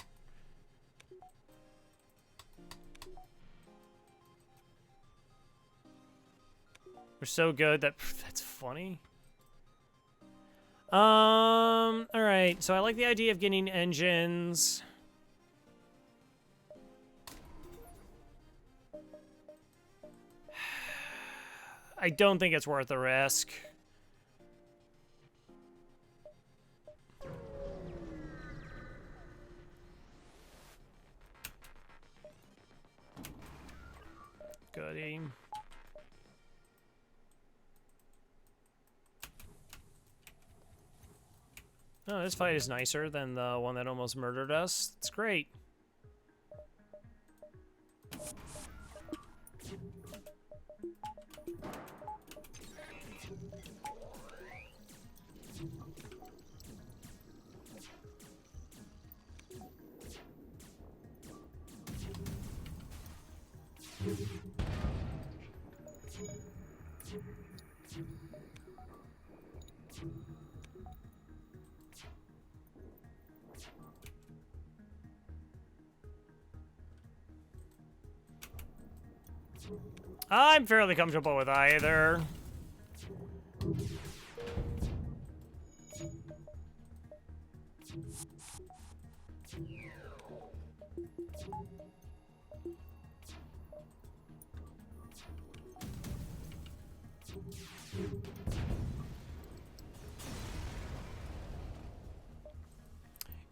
They're so good that... That's funny. Alright, so I like the idea of getting engines. I don't think it's worth the risk. Goody. Oh, this fight is nicer than the one that almost murdered us. It's great. I'm fairly comfortable with either.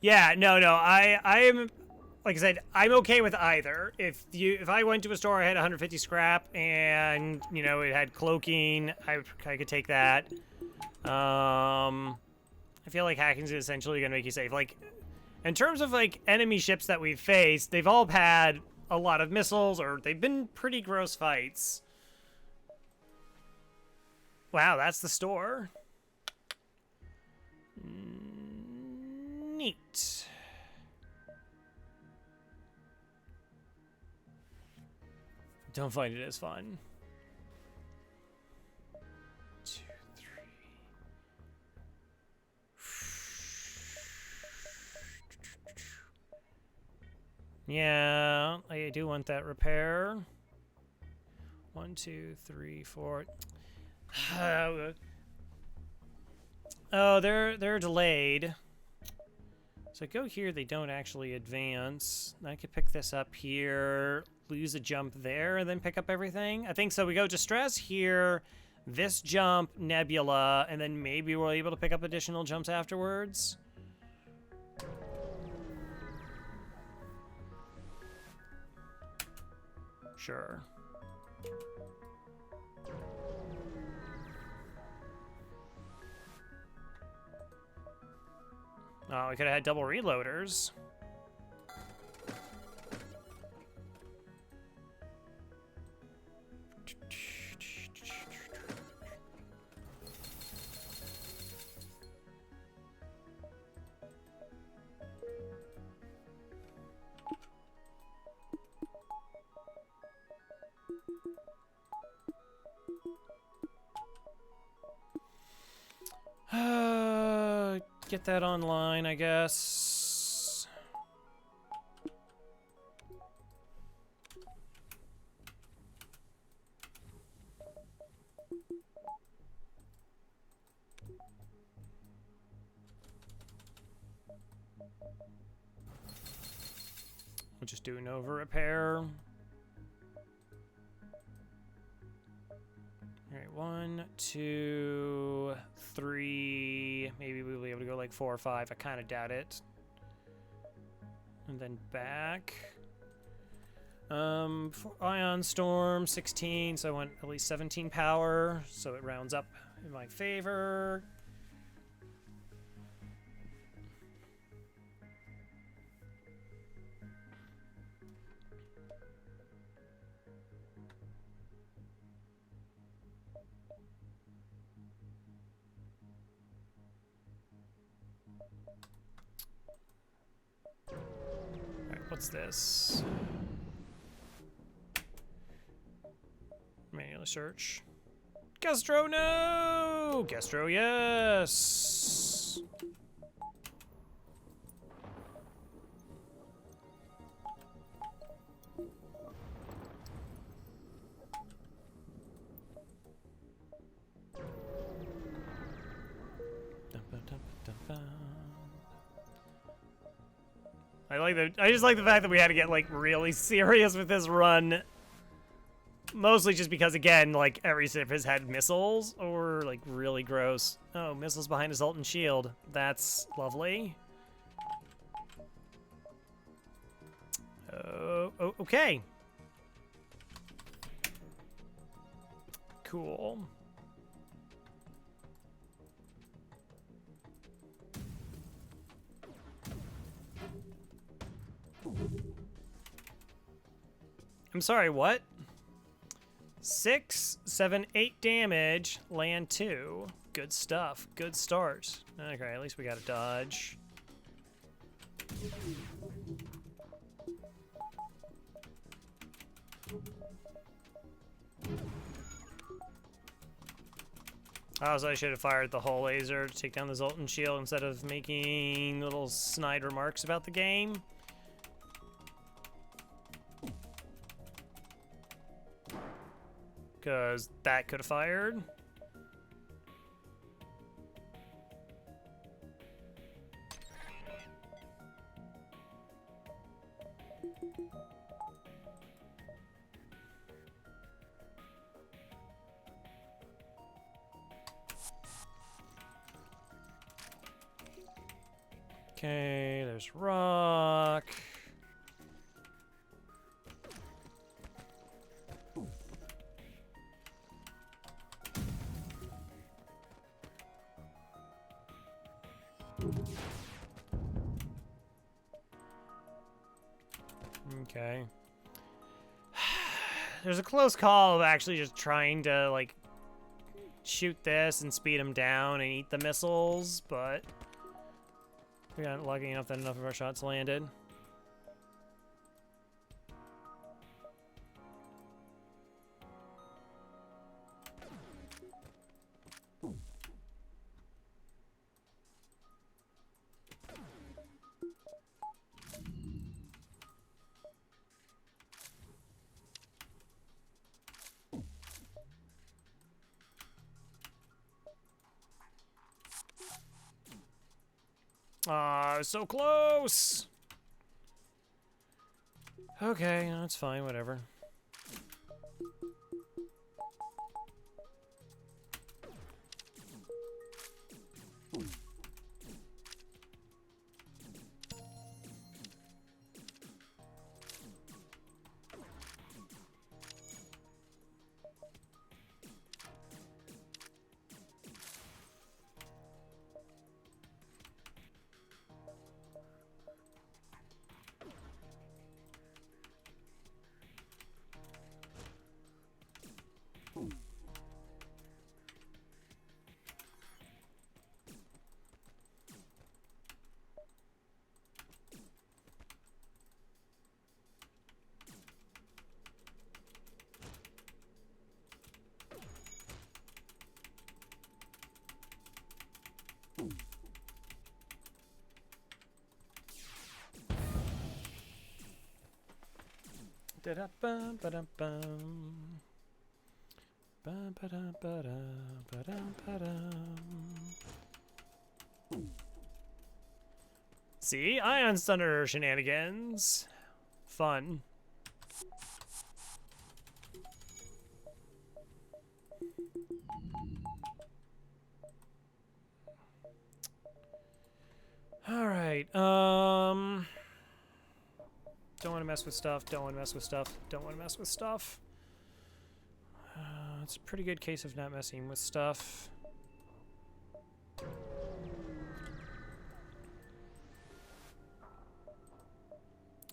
Yeah, no, I'm like I said, I'm okay with either. If I went to a store, I had 150 scrap, and you know it had cloaking, I could take that. I feel like hacking's essentially gonna make you safe. Like, in terms of like enemy ships that we've faced, they've all had a lot of missiles, or they've been pretty gross fights. Wow, that's the store. Neat. Don't find it as fun. 2, 3. Yeah, I do want that repair. 1, 2, 3, 4. Oh, they're delayed. So go here, they don't actually advance. I could pick this up here, lose a jump there, and then pick up everything. I think so. We go Distress here, this jump, Nebula, and then maybe we're able to pick up additional jumps afterwards. Sure. Oh, we could have had double reloaders. Get that online, I guess. We'll just do an over repair. All right, 1, 2, 3. Maybe we'll be able to go like 4 or 5. I kind of doubt it. And then back. Ion Storm, 16. So I want at least 17 power. So it rounds up in my favor. What's this? Manual search. Gastro, no! Gastro, yes! I just like the fact that we had to get like really serious with this run. Mostly just because, again, like every ship has had missiles or like really gross. Oh, missiles behind a Zoltan shield. That's lovely. Oh, okay. Cool. I'm sorry, what? 6, 7, 8 damage, land 2. Good stuff. Good start. Okay, at least we got a dodge. Also, I should have fired the hull laser to take down the Zoltan shield instead of making little snide remarks about the game. Because that could have fired. Okay, there's rock. Okay. There's a close call of actually just trying to, like, shoot this and speed him down and eat the missiles, but we got lucky enough that enough of our shots landed. Ah, so close! Okay, that's fine, whatever. Da-da-bum, ba-dum-bum. Ba-ba-da-ba-da, ba-dum-ba-dum. See? Ion Stunner shenanigans. Fun. Alright, don't want to mess with stuff, don't want to mess with stuff, don't want to mess with stuff. It's a pretty good case of not messing with stuff.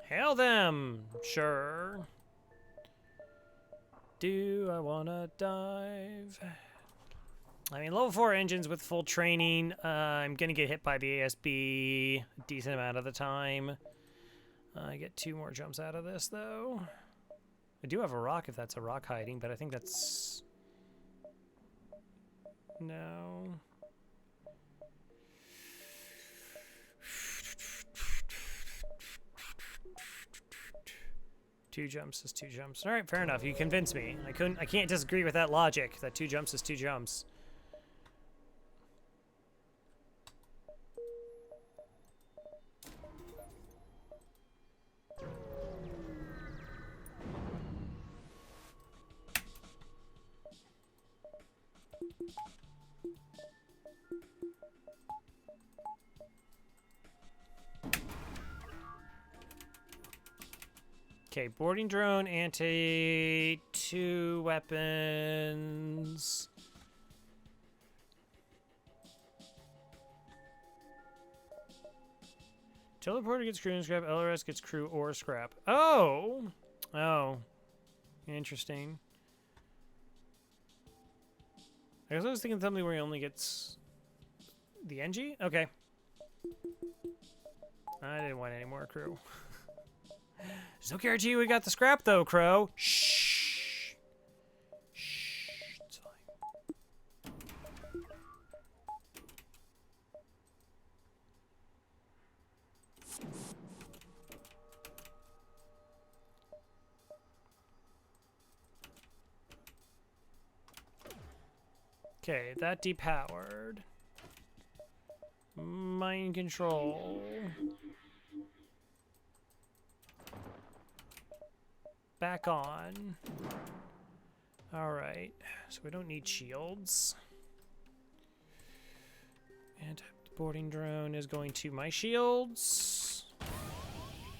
Hail them! Sure. Do I wanna dive? I mean, level 4 engines with full training, I'm gonna get hit by the ASB a decent amount of the time. I get 2 more jumps out of this, though. I do have a rock if that's a rock hiding, but I think that's... No. Two jumps is 2 jumps. All right, fair enough. You convinced me. I can't disagree with that logic. That 2 jumps is 2 jumps. Okay, boarding drone, anti, 2 weapons. Teleporter gets crew and scrap, LRS gets crew or scrap. Oh! Oh. Interesting. I guess I was thinking something where he only gets the NG? Okay. I didn't want any more crew. There's no guarantee we got the scrap, though, Crow. Shh. Shh. It's fine. Okay, that depowered. Mind control. Back on. Alright, so we don't need shields. And the boarding drone is going to my shields.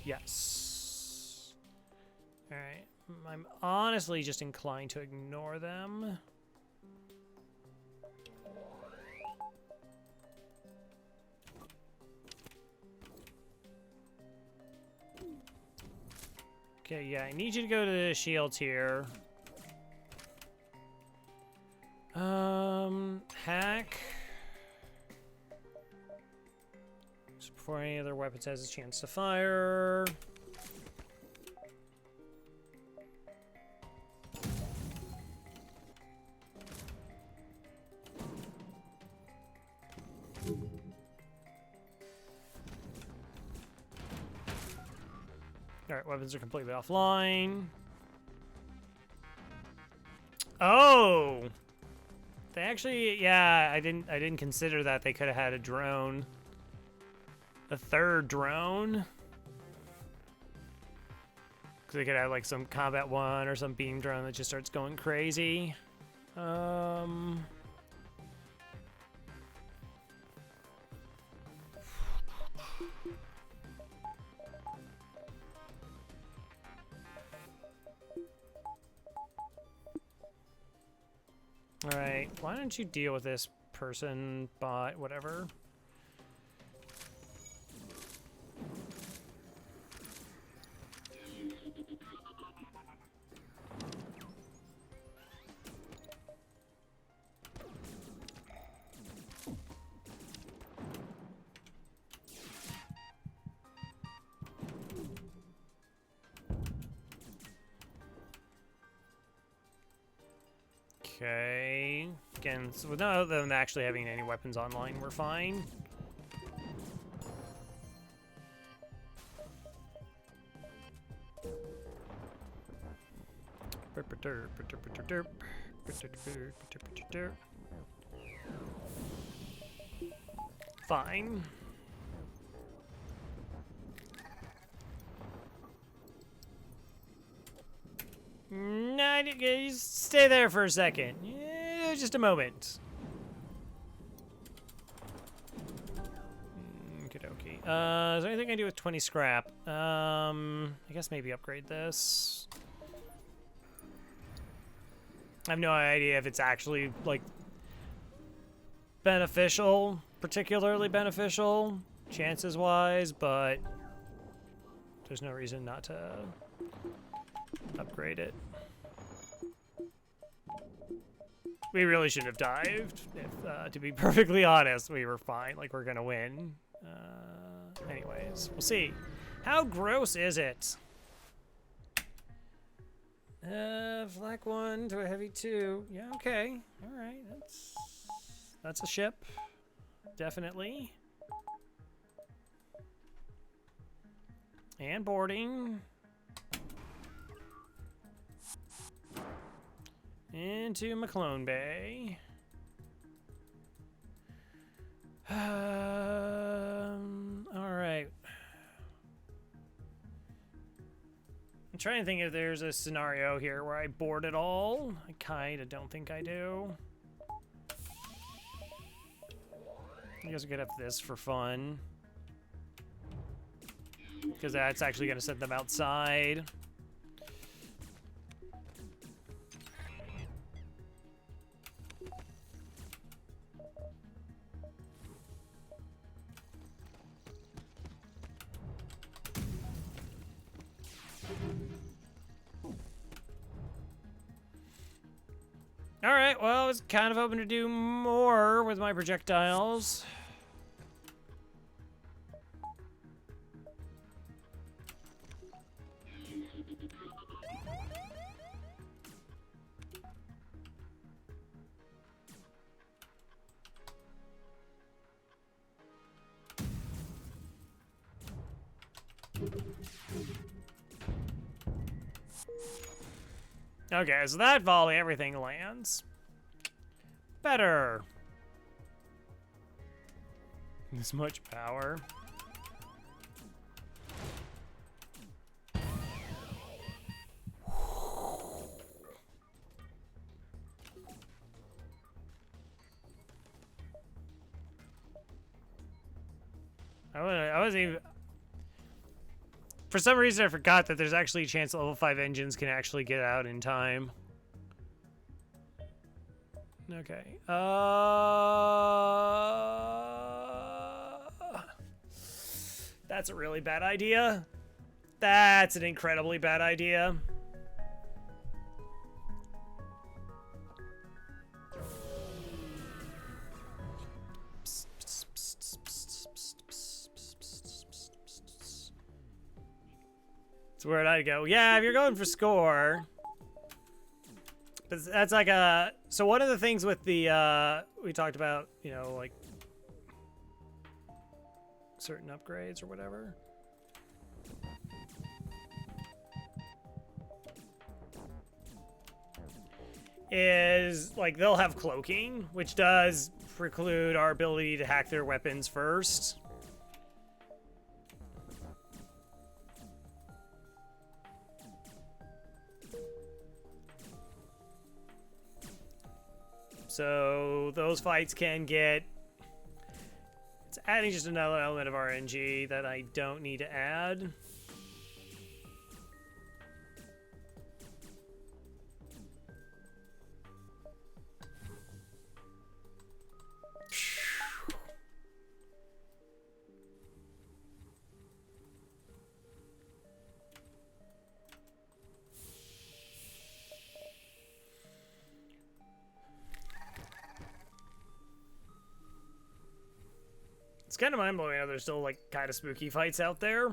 Yes. Alright, I'm honestly just inclined to ignore them. Okay, yeah, I need you to go to the shields here. Hack. Just before any other weapons has a chance to fire. Alright, weapons are completely offline. Oh! They actually, yeah, I didn't consider that they could have had a drone. A third drone. Because they could have like some Combat 1 or some beam drone that just starts going crazy. Alright, why don't you deal with this person, bot, whatever. Okay. Again, so without them actually having any weapons online, we're fine. Fine. No, you stay there for a second. Yeah, just a moment. Okie-dokie. Is there anything I can do with 20 scrap? I guess maybe upgrade this. I have no idea if it's actually, like, beneficial, particularly beneficial, chances-wise, but there's no reason not to upgrade it. We really shouldn't have dived. If, to be perfectly honest, we were fine. Like, we're gonna win. Anyways, we'll see. How gross is it? Flak 1 to a heavy 2. Yeah, okay. All right, that's a ship. Definitely. And boarding. Into McClone Bay. All right. I'm trying to think if there's a scenario here where I board it all. I kind of don't think I do. I guess we could have this for fun. Because that's actually going to send them outside. Alright, well, I was kind of hoping to do more with my projectiles. Okay, so that volley, everything lands. Better. This much power. I wasn't even... For some reason, I forgot that there's actually a chance level 5 engines can actually get out in time. Okay. That's a really bad idea. That's an incredibly bad idea. That's where I'd go. Yeah, if you're going for score. But that's like a... So one of the things with the... we talked about, you know, like... certain upgrades or whatever. Is, like, they'll have cloaking, which does preclude our ability to hack their weapons first. So those fights can get... It's adding just another element of RNG that I don't need to add. It's kind of mind-blowing how there's still, like, kind of spooky fights out there.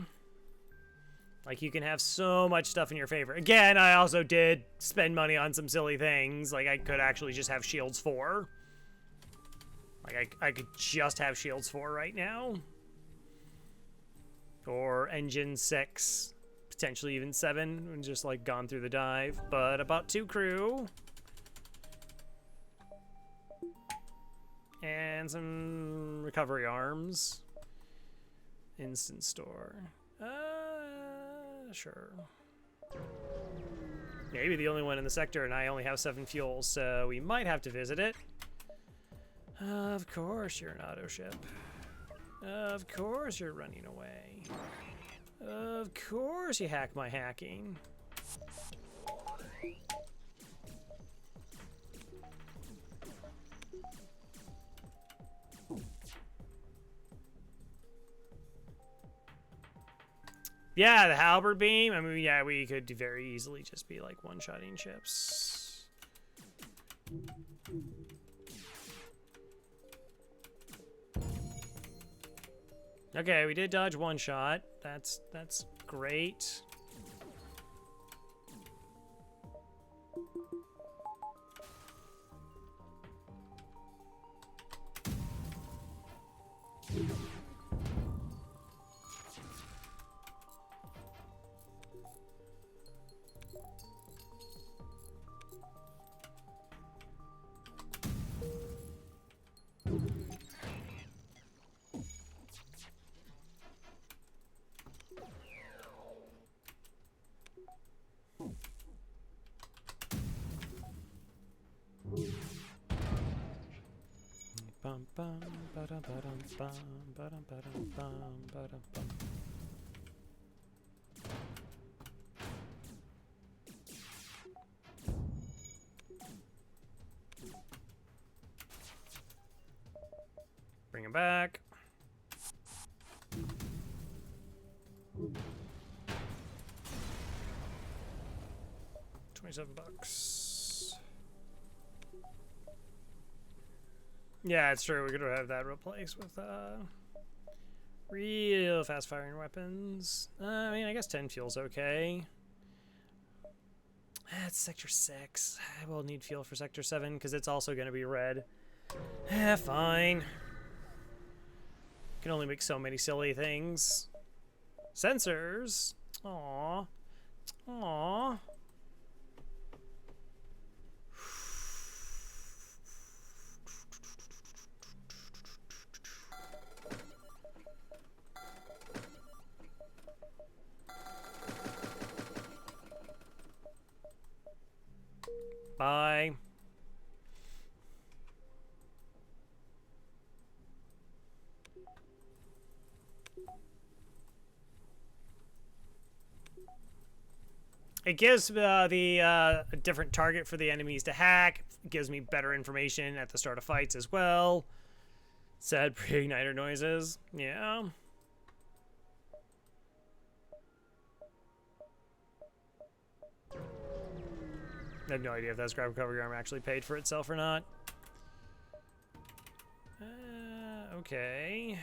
Like, you can have so much stuff in your favor. Again, I also did spend money on some silly things. Like, I could actually just have Shields 4. Like, I could just have Shields 4 right now. Or Engine 6. potentially even 7 and just like gone through the dive. But about 2 crew. And some recovery arms. Instant store. Sure. Maybe the only one in the sector, and I only have 7 fuel, so we might have to visit it. Of course you're an auto ship. Of course you're running away. Of course you hack my hacking. Yeah, the halberd beam. I mean, yeah, we could very easily just be like one-shotting ships. Okay, we did dodge 1 shot. That's great. Bring him back. $27. Yeah, it's true. We're gonna have that replaced with real fast firing weapons. I mean, I guess 10 fuel's okay. That's sector 6. I will need fuel for sector 7 because it's also gonna be red. Fine. Can only make so many silly things. Sensors. Aww. Aww. Bye. It gives a different target for the enemies to hack. It gives me better information at the start of fights as well. Sad pre-igniter noises. Yeah. I have no idea if that scrap recovery arm actually paid for itself or not. Okay.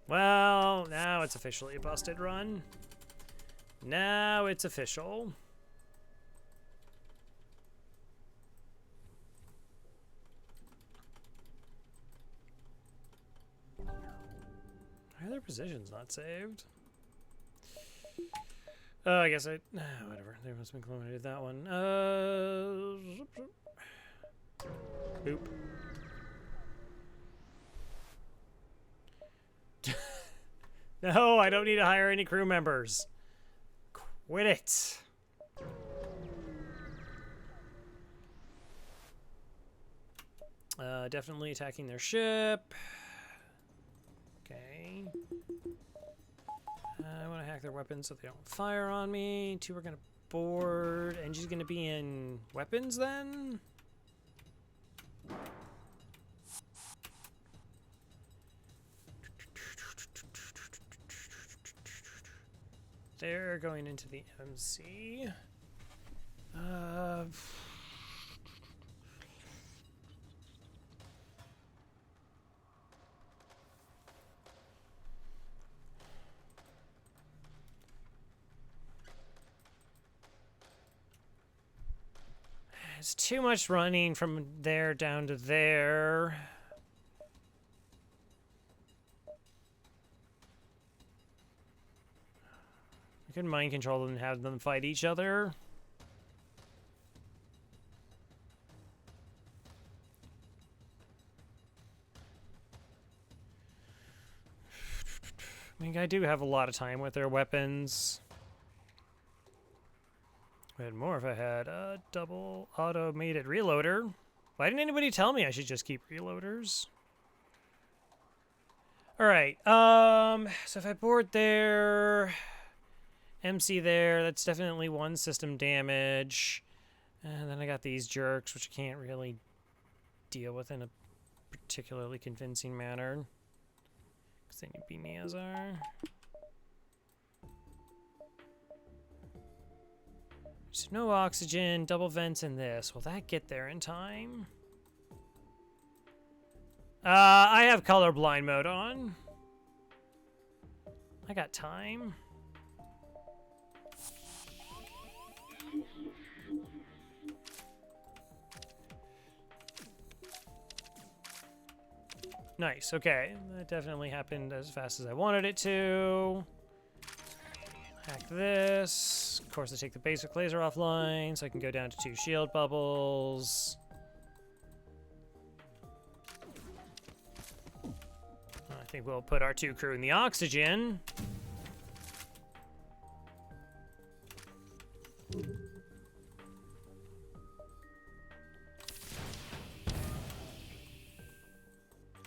Well, now it's officially a busted run. Now it's official. Why are their positions not saved? Oh, I guess whatever. They must have been when I did that one. Boop. No, I don't need to hire any crew members. Quit it. Definitely attacking their ship. Okay. I want to hack their weapons so they don't fire on me. 2 are going to board. And she's going to be in weapons then? They're going into the MC. It's too much running from there down to there. I could mind control them and have them fight each other. I mean, I do have a lot of time with their weapons. I had more if I had a double automated reloader. Why didn't anybody tell me I should just keep reloaders? Alright, so if I board there, MC there, that's definitely 1 system damage. And then I got these jerks, which I can't really deal with in a particularly convincing manner. Because they need to be Neazar. So no oxygen, double vents in this. Will that get there in time? I have colorblind mode on. I got time. Nice, okay. That definitely happened as fast as I wanted it to. Hack this. Of course, I take the basic laser offline, so I can go down to 2 shield bubbles. I think we'll put our 2 crew in the oxygen.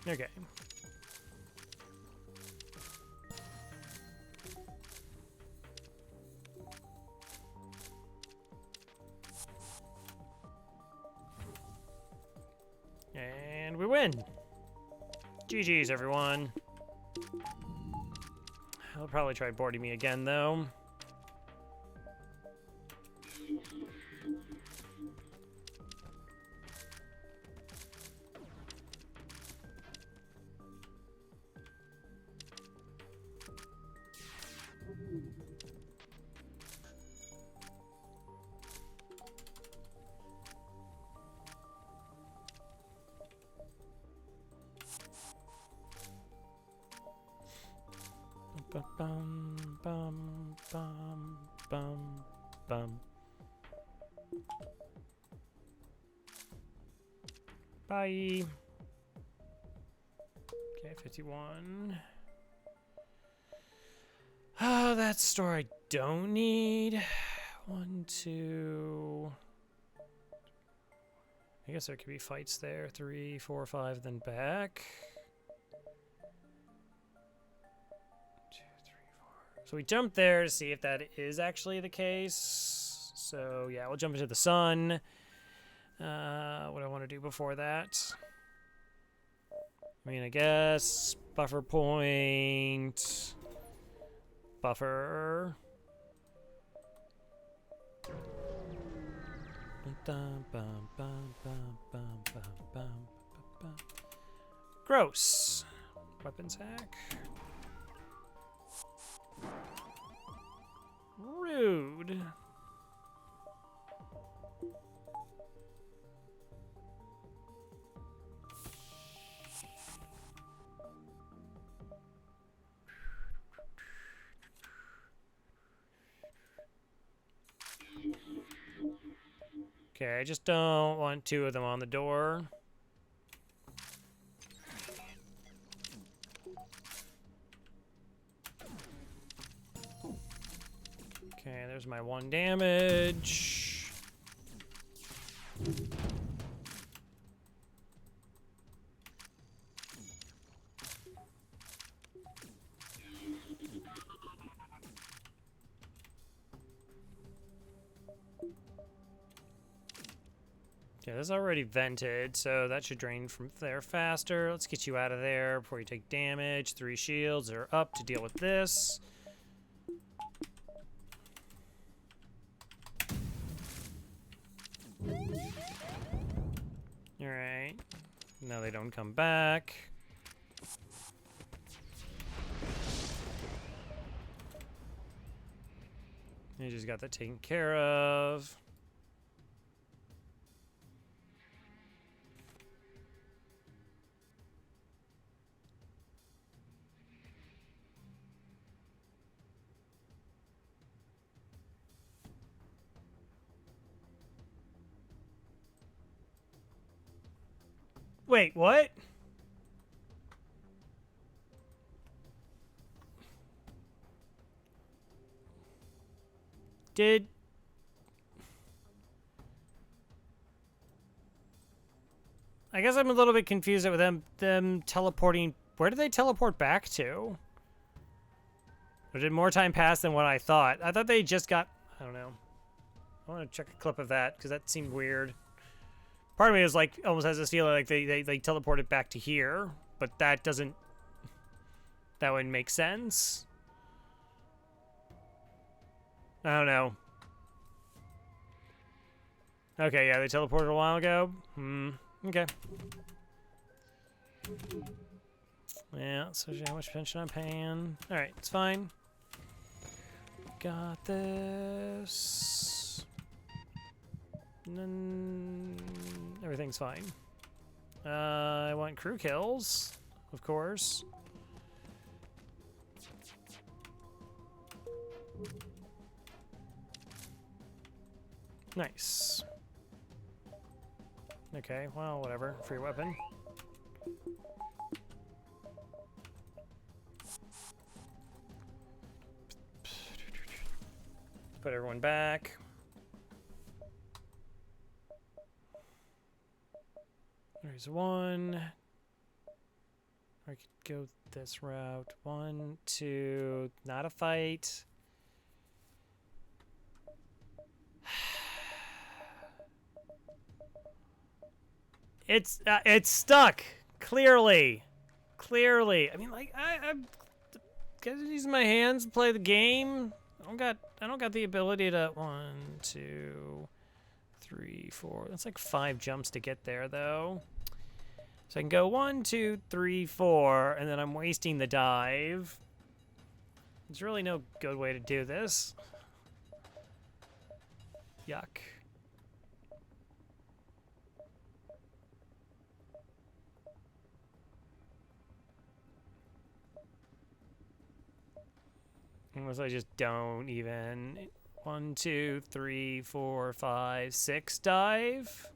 Okay. And we win. GG's, everyone. I'll probably try boarding me again, though. Bum, bum, bum, bum, bum. Bye. Okay, 51. Oh, that store I don't need. 1, 2. I guess there could be fights there. 3, 4, 5, then back. So we jump there to see if that is actually the case. So yeah, we'll jump into the sun. What do I want to do before that? I mean, I guess buffer point, buffer. Gross. Weapons hack. Rude. Okay, I just don't want 2 of them on the door. Okay, there's my 1 damage. Yeah, this is already vented, so that should drain from there faster. Let's get you out of there before you take damage. 3 shields are up to deal with this. Alright. Now they don't come back. You just got that taken care of. Wait, what? Did... I guess I'm a little bit confused with them teleporting. Where did they teleport back to? Or did more time pass than what I thought? I thought they just got... I don't know. I want to check a clip of that, because that seemed weird. Part of me is like, almost has this feeling like they teleported back to here, but that doesn't... That wouldn't make sense. I don't know. Okay, yeah, they teleported a while ago. Okay. Yeah, so how much pension I'm paying. Alright, it's fine. Got this. And then everything's fine. I want crew kills, of course. Nice. Okay, well, whatever. Free weapon. Put everyone back. There's 1. I could go this route. 1, 2. Not a fight. It's stuck. Clearly. I mean, like I'm using my hands to play the game. I don't got the ability to 1, 2, 3, 4. That's like 5 jumps to get there though. So I can go 1, 2, 3, 4, and then I'm wasting the dive. There's really no good way to do this. Yuck. Unless I just don't even. 1, 2, 3, 4, 5, 6 dive.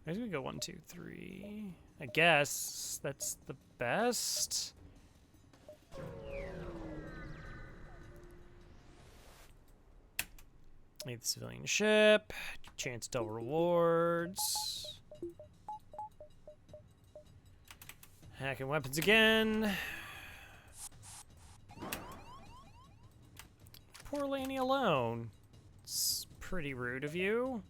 I'm gonna go 1, 2, 3. I guess that's the best. Need the civilian ship. Chance double rewards. Hacking weapons again. Poor Lanny alone. It's pretty rude of you.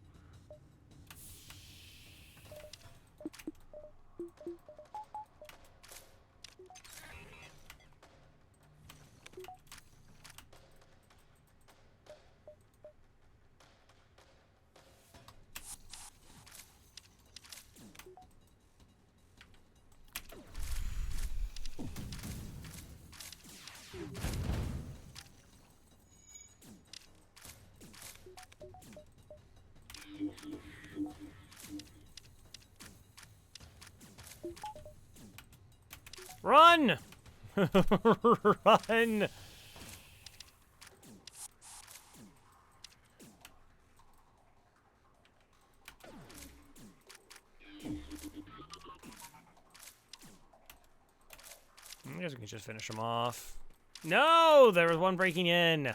Run! Run! I guess we can just finish him off. No! There was one breaking in.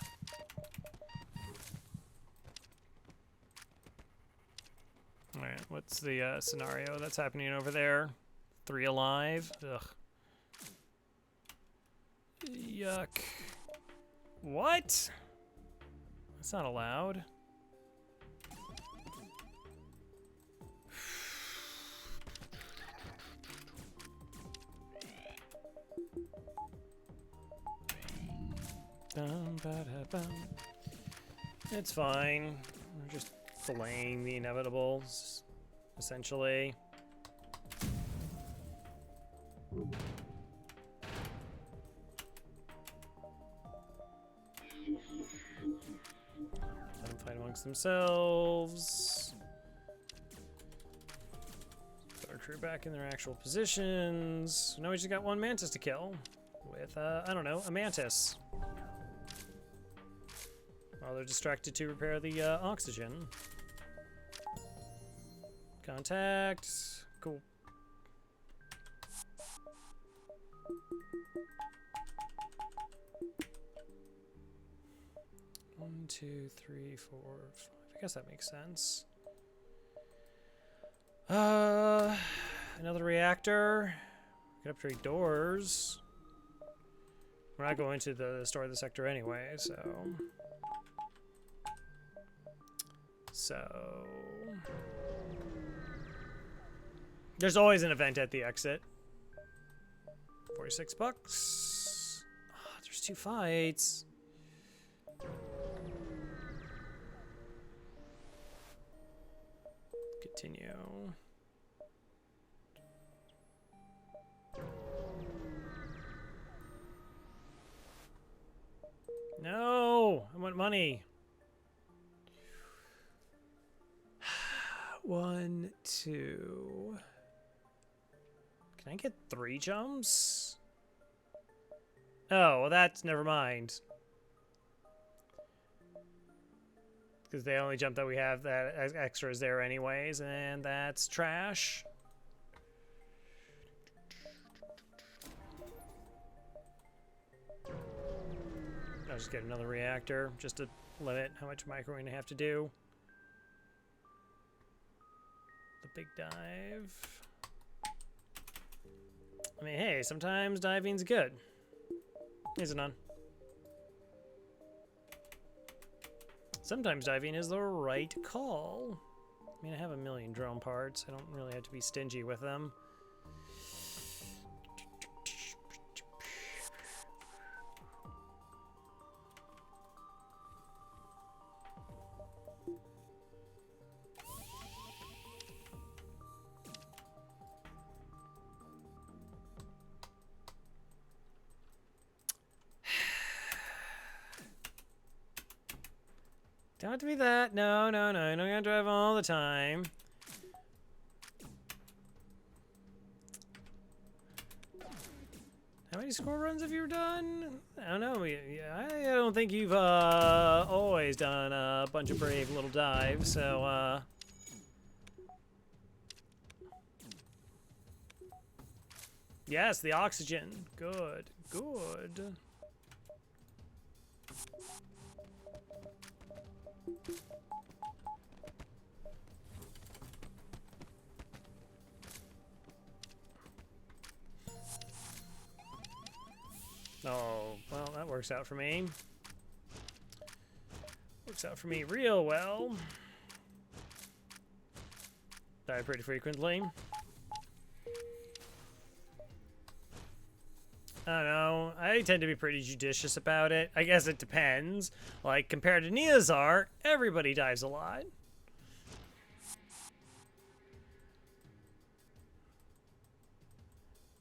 What's the scenario that's happening over there? 3 alive? Ugh. Yuck. What? That's not allowed. It's fine. We're just delaying the inevitables, essentially. Let them fight amongst themselves. Put our crew back in their actual positions. Now we just got one mantis to kill. With, I don't know, a mantis. While they're distracted to repair the oxygen. Contact. Cool. One, two, three, four, five. I guess that makes sense. Another reactor. Can upgrade doors. We're not going to the store of the sector anyway, so. There's always an event at the exit. 46 bucks. Oh, there's 2 fights. Continue. No, I want money. 1, 2. Can I get 3 jumps? Oh, well, that's never mind. Because the only jump that we have that extra is there anyways, and that's trash. I'll just get another reactor just to limit how much microing I have to do. The big dive. I mean, hey, sometimes diving's good. Is it none? Sometimes diving is the right call. I mean, I have a million drone parts. I don't really have to be stingy with them. Don't have to be that. No, no, no. I'm not gonna drive all the time. How many score runs have you done? I don't know. I don't think you've always done a bunch of brave little dives, so yes, the oxygen. Good, good. Oh, well, that works out for me. Works out for me real well. Die pretty frequently. I don't know. I tend to be pretty judicious about it. I guess it depends. Like, compared to Neozar, everybody dives a lot.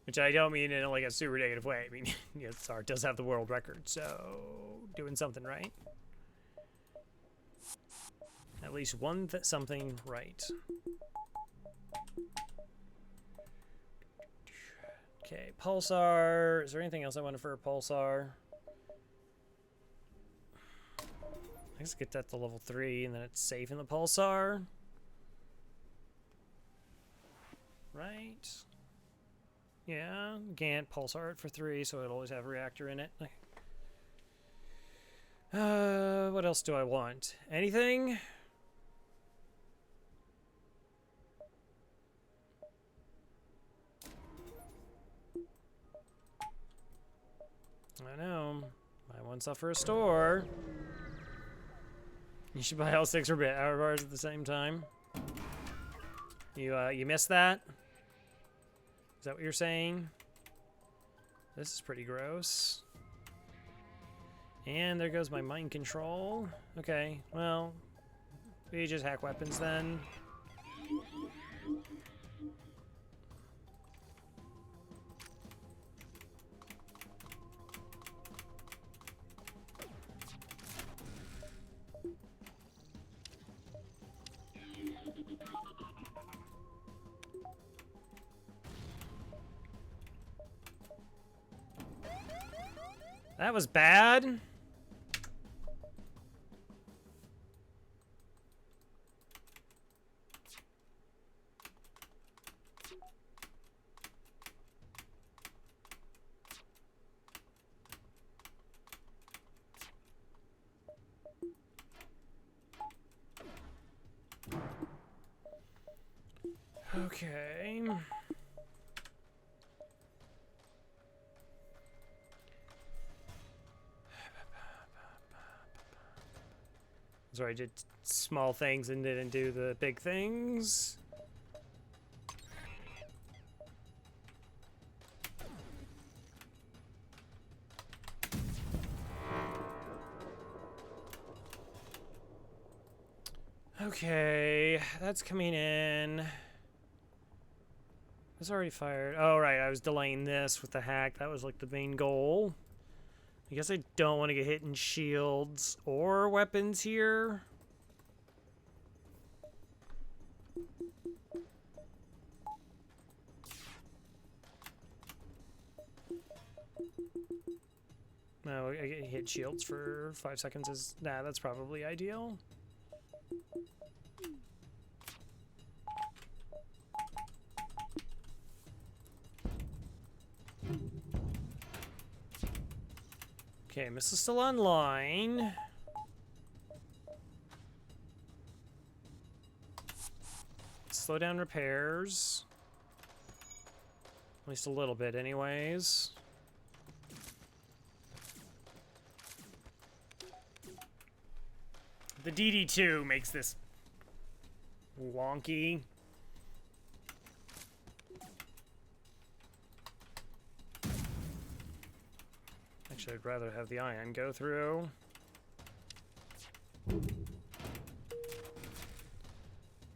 Which I don't mean in like a super negative way. I mean, Neozar does have the world record, so doing something right. At least something right. Okay, Pulsar. Is there anything else I wanted for a Pulsar? I guess get that to level 3, and then it's safe in the Pulsar. Right? Yeah, can't Pulsar it for 3, so it'll always have a reactor in it. What else do I want? Anything? want stuff for a store. You should buy all 6 rabbit hour bars at the same time. You missed that? Is that what you're saying? This is pretty gross. And there goes my mind control. Okay, well, we just hack weapons then. That was bad. Okay. Sorry, I did small things and didn't do the big things. Okay, that's coming in. It's already fired. Oh, right, I was delaying this with the hack. That was like the main goal. I guess I don't want to get hit in shields or weapons here. No, I get hit shields for 5 seconds is... Nah, that's probably ideal. Okay, missile's still online. Slow down repairs. At least a little bit anyways. The DD2 makes this wonky. Actually, I'd rather have the ion go through.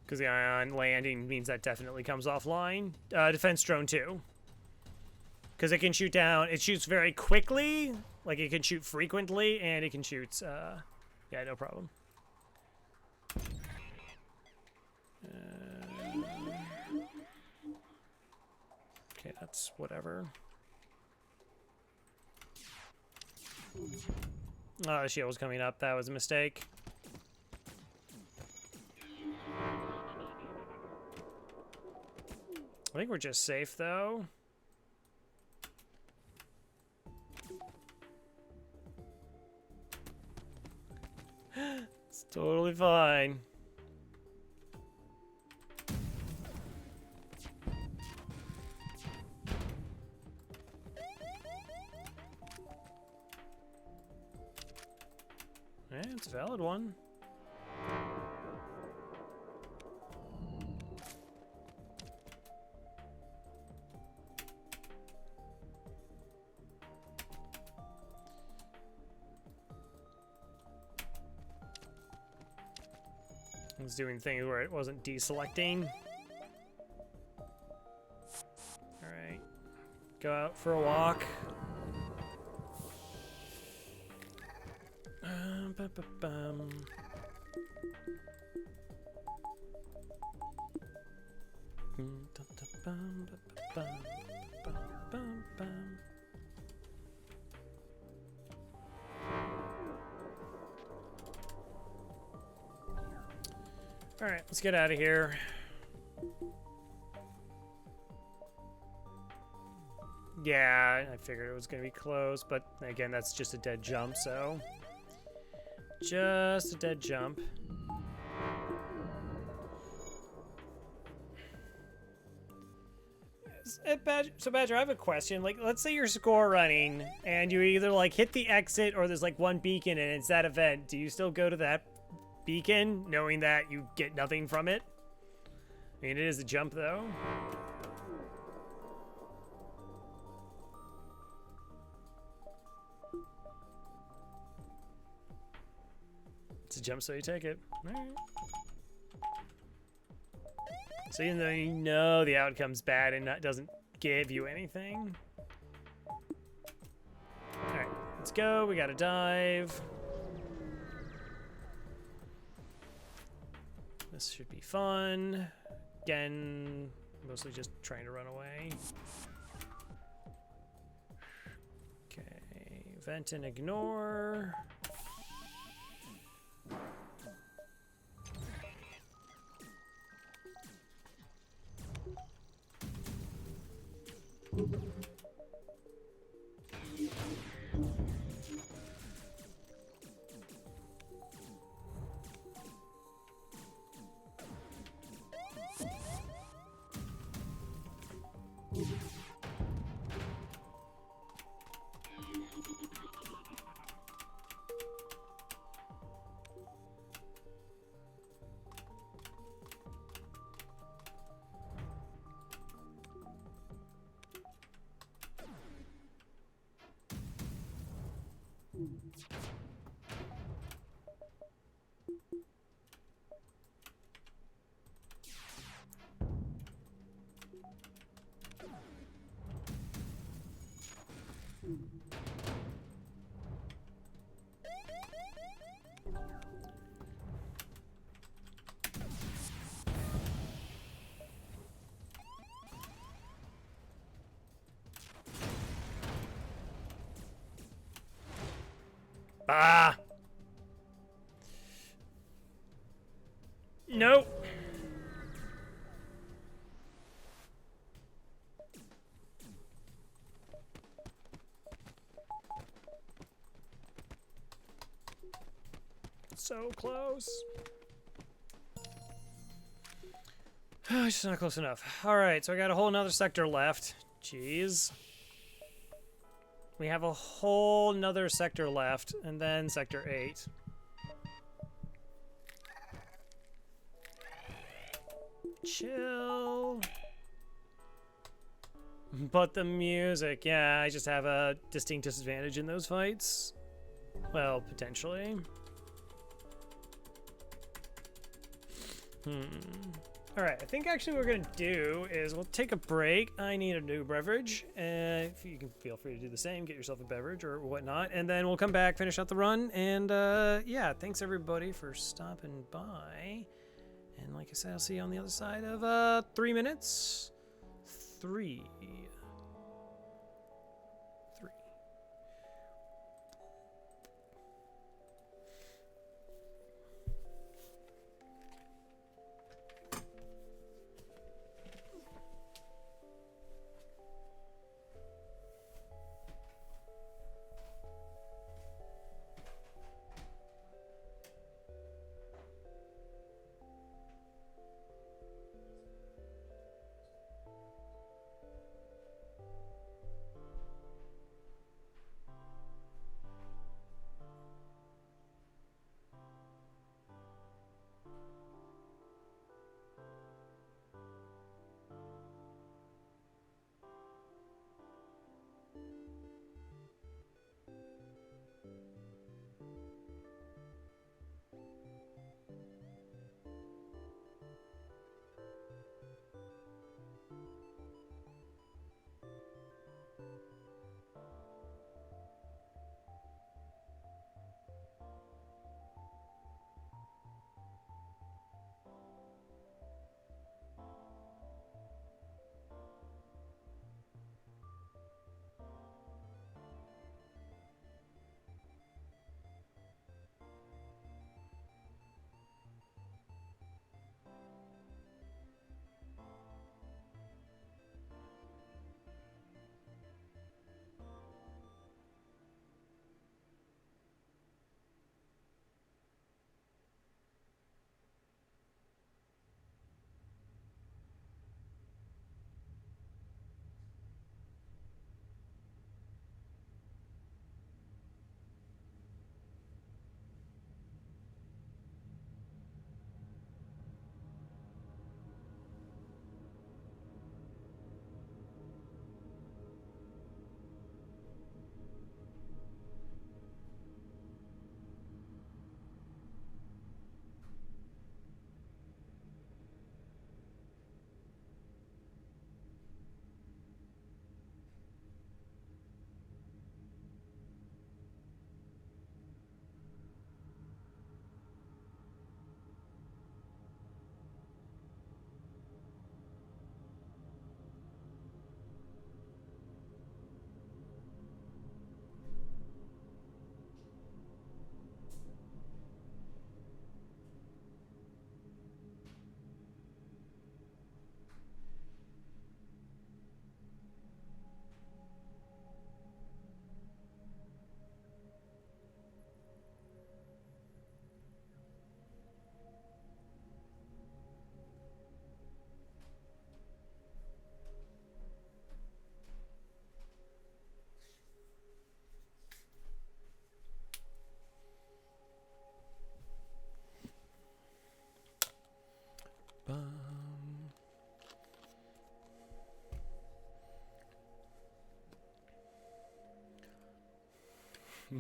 Because the ion landing means that definitely comes offline. Defense drone too. Because it can shoot down, it shoots very quickly, like it can shoot frequently, and it can shoot, yeah, no problem. Okay, that's whatever. Oh, the shield was coming up. That was a mistake. I think we're just safe, though. It's totally fine. Yeah, it's a valid one. I was doing things where it wasn't deselecting. Alright. Go out for a walk. Ba-ba-bum. All right, let's get out of here. Yeah, I figured it was going to be close, but again, that's just a dead jump, so... Just a dead jump. So Badger, I have a question. Like, let's say you're score running, and you either like hit the exit or there's like one beacon and it's that event. Do you still go to that beacon, knowing that you get nothing from it? I mean, it is a jump though. It's a jump, so you take it. All right. So even though you know the outcome's bad and that doesn't give you anything. Alright, let's go. We gotta dive. This should be fun. Again, mostly just trying to run away. Okay, vent and ignore. Ah! Nope. So close. Just not close enough. Alright, so I got a whole nother sector left. Jeez. We have a whole nother sector left, and then sector 8. Chill. But the music, yeah, I just have a distinct disadvantage in those fights. Well, potentially. Alright, I think actually what we're going to do is we'll take a break. I need a new beverage. If you can feel free to do the same, get yourself a beverage or whatnot. And then we'll come back, finish out the run. And yeah, thanks everybody for stopping by. And like I said, I'll see you on the other side of 3 minutes. 3.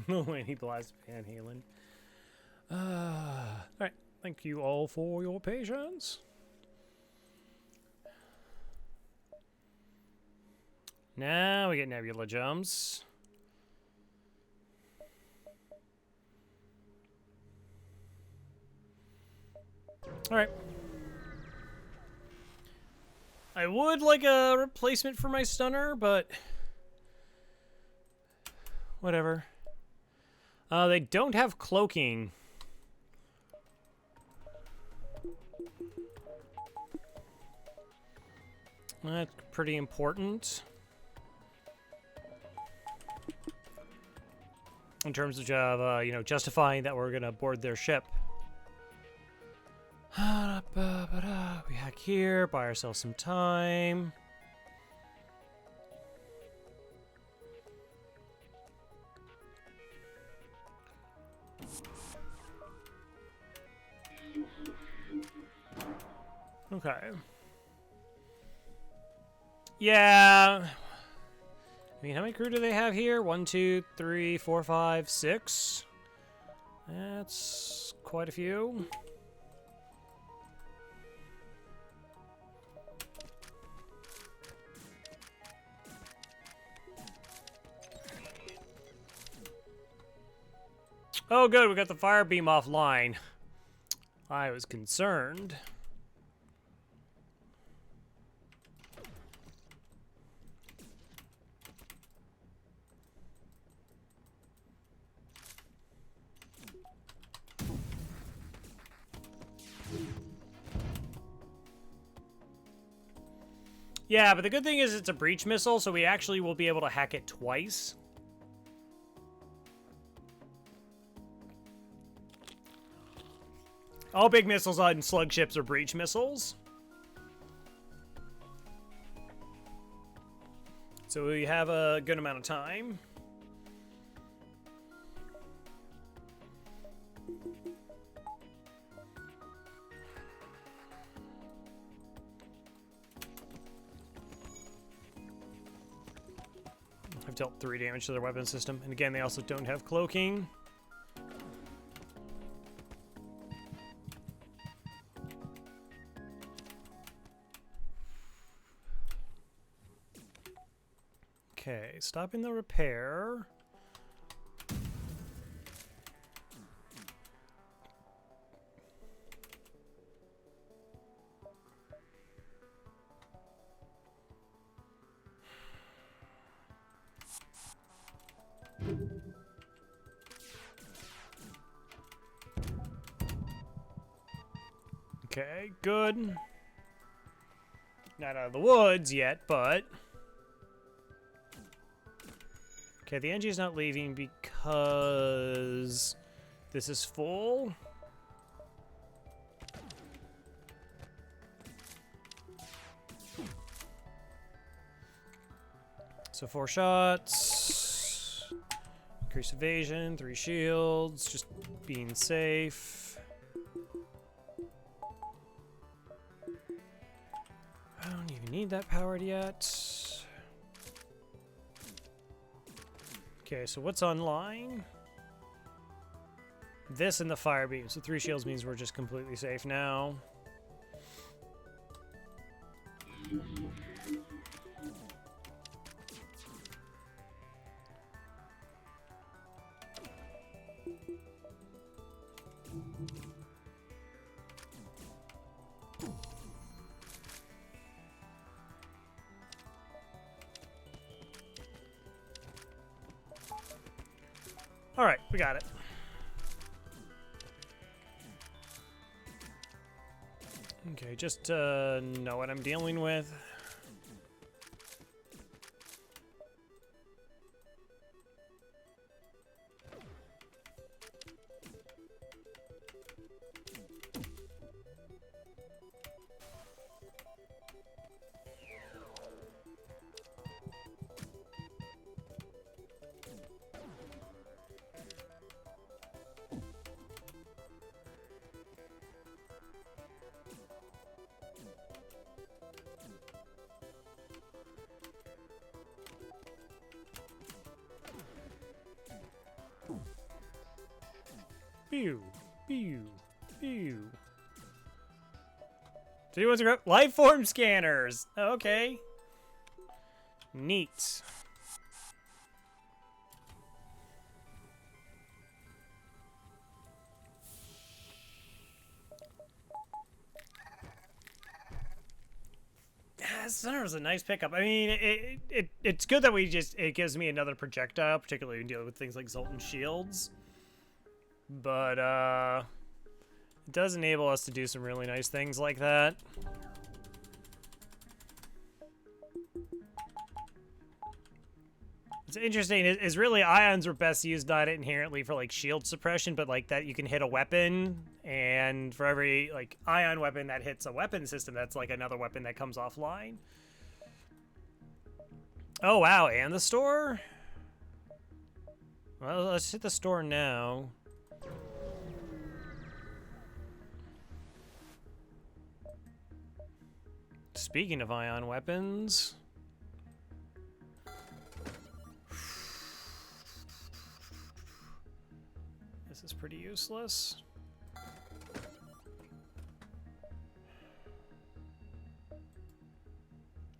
Lanny Blast Van Halen. Alright, thank you all for your patience. Now we get nebula jumps. Alright. I would like a replacement for my stunner, but whatever. They don't have cloaking. That's pretty important. In terms of, you know, justifying that we're gonna board their ship. We hack here, buy ourselves some time. Okay. Yeah. I mean, how many crew do they have here? 1, 2, 3, 4, 5, 6. That's quite a few. Oh, good. We got the fire beam offline. I was concerned. Yeah, but the good thing is it's a breach missile, so we actually will be able to hack it twice. All big missiles on slug ships are breach missiles. So we have a good amount of time. I've dealt 3 damage to their weapon system. And again, they also don't have cloaking. Okay, stopping the repair. Okay, good. Not out of the woods yet, but... Okay, the NG is not leaving because this is full. So 4 shots. Increase evasion, 3 shields, just being safe. I don't even need that powered yet. Okay, so what's online? This and the fire beam. So 3 shields means we're just completely safe now. All right, we got it. Okay, just know what I'm dealing with. Pew. Pew. Pew. So you want to grab life form scanners? Okay. Neat. Center was a nice pickup. I mean, it's good that it gives me another projectile, particularly when dealing with things like Zoltan shields. But it does enable us to do some really nice things like that. What's interesting is really ions were best used not inherently for like shield suppression, but like that you can hit a weapon, and for every like ion weapon that hits a weapon system, that's like another weapon that comes offline. Oh wow, and the store? Well, let's hit the store now. Speaking of ion weapons, this is pretty useless.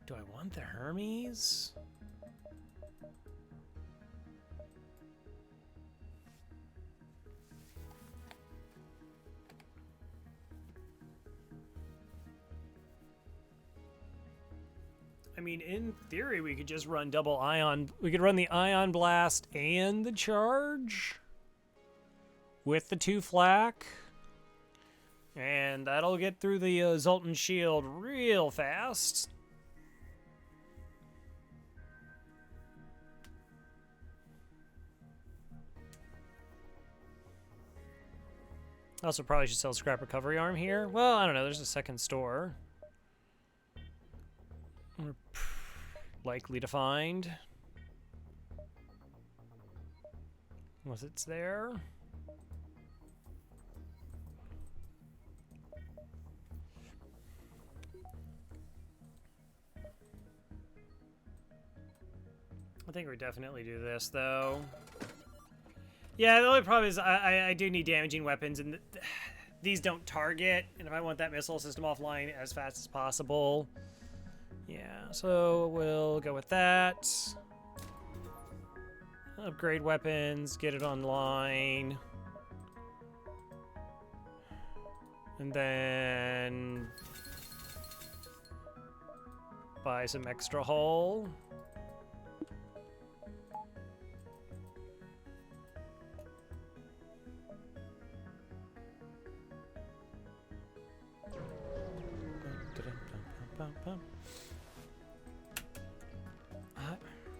Do I want the Hermes? I mean, in theory, we could just run double ion. We could run the ion blast and the charge with the 2 flak. And that'll get through the Zoltan shield real fast. Also, probably should sell scrap recovery arm here. Well, I don't know. There's a second store. We're likely to find. Unless it's there. I think we definitely do this, though. Yeah, the only problem is I do need damaging weapons, and these don't target, and if I want that missile system offline as fast as possible... Yeah, so we'll go with that. Upgrade weapons, get it online. And then... buy some extra hull.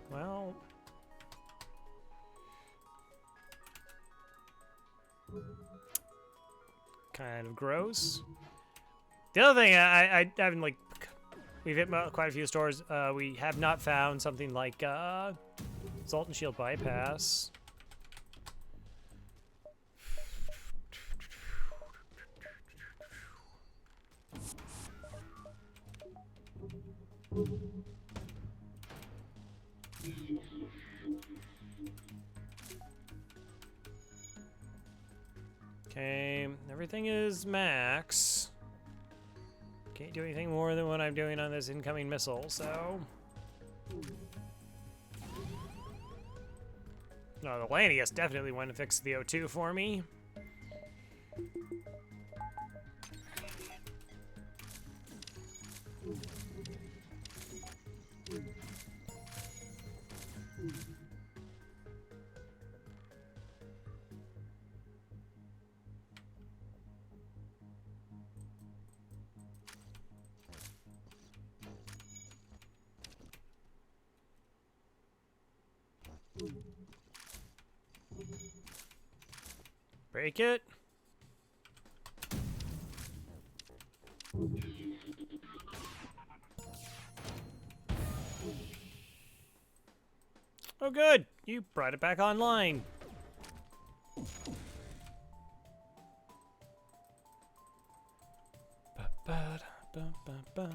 Well, kind of gross. The other thing I haven't, like, we've hit quite a few stores. We have not found something like Zoltan Shield Bypass. Okay, everything is max. Can't do anything more than what I'm doing on this incoming missile, so... No, the Lanius definitely went and fixed the O2 for me. Break it. Oh good, you brought it back online. Ba-ba-da-bum-bum-bum.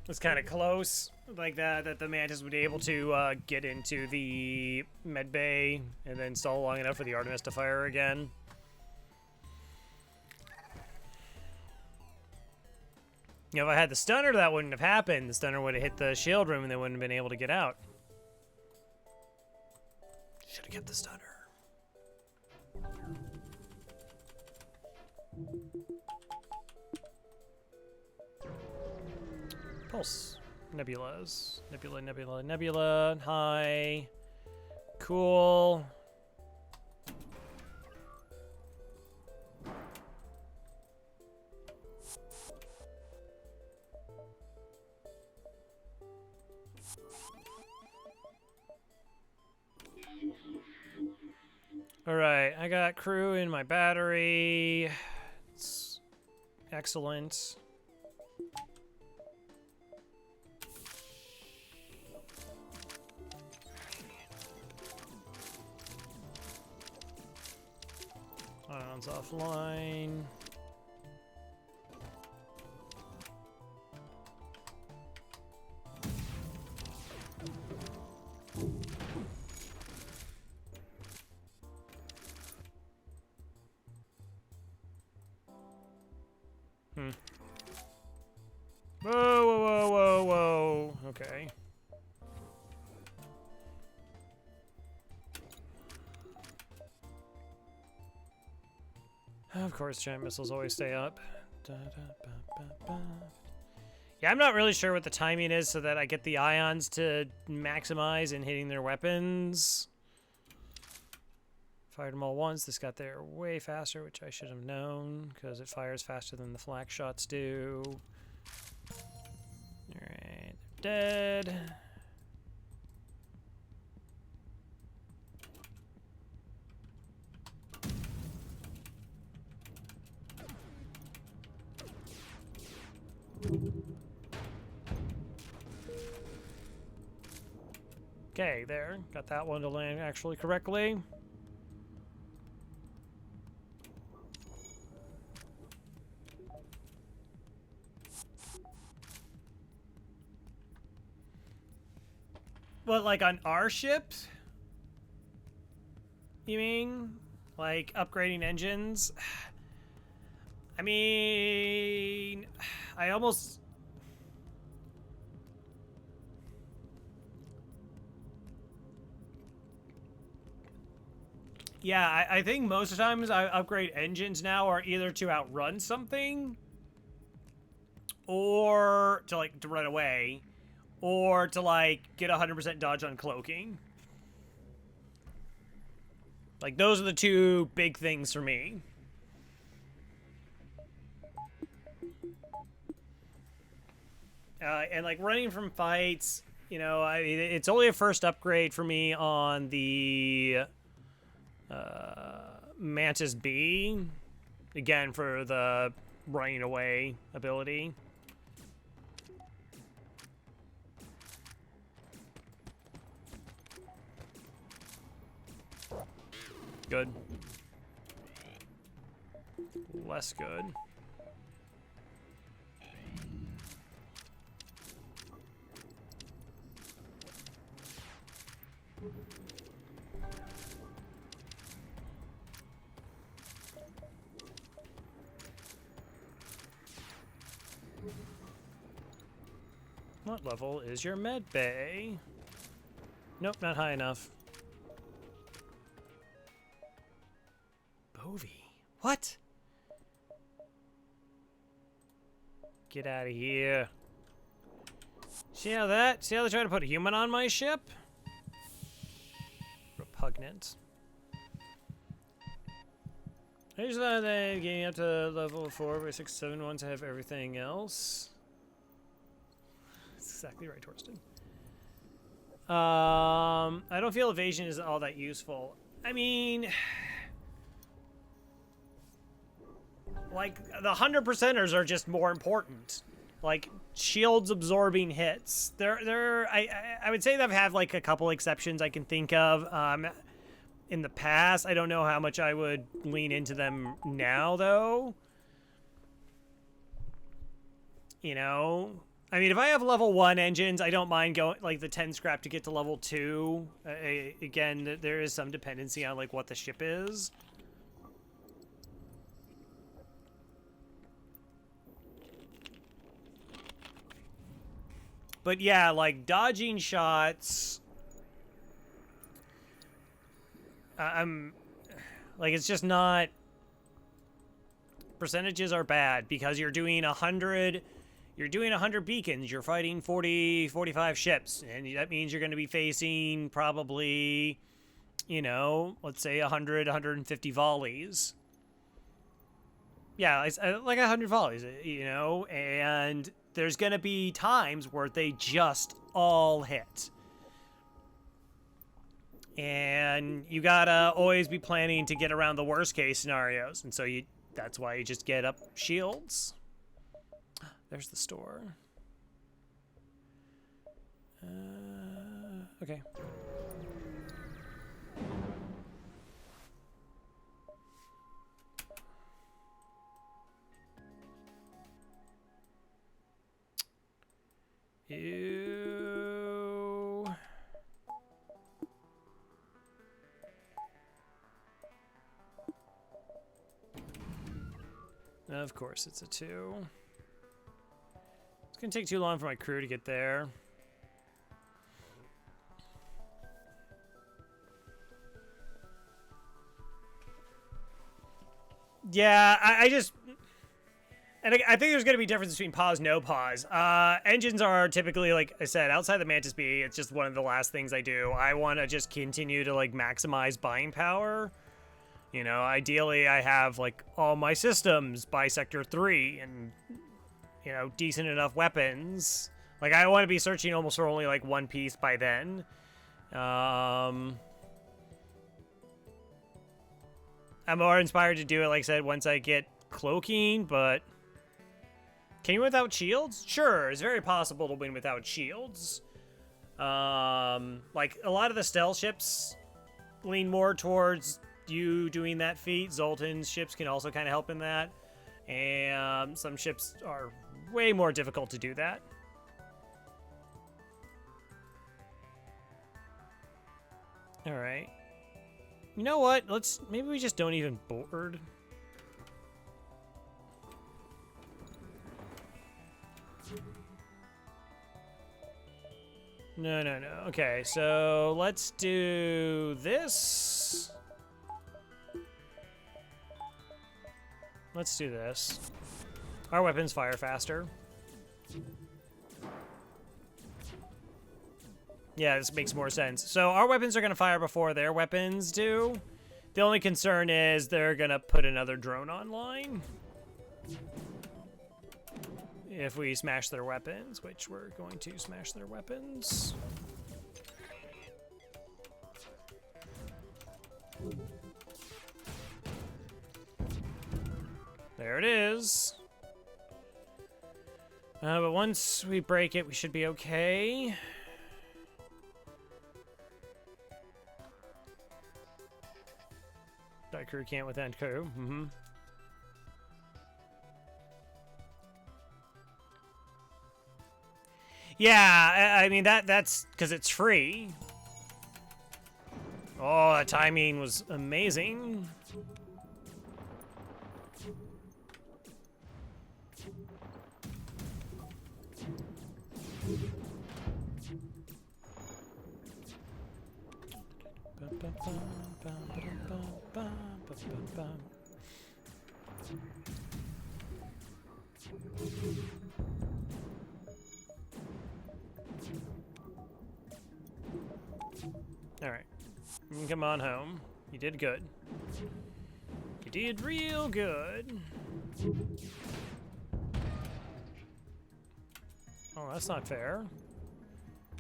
It's kind of close, like that the Mantis would be able to get into the med bay and then stall long enough for the Artemis to fire again. You know, if I had the stunner, that wouldn't have happened. The stunner would have hit the shield room and they wouldn't have been able to get out. Should have kept the stunner. Pulse. Nebulas. Nebula. Hi. Cool. Alright, I got crew in my battery. It's excellent. Ions offline. Whoa. Okay. Of course, giant missiles always stay up. Yeah, I'm not really sure what the timing is so that I get the ions to maximize in hitting their weapons. Fired them all once. This got there way faster, which I should have known because it fires faster than the flak shots do. Alright, they're dead. Okay, there. Got that one to land actually correctly. What, like on our ships? You mean? Like upgrading engines? I mean, I almost... Yeah, I think most of the times I upgrade engines now are either to outrun something or to like to run away or to like get 100% dodge on cloaking. Like those are the two big things for me. And like running from fights, you know, it's only a first upgrade for me on the Mantis B, again for the running away ability. Good. Less good. What level is your med bay? Nope, not high enough. Bovie. What? Get out of here. See how they're trying to put a human on my ship? Repugnant. I just thought that getting up to level 4 by 6, 7 once I have everything else. That's exactly right, Torsten. I don't feel evasion is all that useful. I mean, like the 100%ers are just more important. Like shields absorbing hits. I would say that I have like a couple exceptions I can think of. in the past. I don't know how much I would lean into them now, though. You know? I mean, if I have level 1 engines, I don't mind going, like, the 10 scrap to get to level 2. Again, there is some dependency on, like, what the ship is. But yeah, like, dodging shots... like, it's just not... Percentages are bad, because you're doing 100... You're doing 100 beacons, you're fighting 40, 45 ships, and that means you're going to be facing probably, you know, let's say 100, 150 volleys. Yeah, it's like 100 volleys, you know, and there's going to be times where they just all hit. And you gotta always be planning to get around the worst case scenarios, and so that's why you just get up shields. There's the store. Okay. Ew. Of course, it's a 2. It's gonna take too long for my crew to get there. Yeah, I just... And I think there's going to be a difference between pause, no pause. Engines are typically, like I said, outside the Mantis B, it's just one of the last things I do. I want to just continue to, like, maximize buying power. You know, ideally I have, like, all my systems by Sector 3 and, you know, decent enough weapons. Like, I want to be searching almost for only, like, one piece by then. I'm more inspired to do it, like I said, once I get cloaking, but... Can you win without shields? Sure, it's very possible to win without shields. Like, a lot of the stealth ships lean more towards you doing that feat. Zoltan's ships can also kind of help in that. And some ships are way more difficult to do that. Alright. You know what? Maybe we just don't even board. No. Okay, so let's do this. Let's do this. Our weapons fire faster. Yeah, this makes more sense. So our weapons are going to fire before their weapons do. The only concern is they're going to put another drone online. If we smash their weapons, which we're going to smash their weapons. There it is. But once we break it, we should be okay. That crew can't withstand crew. Mm-hmm. Yeah, I mean, that's because it's free. Oh, that timing was amazing. Alright. You can come on home. You did good. You did real good. Oh, that's not fair.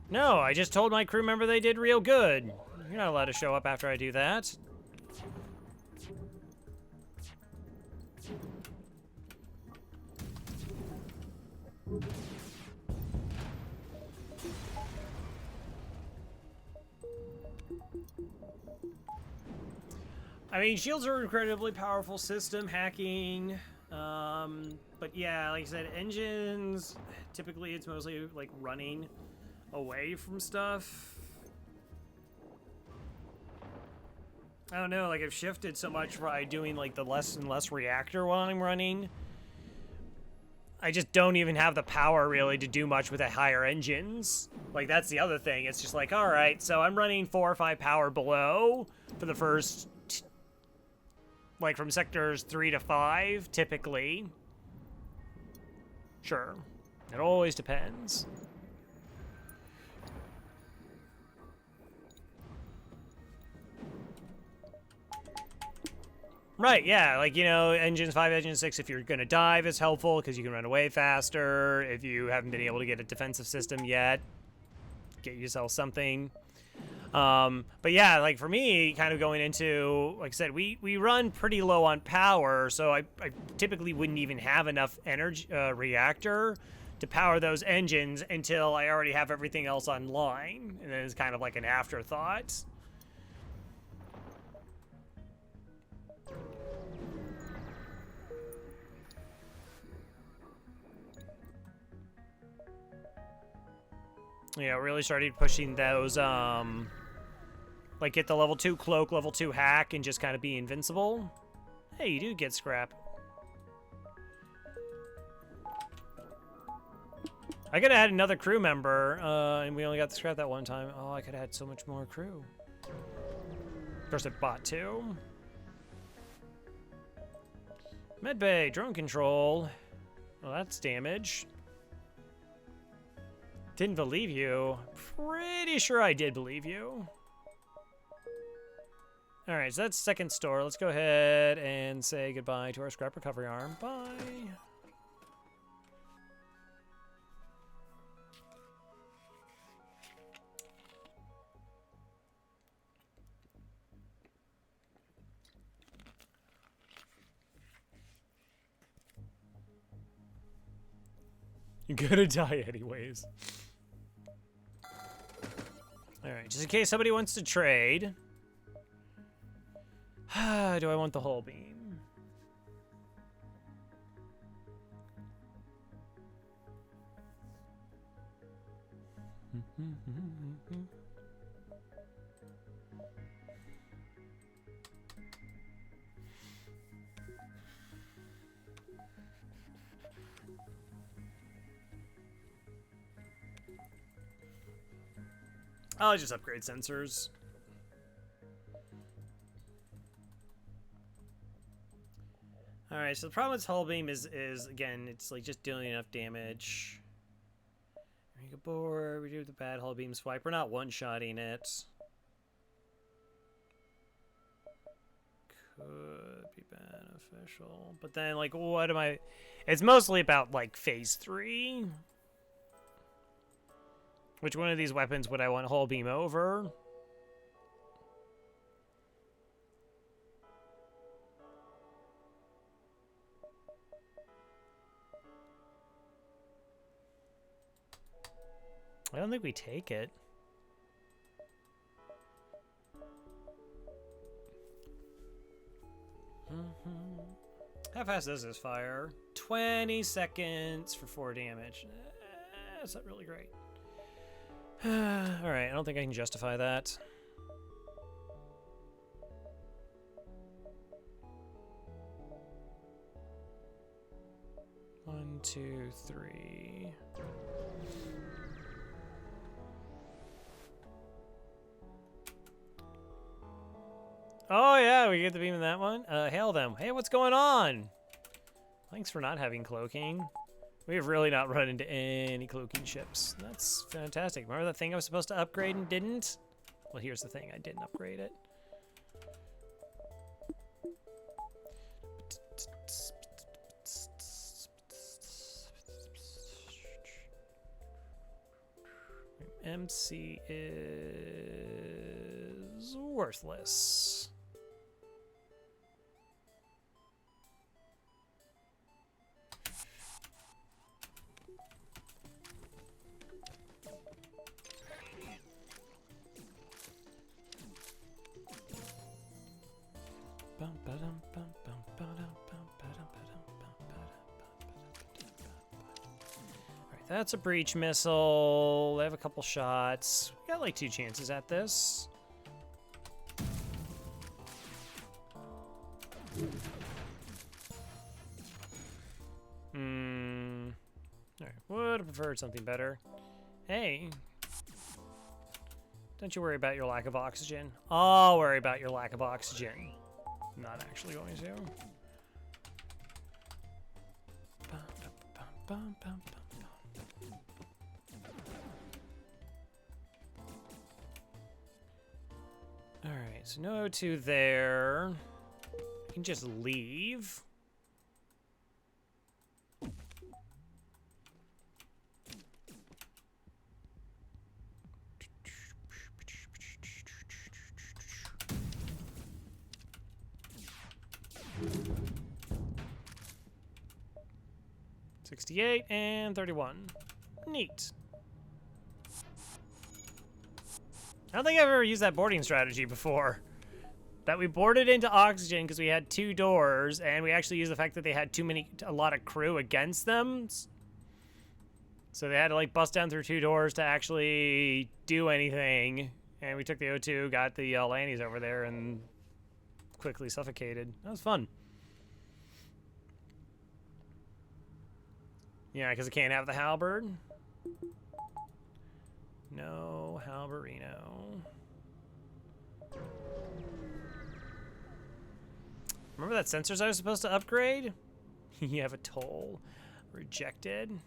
No, I just told my crew member they did real good. You're not allowed to show up after I do that. I mean, shields are an incredibly powerful system, hacking. But yeah, like I said, engines, typically it's mostly like running away from stuff. I don't know, like I've shifted so much by doing like the less and less reactor while I'm running. I just don't even have the power really to do much with the higher engines. Like that's the other thing. It's just like, all right, so I'm running 4 or 5 power below for the first, like from sectors 3 to 5, typically. Sure, it always depends. Right, yeah, like, you know, engines 5, engine 6, if you're gonna dive, is helpful because you can run away faster. If you haven't been able to get a defensive system yet, get yourself something. But yeah, like for me, kind of going into, like I said, we run pretty low on power, so I typically wouldn't even have enough energy reactor to power those engines until I already have everything else online, and then it's kind of like an afterthought. Yeah, really started pushing those, like get the level 2 cloak, level 2 hack, and just kind of be invincible. Hey, you do get scrap. I could have had another crew member, and we only got the scrap that one time. Oh, I could have had so much more crew. Of course, it bought 2. Medbay, drone control. Well, that's damage. Didn't believe you. Pretty sure I did believe you. All right, so that's second store. Let's go ahead and say goodbye to our scrap recovery arm. Bye. You're gonna die anyways. Alright, just in case somebody wants to trade. Do I want the whole beam? I'll just upgrade sensors. Alright, so the problem with hull beam is again, it's like just dealing enough damage. We go board, we do the bad hull beam swipe. We're not one-shotting it. Could be beneficial. But then, like, what am I... It's mostly about, like, phase 3. Which one of these weapons would I want hull beam over? I don't think we take it. How fast does this fire? 20 seconds for 4 damage. That's not really great. Alright, I don't think I can justify that. One, two, three. Oh yeah, we get the beam in that one. Hail them. Hey, what's going on? Thanks for not having cloaking. We have really not run into any cloaking ships. That's fantastic. Remember that thing I was supposed to upgrade and didn't? Well, here's the thing. I didn't upgrade it. MC is worthless. that's a breach missile. They have a couple shots. We got like 2 chances at this. Alright, would have preferred something better. Hey. Don't you worry about your lack of oxygen. I'll worry about your lack of oxygen. Not actually going to. Alright, so no O2 there. I can just leave. $68 and $31. Neat. I don't think I've ever used that boarding strategy before. That we boarded into oxygen because we had 2 doors, and we actually used the fact that they had a lot of crew against them. So they had to like bust down through 2 doors to actually do anything. And we took the O2, got the Lanius over there, and quickly suffocated. That was fun. Yeah, because I can't have the halberd. No halberino. Remember that sensors I was supposed to upgrade? You have a toll. Rejected.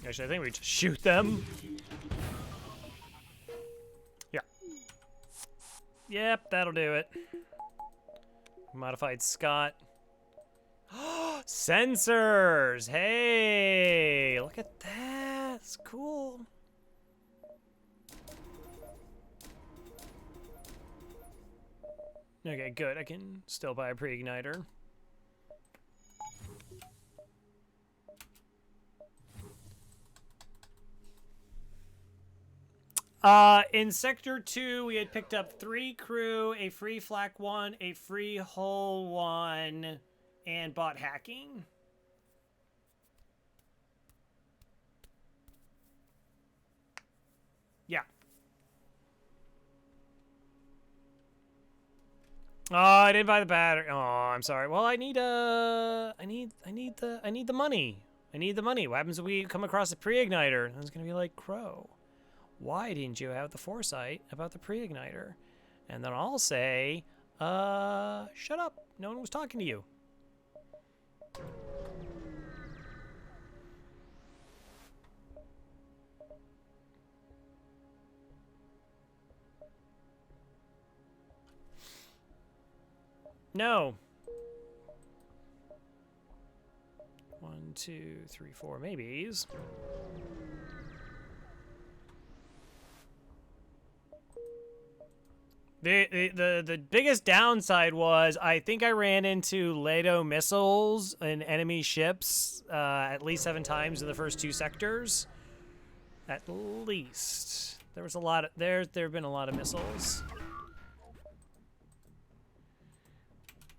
Actually, I think we just shoot them. Yeah. Yep, that'll do it. Modified Scott. Sensors! Hey! Look at that! It's cool. Okay, good. I can still buy a pre-igniter. In Sector 2, we had picked up 3 crew, a free flak 1, a free hull 1, and bought hacking. Yeah. Oh, I didn't buy the battery. Oh, I'm sorry. Well, I need the money. I need the money. What happens if we come across a pre-igniter? It's gonna be like, Crow, why didn't you have the foresight about the pre-igniter? And then I'll say, shut up. No one was talking to you. No. 1, 2, 3, 4 maybes. The biggest downside was I think I ran into Ledo missiles and enemy ships at least 7 times in the first 2 sectors. At least. There was a lot of there have been a lot of missiles.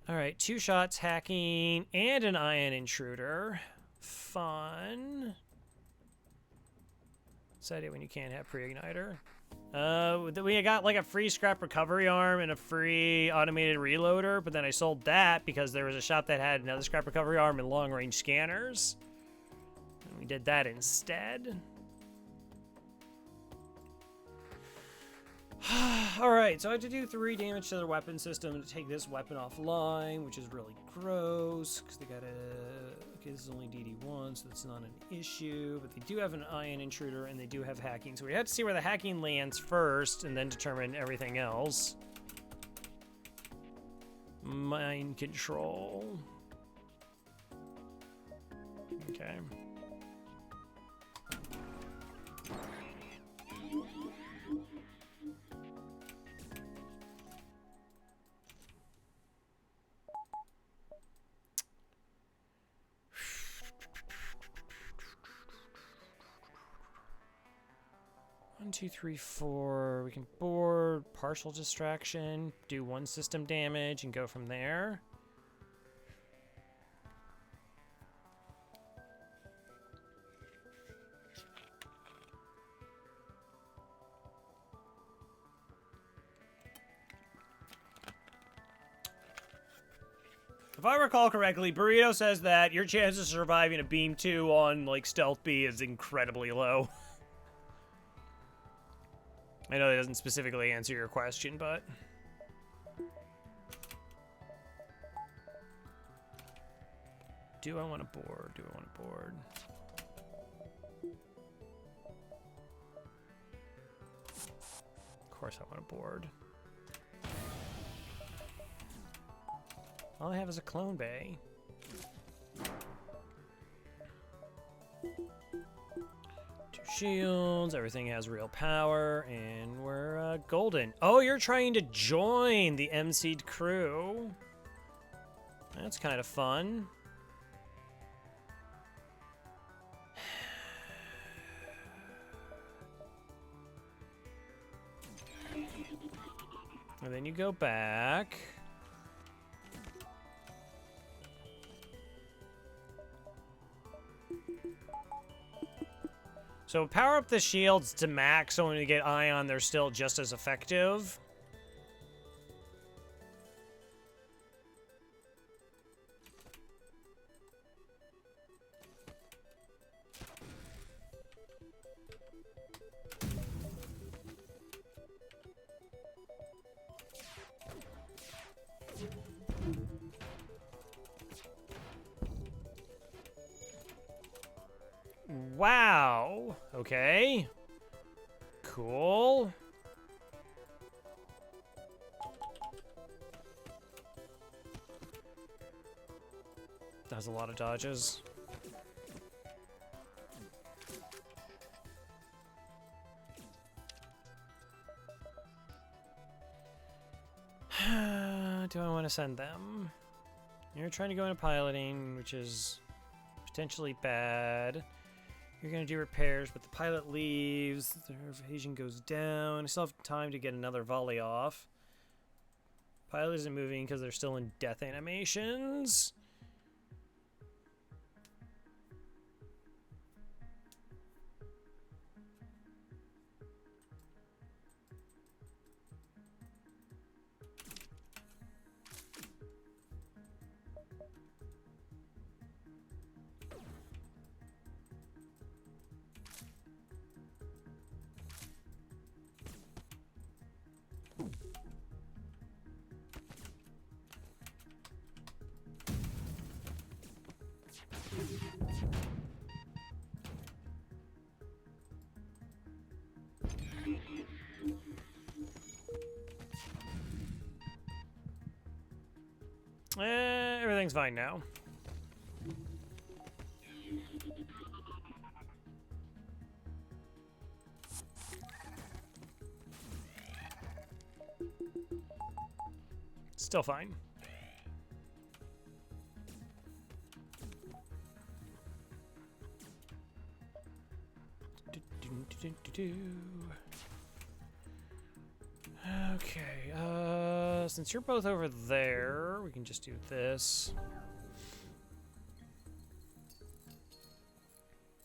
All right, 2 shots, hacking, and an ion intruder. Fun. What's that when you can't have pre-igniter? We got like a free scrap recovery arm and a free automated reloader, but then I sold that because there was a shop that had another scrap recovery arm and long-range scanners. And we did that instead. Alright, so I had to do 3 damage to their weapon system to take this weapon offline, which is really gross, because they gotta... Okay, this is only DD1, so that's not an issue, but they do have an ion intruder, and they do have hacking, so we have to see where the hacking lands first, and then determine everything else. Mind control. Okay. 1, 2, 3, 4. We can board, partial distraction, do 1 system damage, and go from there. If I recall correctly, Burrito says that your chance of surviving a beam 2 on, like, Stealth B is incredibly low. I know that doesn't specifically answer your question, but... Do I want to board? Do I want to board? Of course I want to board. All I have is a clone bay. 2 shields, everything has real power, and we're golden. Oh, you're trying to join the MC'd crew. That's kind of fun. And then you go back. So power up the shields to max, so when you get ion, they're still just as effective. Wow. Okay. Cool. That's a lot of dodges. Do I want to send them? You're trying to go into piloting, which is potentially bad. You're going to do repairs, but the pilot leaves. The evasion goes down. I still have time to get another volley off. Pilot isn't moving because they're still in death animations. Everything's fine now. Still fine. Okay, since you're both over there, we can just do this.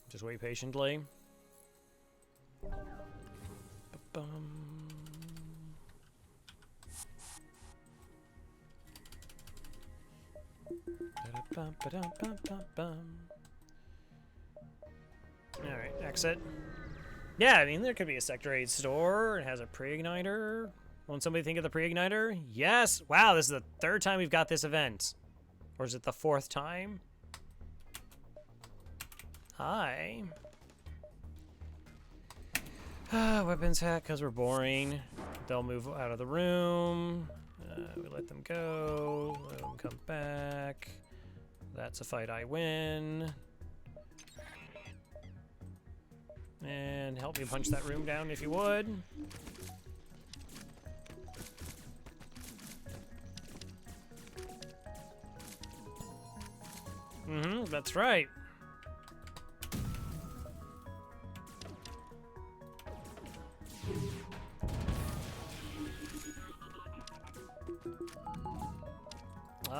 Just wait patiently. Ba-bum. Alright, exit. Yeah, I mean, there could be a Sector 8 store. It has a pre-igniter. Won't somebody think of the pre-igniter? Yes! Wow, this is the 3rd time we've got this event. Or is it the 4th time? Hi. Weapons hack, because we're boring. They'll move out of the room. We let them go. Let them come back. That's a fight I win. And help me punch that room down if you would. Mm-hmm, that's right.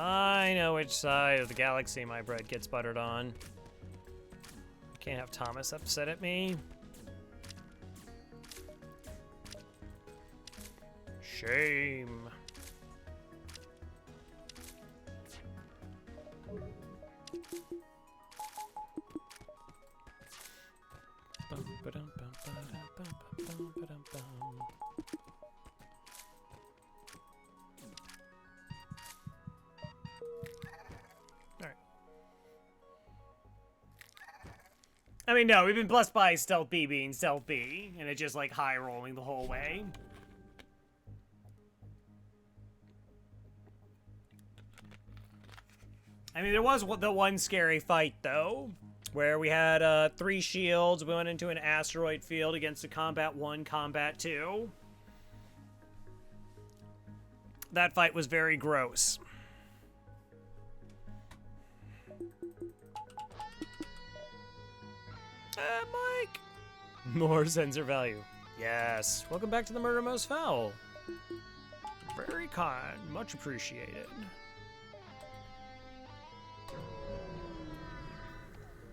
I know which side of the galaxy my bread gets buttered on. Can't have Thomas upset at me. Shame. I mean, no, we've been blessed by Stealth B being Stealth B, and it's just like high rolling the whole way. I mean, there was the one scary fight, though, where we had 3 shields, we went into an asteroid field against a Combat 1, Combat 2. That fight was very gross. Mike! More sensor value. Yes. Welcome back to the Murder Most Foul. Very kind. Much appreciated.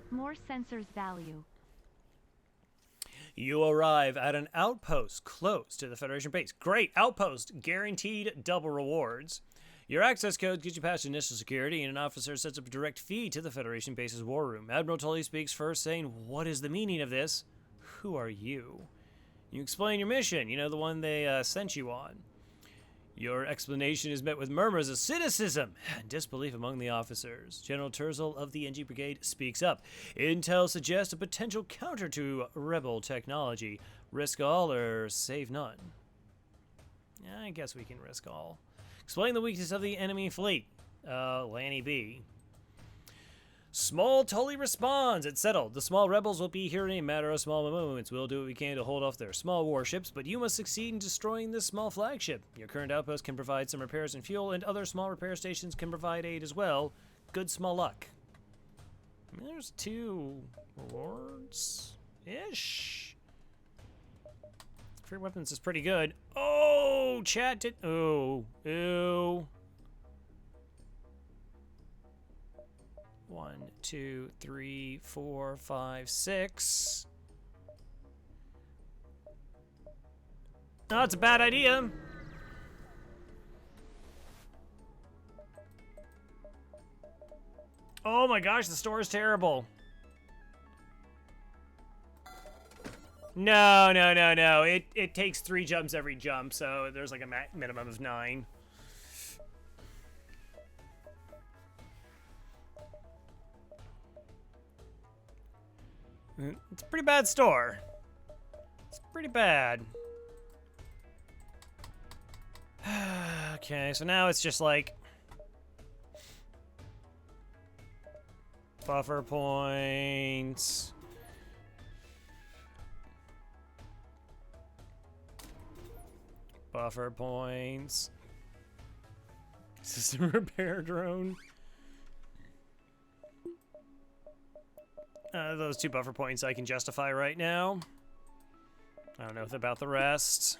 More sensors value. You arrive at an outpost close to the Federation base. Great. Outpost. Guaranteed double rewards. Your access code gets you past initial security, and an officer sets up a direct feed to the Federation base's war room. Admiral Tully speaks first, saying, "What is the meaning of this? Who are you?" You explain your mission, you know, the one they sent you on. Your explanation is met with murmurs of cynicism and disbelief among the officers. General Terzel of the NG Brigade speaks up. Intel suggests a potential counter to rebel technology. Risk all or save none? Yeah, I guess we can risk all. Explain the weakness of the enemy fleet. Lanius B. Small Tully responds. It's settled. The small rebels will be here in a matter of small moments. We'll do what we can to hold off their small warships, but you must succeed in destroying this small flagship. Your current outpost can provide some repairs and fuel, and other small repair stations can provide aid as well. Good small luck. I mean, there's 2 rewards-ish. Free weapons is pretty good. Oh, chat did. Oh, ew. 1, 2, 3, 4, 5, 6. No, it's a bad idea. Oh my gosh, the store is terrible. No. It takes 3 jumps every jump, so there's like a minimum of 9. It's a pretty bad store. It's pretty bad. Okay, so now it's just like buffer points. Buffer points. System repair drone. Those 2 buffer points I can justify right now. I don't know about the rest.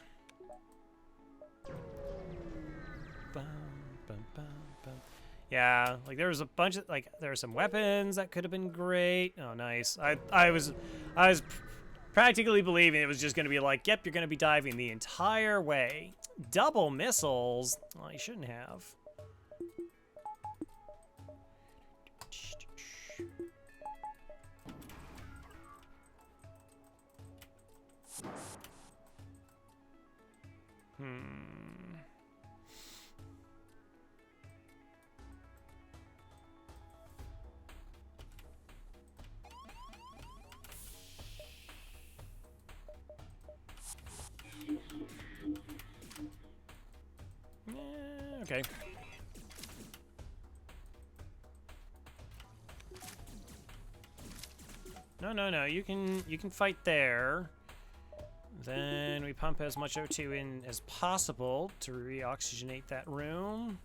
Yeah, like there was a bunch of there were some weapons that could have been great. Oh, nice. I was practically believing it was just going to be like, yep, you're going to be diving the entire way. Double missiles. Well, you shouldn't have. Okay. No. You can fight there. Then we pump as much O2 in as possible to reoxygenate that room.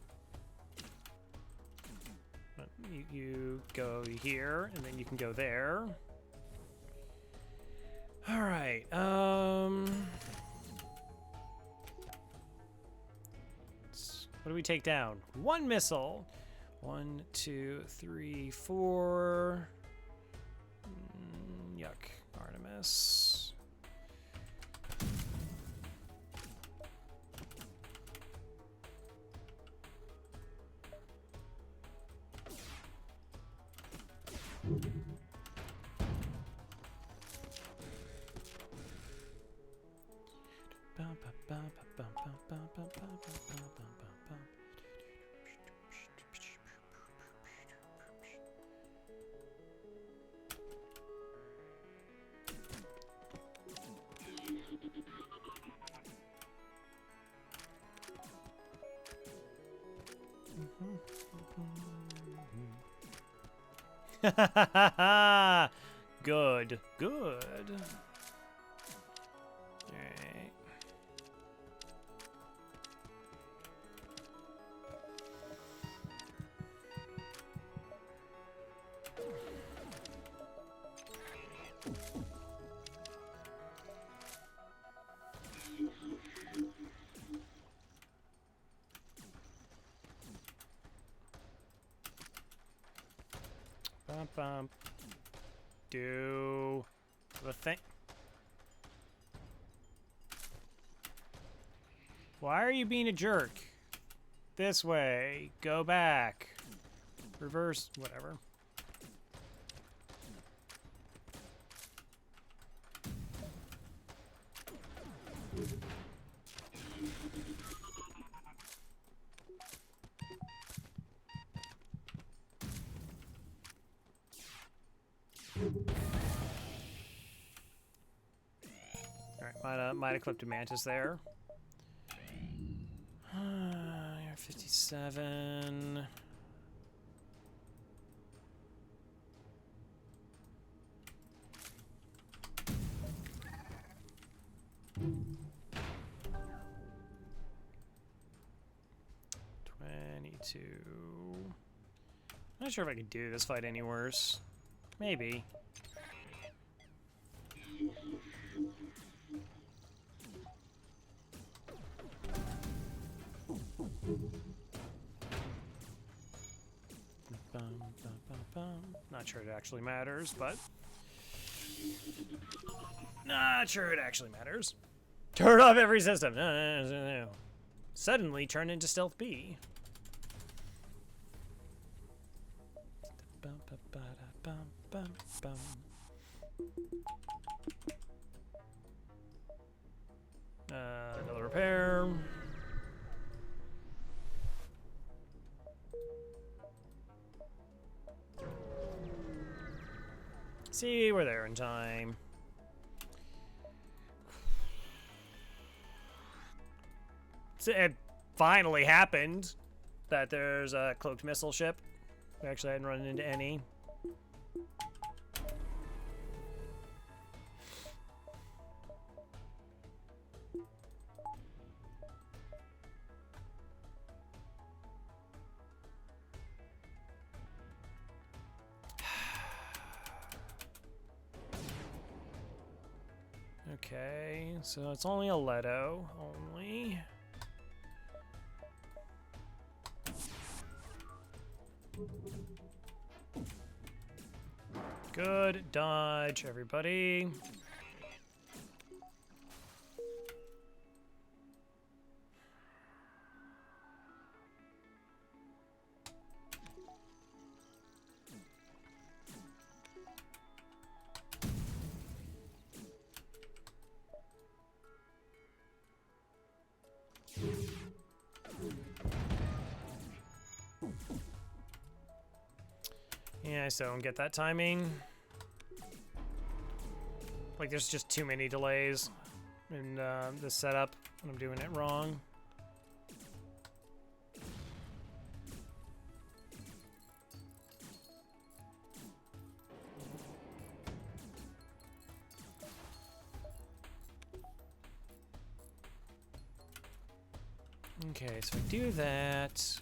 You go here, and then you can go there. All right. What do we take down? 1 missile. 1, 2, 3, 4. Yuck. Artemis. Good, good. Alright. Bum, bum. Do the thing. Why are you being a jerk? This way. Go back. Reverse. Whatever. Alright, might have clipped a mantis there. You're 57. I'm not sure if I can do this fight any worse. Maybe. Not sure it actually matters, but... Not sure it actually matters. Turn off every system. No. Suddenly turn into Stealth B. Another repair. See, we're there in time. So it finally happened that there's a cloaked missile ship. We actually hadn't run into any. Okay, so it's only a Leto, only. Good dodge, everybody. Yeah, I still don't get that timing. Like, there's just too many delays in this setup, and I'm doing it wrong. Okay, so I do that.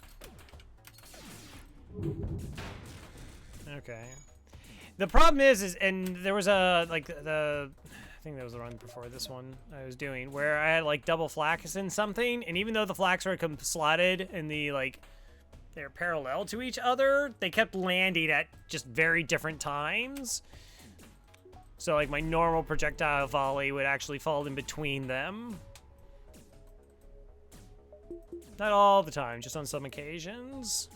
Okay. The problem is, and there was a, like, I think that was the run before this one I was doing, where I had, like, double flax in something, and even though the flax were slotted in the, like, they're parallel to each other. They kept landing at just very different times. So, like, my normal projectile volley would actually fall in between them. Not all the time, just on some occasions.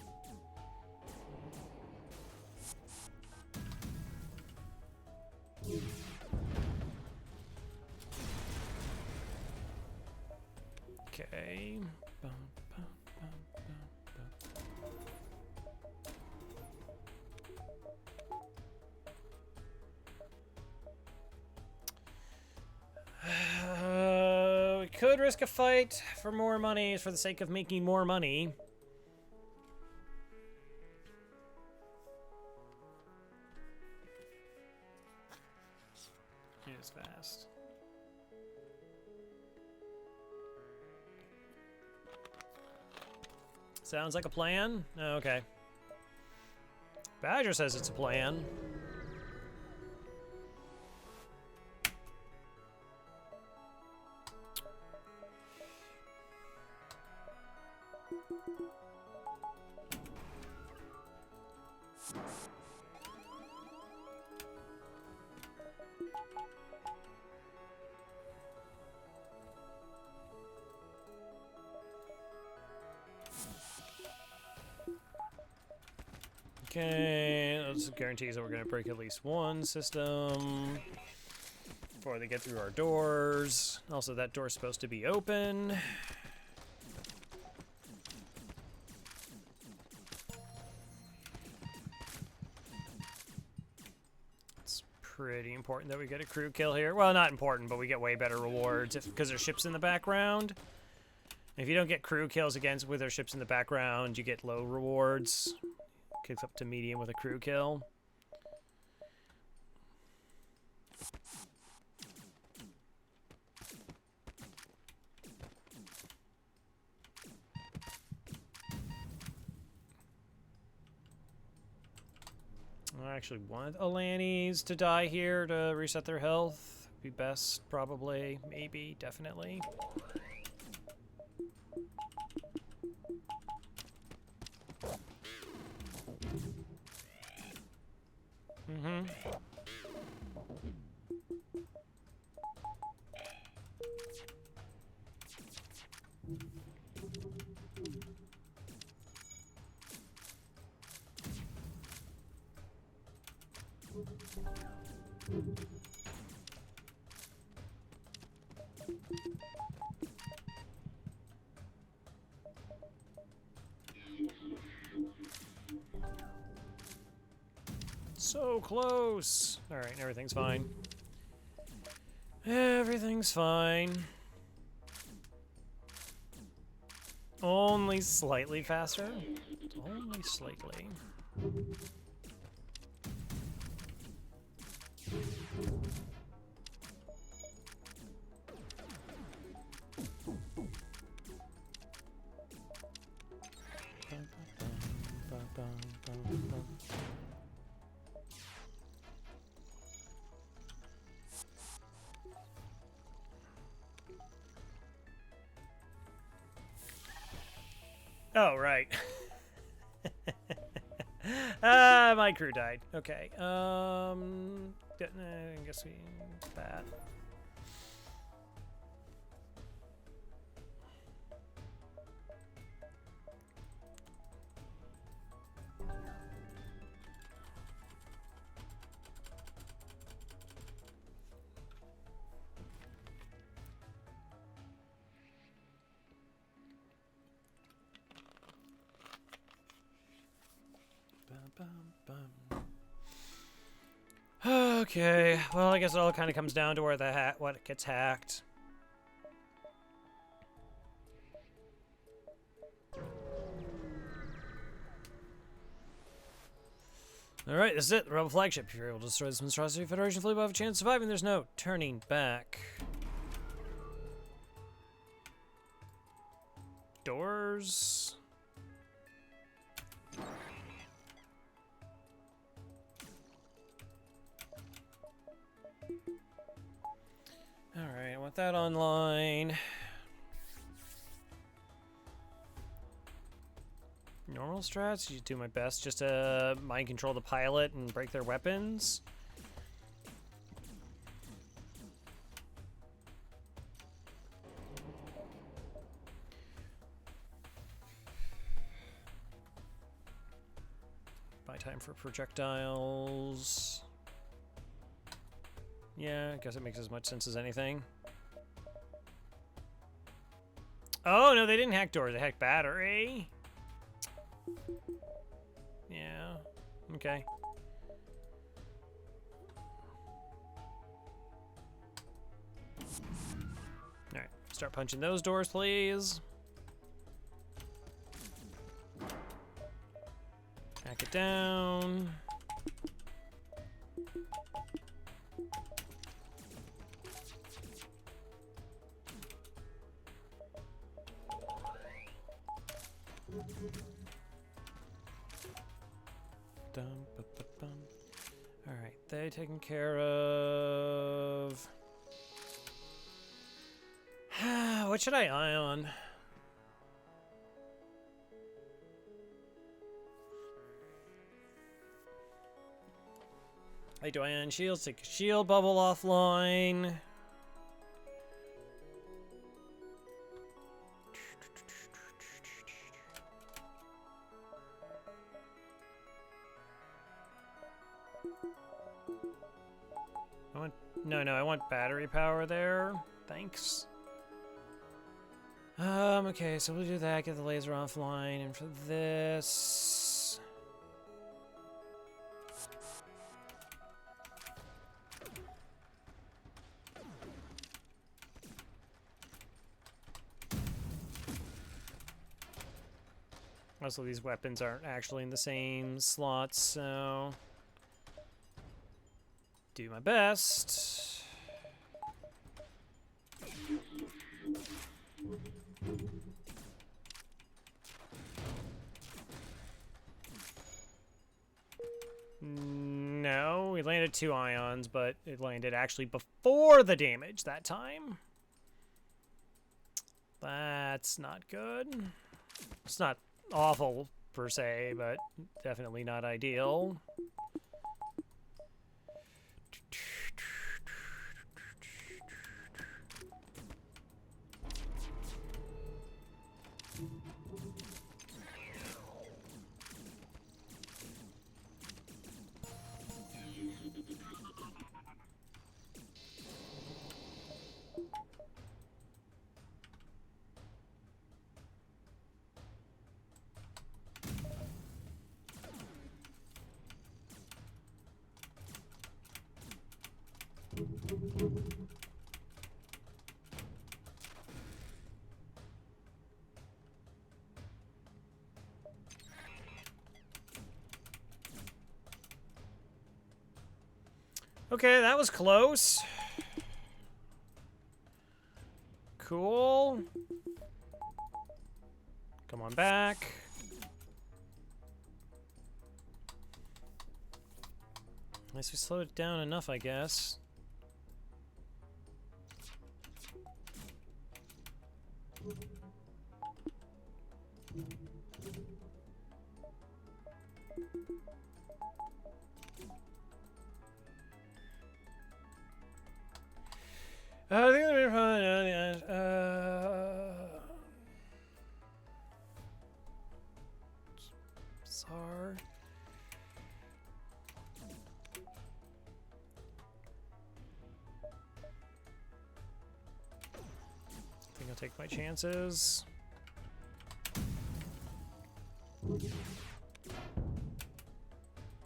Okay. We could risk a fight for more money for the sake of making more money. It is fast. Sounds like a plan? Okay. Badger says it's a plan. Okay, those guarantees that we're going to break at least one system before they get through our doors. Also, that door's supposed to be open. It's pretty important that we get a crew kill here. Well, not important, but we get way better rewards because there's ships in the background. If you don't get crew kills against with their ships in the background, you get low rewards. Kicks up to medium with a crew kill. I actually want a Lanius to die here to reset their health. Be best, probably, maybe, definitely. Mm-hmm. So close. All right, everything's fine. Everything's fine. Only slightly faster. Only slightly. Oh, right. My crew died. Okay. I guess we that. Okay, well, I guess it all kind of comes down to where the what gets hacked. All right, this is it. The Rebel flagship. If you're able to destroy this monstrosity, Federation fleet will have a chance of surviving. There's no turning back. Doors. Alright, I want that online. Normal strats, you do my best just to mind control the pilot and break their weapons. Buy time for projectiles. Yeah, I guess it makes as much sense as anything. Oh, no, they didn't hack doors. They hacked battery. Yeah, okay. Alright, start punching those doors, please. Hack it down. Alright, they taken care of. What should I eye on? Hey, do I on shields? Take a shield bubble offline. No, I want battery power there. Thanks. Okay, so we'll do that, get the laser offline, and for this... Also, these weapons aren't actually in the same slots, so... Do my best. No, we landed 2 ions, but it landed actually before the damage that time. That's not good. It's not awful per se, but definitely not ideal. Okay, that was close. Cool. Come on back. At least we slowed it down enough, I guess. I think we're fine. Bizarre. I think I'll take my chances.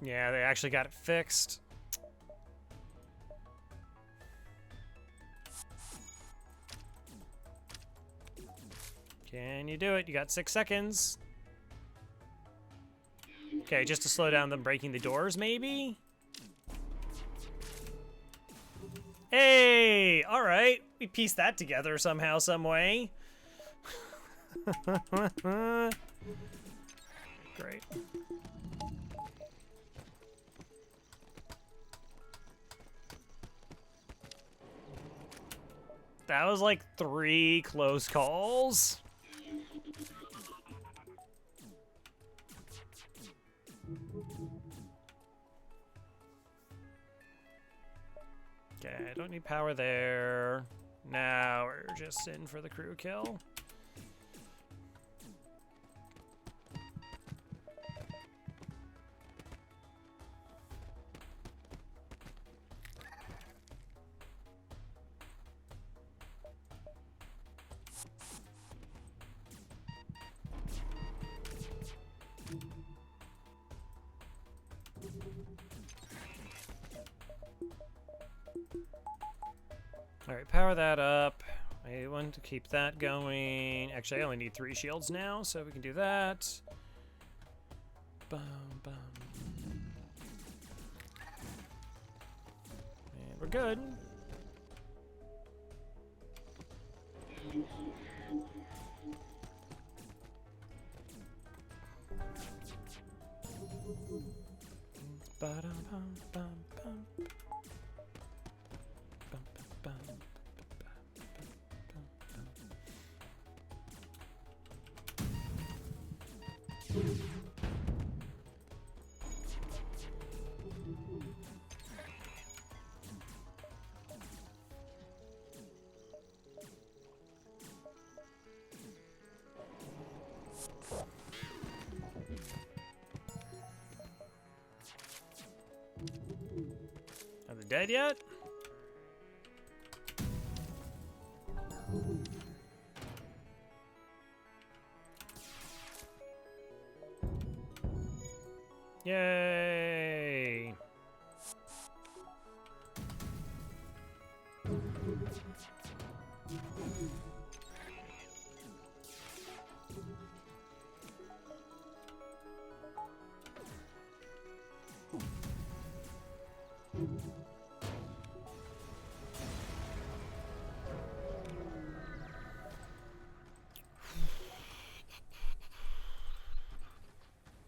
Yeah, they actually got it fixed. Can you do it? You got 6 seconds. Okay, just to slow down them breaking the doors, maybe? Hey! Alright. We pieced that together somehow, some way. Great. That was like 3 close calls. Okay, I don't need power there. Now we're just in for the crew kill. Alright, power that up. I want to keep that going. Actually, I only need 3 shields now, so we can do that. Bum, bum. And we're good. Ba-dum-bum-bum-bum. Are they dead yet? Yay!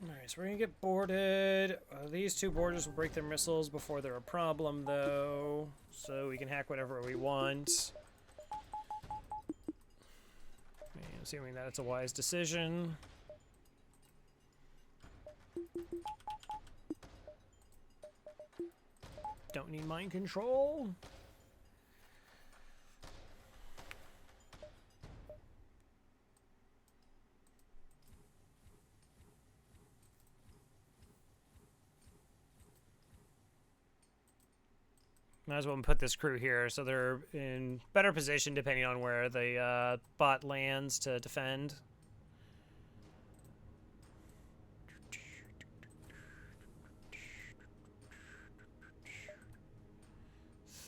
Alright, so we're gonna get boarded. These 2 boarders will break their missiles before they're a problem, though. So we can hack whatever we want. Assuming that it's a wise decision. Don't need mind control. Might as well put this crew here so they're in better position depending on where the bot lands to defend.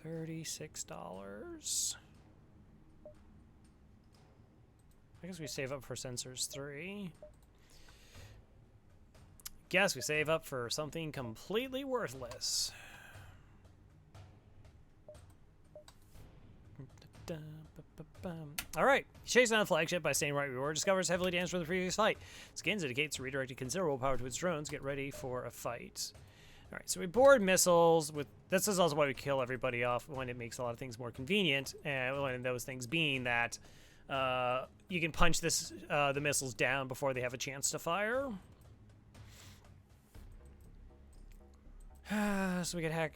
$36. I guess we save up for sensors 3. Guess we save up for something completely worthless. Alright, chasing down the flagship by staying right where we were, discovers heavily damaged from the previous fight. Scans indicates redirecting considerable power to its drones. Get ready for a fight. Alright, so we board missiles with... This is also why we kill everybody off when it makes a lot of things more convenient. And one of those things being that you can punch the missiles down before they have a chance to fire. So we can hack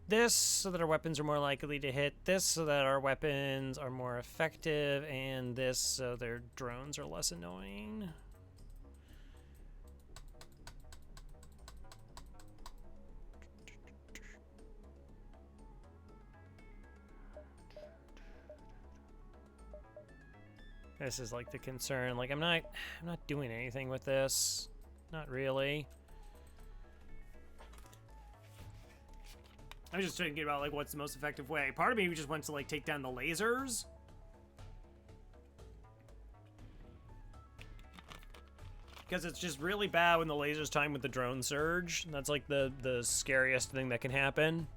this so that our weapons are more likely to hit, this so that our weapons are more effective, and this so their drones are less annoying. This is like the concern. Like I'm not doing anything with this. Not really. I'm just thinking about like what's the most effective way. Part of me just wants to like take down the lasers. Because it's just really bad when the lasers time with the drone surge. That's like the scariest thing that can happen.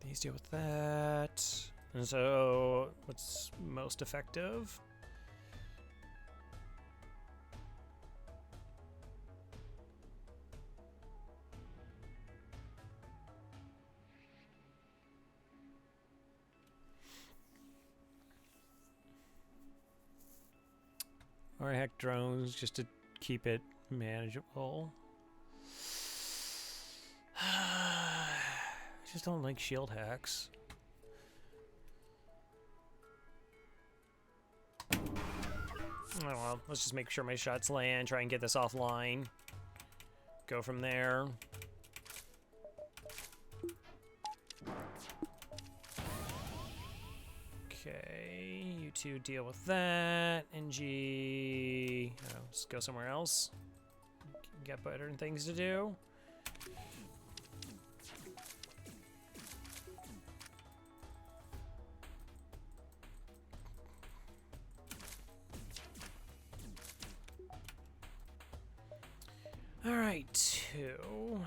These deal with that. And so what's most effective? Or hack drones just to keep it manageable. just don't like shield hacks. Oh well, let's just make sure my shots land, try and get this offline. Go from there. Okay, you two deal with that. NG, let's go somewhere else. Got better things to do. All right, 2.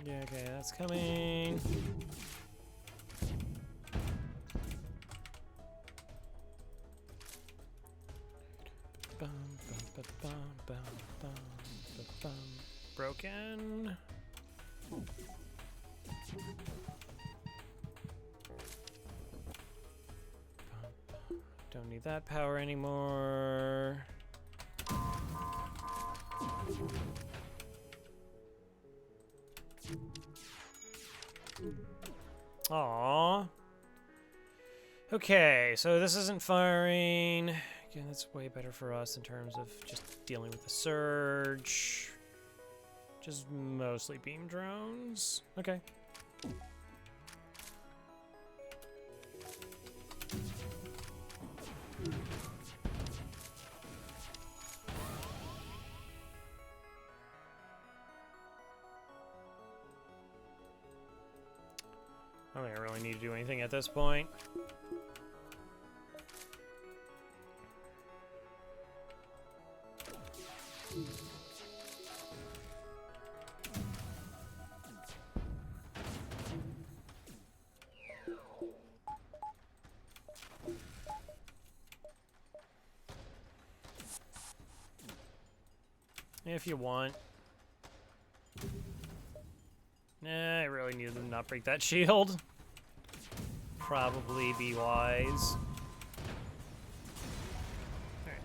Yeah, okay, that's coming. Bum, bum, ba, bum, bum, bum, ba, bum. Broken. Don't need that power anymore. Aww. Okay, so this isn't firing. Again, that's way better for us in terms of just dealing with the surge. Just mostly beam drones. Okay. I don't think I really need to do anything at this point. If you want. Nah, I really need to not break that shield. Probably be wise. Alright.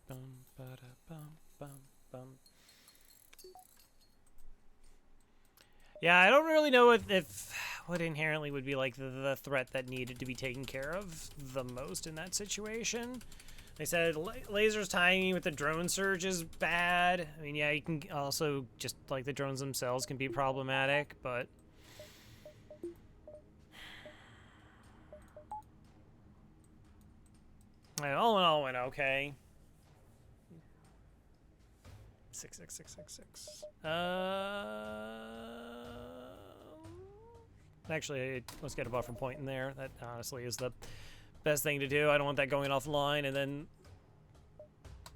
Bum, ba-da, bum, bum, bum. Yeah, I don't really know if what inherently would be like the threat that needed to be taken care of the most in that situation. They said lasers tying with the drone surge is bad. I mean, yeah, you can also just like the drones themselves can be problematic, but all in all went okay. 66666. Actually, let's get a buffer point in there. That honestly is the best thing to do. I don't want that going offline and then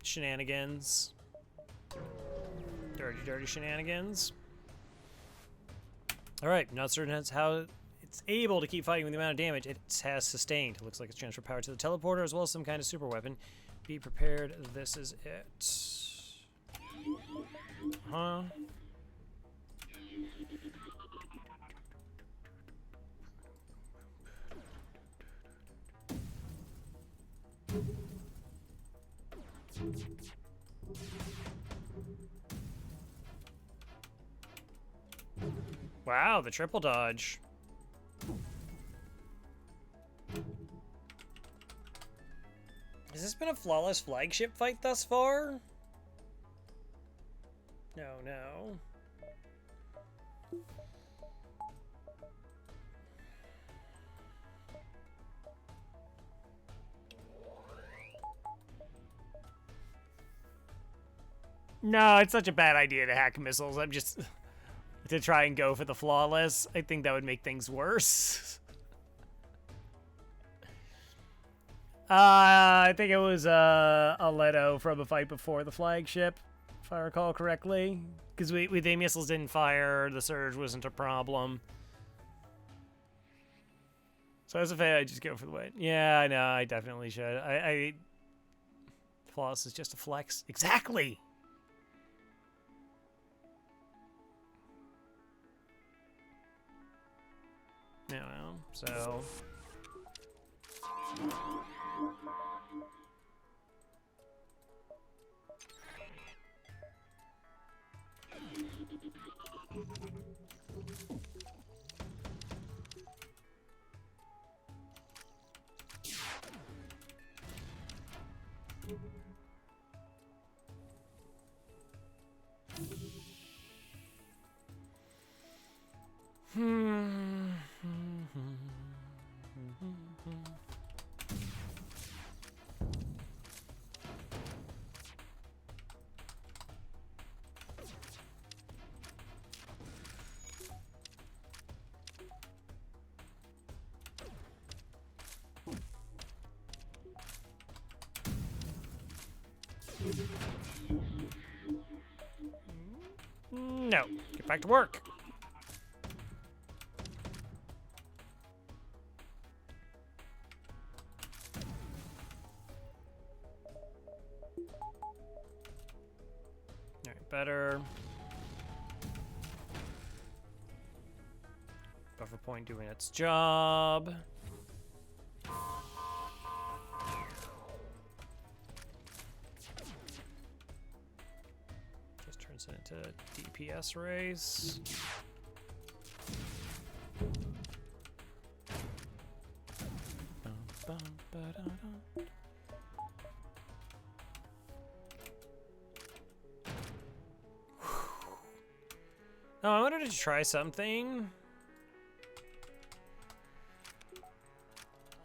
shenanigans. Dirty, dirty shenanigans. Alright, not certain as how it's able to keep fighting with the amount of damage it has sustained. It looks like it's transferred power to the teleporter as well as some kind of super weapon. Be prepared, this is it. Huh? Wow, the triple dodge. Has this been a flawless flagship fight thus far? No. No, it's such a bad idea to hack missiles. I'm just... to try and go for the flawless. I think that would make things worse. I think it was a Leto from a fight before the flagship if I recall correctly. Because the missiles didn't fire, the surge wasn't a problem. So as a fan, I just go for the win. Yeah, I know, I definitely should. Flawless is just a flex. Exactly! You know, so... No. Get back to work. Alright, better. Buffer point doing its job. Just turns it into a DPS race. Oh, I wanted to try something.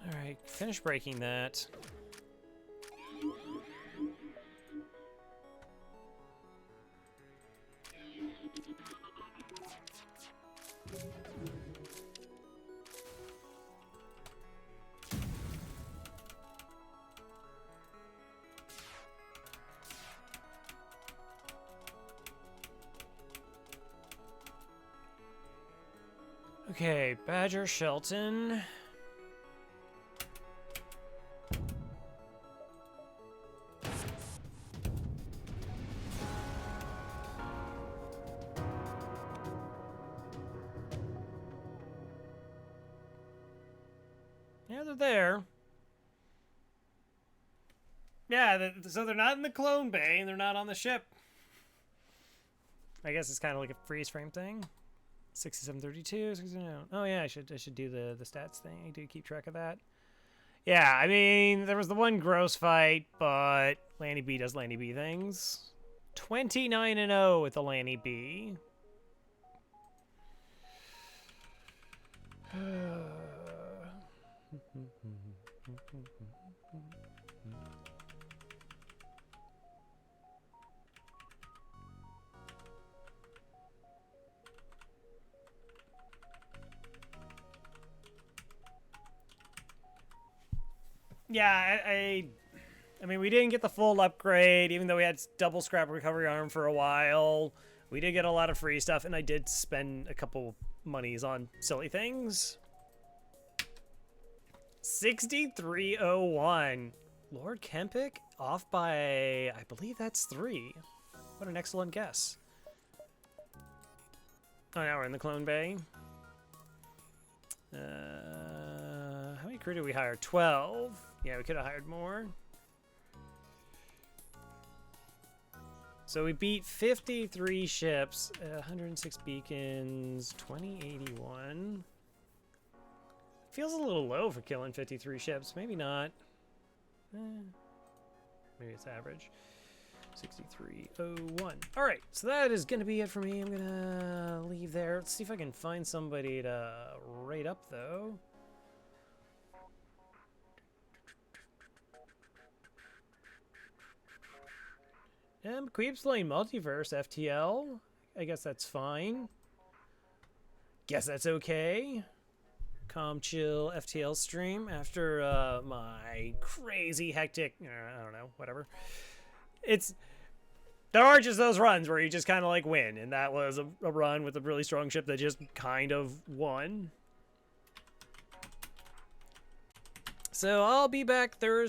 Alright, finish breaking that. Okay, Badger Shelton. Yeah, they're there. Yeah, so they're not in the clone bay, and they're not on the ship. I guess it's kind of like a freeze frame thing. 6732, 69. Oh yeah, I should do the stats thing. I do keep track of that. Yeah, I mean, there was the one gross fight, but Lanny B does Lanny B things. 29-0 with the Lanny B. Yeah, I mean, we didn't get the full upgrade, even though we had double scrap recovery arm for a while. We did get a lot of free stuff, and I did spend a couple monies on silly things. 6301. Lord Kempic off by, I believe that's 3. What an excellent guess. Oh, now we're in the clone bay. How many crew did we hire? 12. Yeah, we could have hired more. So we beat 53 ships, 106 beacons, 2081. Feels a little low for killing 53 ships. Maybe not. Maybe it's average. 6301. All right, so that is going to be it for me. I'm going to leave there. Let's see if I can find somebody to rate up, though. Queeb's playing Multiverse FTL. I guess that's fine. Guess that's okay. Calm, chill FTL stream after my crazy hectic, I don't know, whatever. It's There are just those runs where you just kind of like win, and that was a run with a really strong ship that just kind of won. So I'll be back Thursday.